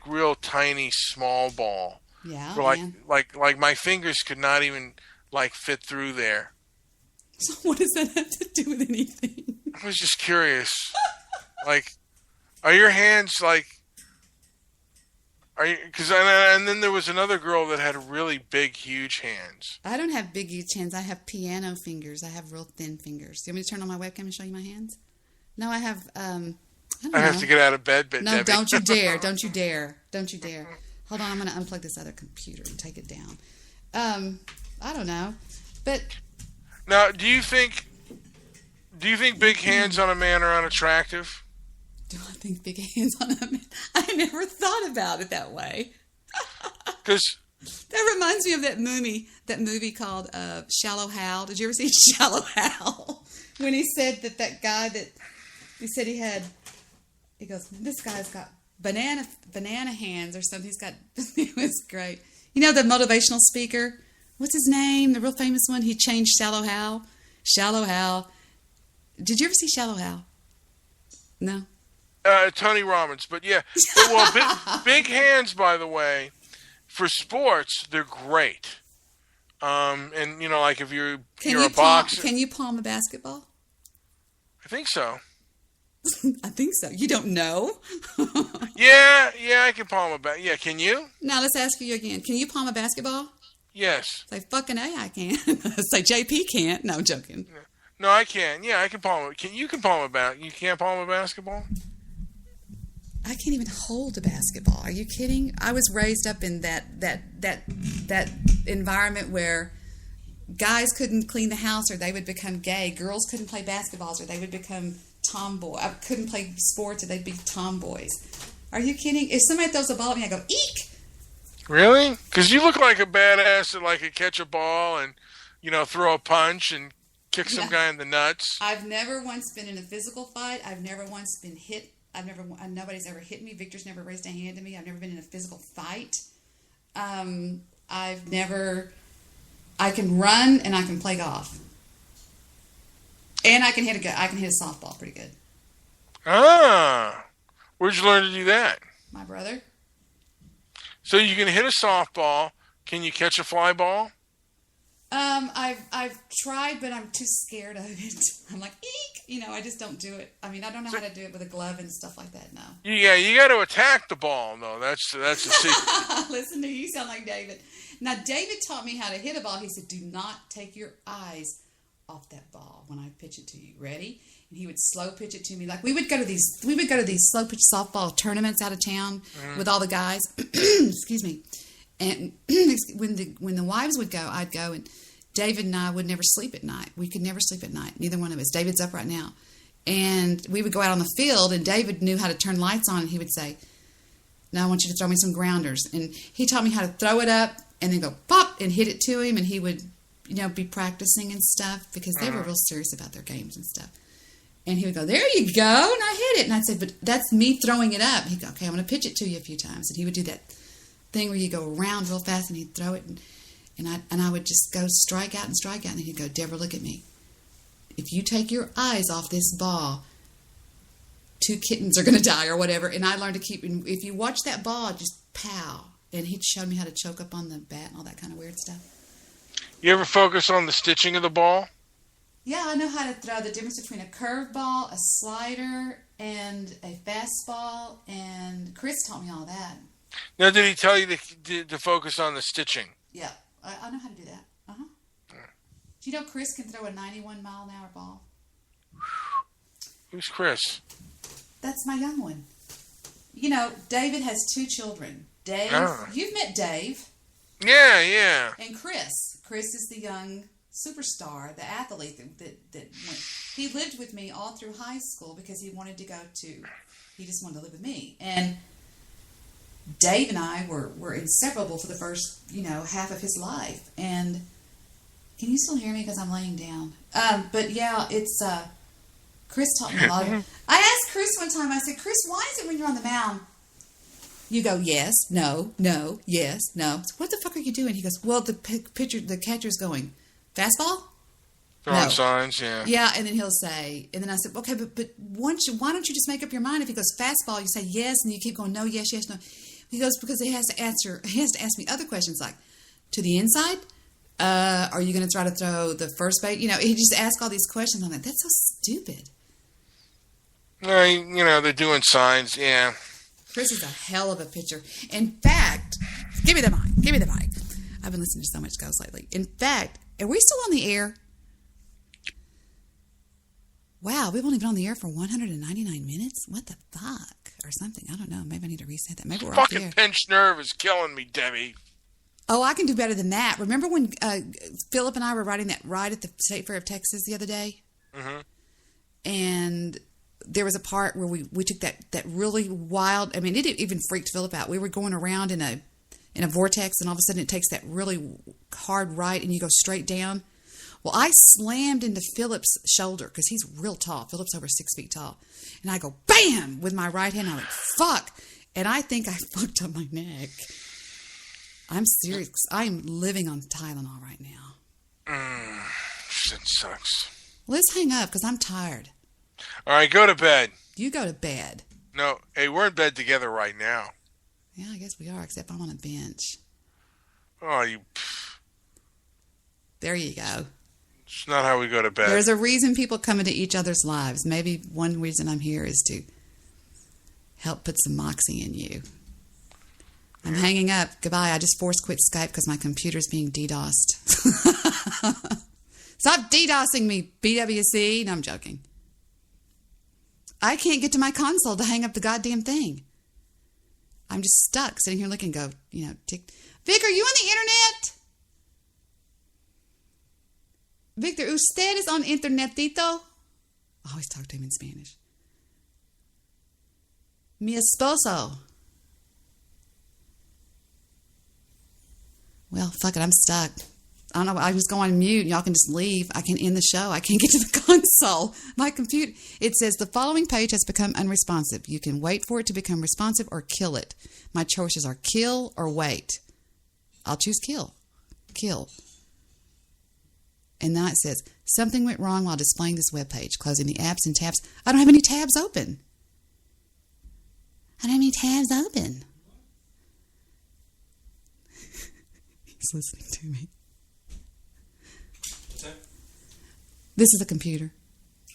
real tiny small ball. Yeah. Where, like my fingers could not even fit through there. So what does that have to do with anything? I was just curious. Are your hands and then there was another girl that had really big, huge hands. I don't have big, huge hands. I have piano fingers. I have real thin fingers. Do you want me to turn on my webcam and show you my hands? No, I have, I have to get out of bed, but no, Debbie. Don't you dare. Don't you dare. Don't you dare. Hold on, I'm going to unplug this other computer and take it down. I don't know. But now, do you think big hands on a man are unattractive? Do I think big hands on a man? I never thought about it that way. Because that reminds me of that movie called Shallow Hal. Did you ever see Shallow Hal? When he said that guy that he said he goes, this guy's got banana hands or something. He's got, it was great. The motivational speaker. What's his name? The real famous one. He changed Shallow Hal. Shallow Hal. Did you ever see Shallow Hal? No. Tony Robbins, but yeah. Well, big hands, by the way, for sports, they're great. And you know, like if you're a boxer, can you palm a basketball? I think so. I think so. You don't know? Yeah, I can palm a bat. Yeah, can you? Now let's ask you again. Can you palm a basketball? Yes. Say fucking A, I can. Say JP can't. No, I'm joking. No, I can. Yeah, I can palm it. You can palm a bat. You can't palm a basketball? I can't even hold a basketball. Are you kidding? I was raised up in that environment where guys couldn't clean the house or they would become gay. Girls couldn't play basketballs or they would become tomboy. I couldn't play sports or they'd be tomboys. Are you kidding? If somebody throws a ball at me, I go, eek! Really? Because you look like a badass that like could catch a ball and, you know, throw a punch and kick some guy in the nuts. I've never once been in a physical fight. I've never once been hit. Nobody's ever hit me. Victor's never raised a hand to me. I've never been in a physical fight. I can run and I can play golf. And I can hit a softball pretty good. Ah. Where'd you learn to do that? My brother. So you can hit a softball. Can you catch a fly ball? I've tried, but I'm too scared of it. I'm like, eek! You know, I just don't do it. I mean, I don't know how to do it with a glove and stuff like that, no. Yeah, you got to attack the ball, though. That's the secret. Listen to you. You sound like David. Now, David taught me how to hit a ball. He said, do not take your eyes off that ball when I pitch it to you. Ready? And he would slow pitch it to me. Like we would go to these slow pitch softball tournaments out of town with all the guys. Excuse me. And when the wives would go, I'd go, and David and I would never sleep at night. We could never sleep at night. Neither one of us. David's up right now. And we would go out on the field, and David knew how to turn lights on, and he would say, now I want you to throw me some grounders. And he taught me how to throw it up and then go pop and hit it to him, and he would, you know, be practicing and stuff because they were real serious about their games and stuff. And he would go, there you go, and I hit it. And I'd say, but that's me throwing it up. He'd go, okay, I'm going to pitch it to you a few times. And he would do that thing where you go around real fast, and he'd throw it, and I would just go strike out, and he'd go, Deborah, look at me. If you take your eyes off this ball, 2 kittens are going to die or whatever. And I learned to keep, if you watch that ball, just pow. And he'd show me how to choke up on the bat and all that kind of weird stuff. You ever focus on the stitching of the ball? Yeah, I know how to throw the difference between a curveball, a slider, and a fastball. And Chris taught me all that. Now, did he tell you to focus on the stitching? Yeah, I know how to do that. Uh-huh. Do you know Chris can throw a 91-mile-an-hour ball? Who's Chris? That's my young one. You know, David has 2 children. Dave, You've met Dave. Yeah. And Chris. Chris is the young superstar, the athlete that went. He lived with me all through high school because he just wanted to live with me. And Dave and I were inseparable for the first, half of his life. And can you still hear me? Because I'm laying down. But yeah, it's, Chris taught me a lot. I asked Chris one time, I said, Chris, why is it when you're on the mound, you go, yes, no, yes, no. So what the fuck are you doing? He goes, well, the catcher's going, fastball? Throwing signs, yeah. Yeah, and then he'll say, and then I said, okay, but why don't you just make up your mind? If he goes fastball, you say yes, and you keep going, no, yes, no. He goes, because he has to ask me other questions like, to the inside? Are you going to try to throw the first base? He just asks all these questions. I'm like, that's so stupid. They're doing signs, yeah. Chris is a hell of a pitcher. In fact, give me the mic. I've been listening to so much Ghost lately. In fact, are we still on the air? Wow, we've only been on the air for 199 minutes? What the fuck? Or something. I don't know. Maybe I need to reset that. Maybe we're off the air. Fucking pinched nerve is killing me, Debbie. Oh, I can do better than that. Remember when Philip and I were riding that ride at the State Fair of Texas the other day? Mm-hmm. And there was a part where we took that really wild, it even freaked Philip out. We were going around in a vortex, and all of a sudden it takes that really hard right, and you go straight down. Well, I slammed into Philip's shoulder because he's real tall. Philip's over 6 feet tall. And I go, bam, with my right hand. I went, fuck. And I think I fucked up my neck. I'm serious. I'm living on Tylenol right now. Shit sucks. Let's hang up because I'm tired. All right, go to bed. You go to bed. No, hey, we're in bed together right now. Yeah, I guess we are, except I'm on a bench. Oh, you. There you go. It's not how we go to bed. There's a reason people come into each other's lives. Maybe one reason I'm here is to help put some moxie in you. I'm hanging up. Goodbye. I just force quit Skype because my computer's being DDoSed. Stop DDoSing me, BWC. No, I'm joking. I can't get to my console to hang up the goddamn thing. I'm just stuck sitting here looking, go, tick. Vic, are you on the internet? Victor, usted es on internetito? I always talk to him in Spanish. Mi esposo. Well, fuck it, I'm stuck. I don't know, I just go on mute. Y'all can just leave. I can end the show. I can't get to the console. My computer, it says the following page has become unresponsive. You can wait for it to become responsive or kill it. My choices are kill or wait. I'll choose kill. Kill. And now it says, something went wrong while displaying this web page. Closing the apps and tabs. I don't have any tabs open. I don't have any tabs open. He's listening to me. What's that? This is a computer.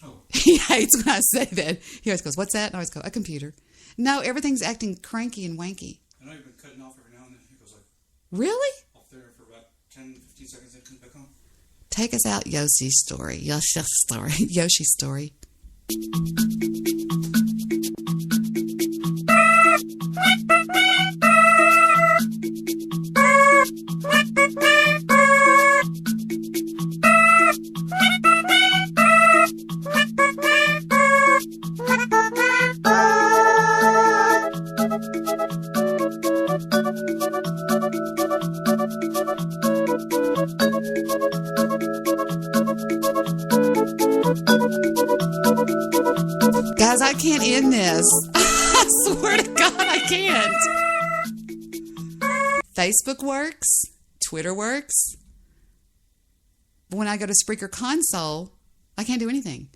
Oh. He hates when I say that. He always goes, what's that? And I always go, a computer. No, everything's acting cranky and wanky. I know you've been cutting off every now and then. It goes like Really? off there for about 10, 15 seconds, then comes back on. Take us out, Yoshi's story. Yoshi's story. Yoshi's story. Guys, I can't end this. I swear to God, I can't. Facebook works. Twitter works. But when I go to Spreaker Console, I can't do anything.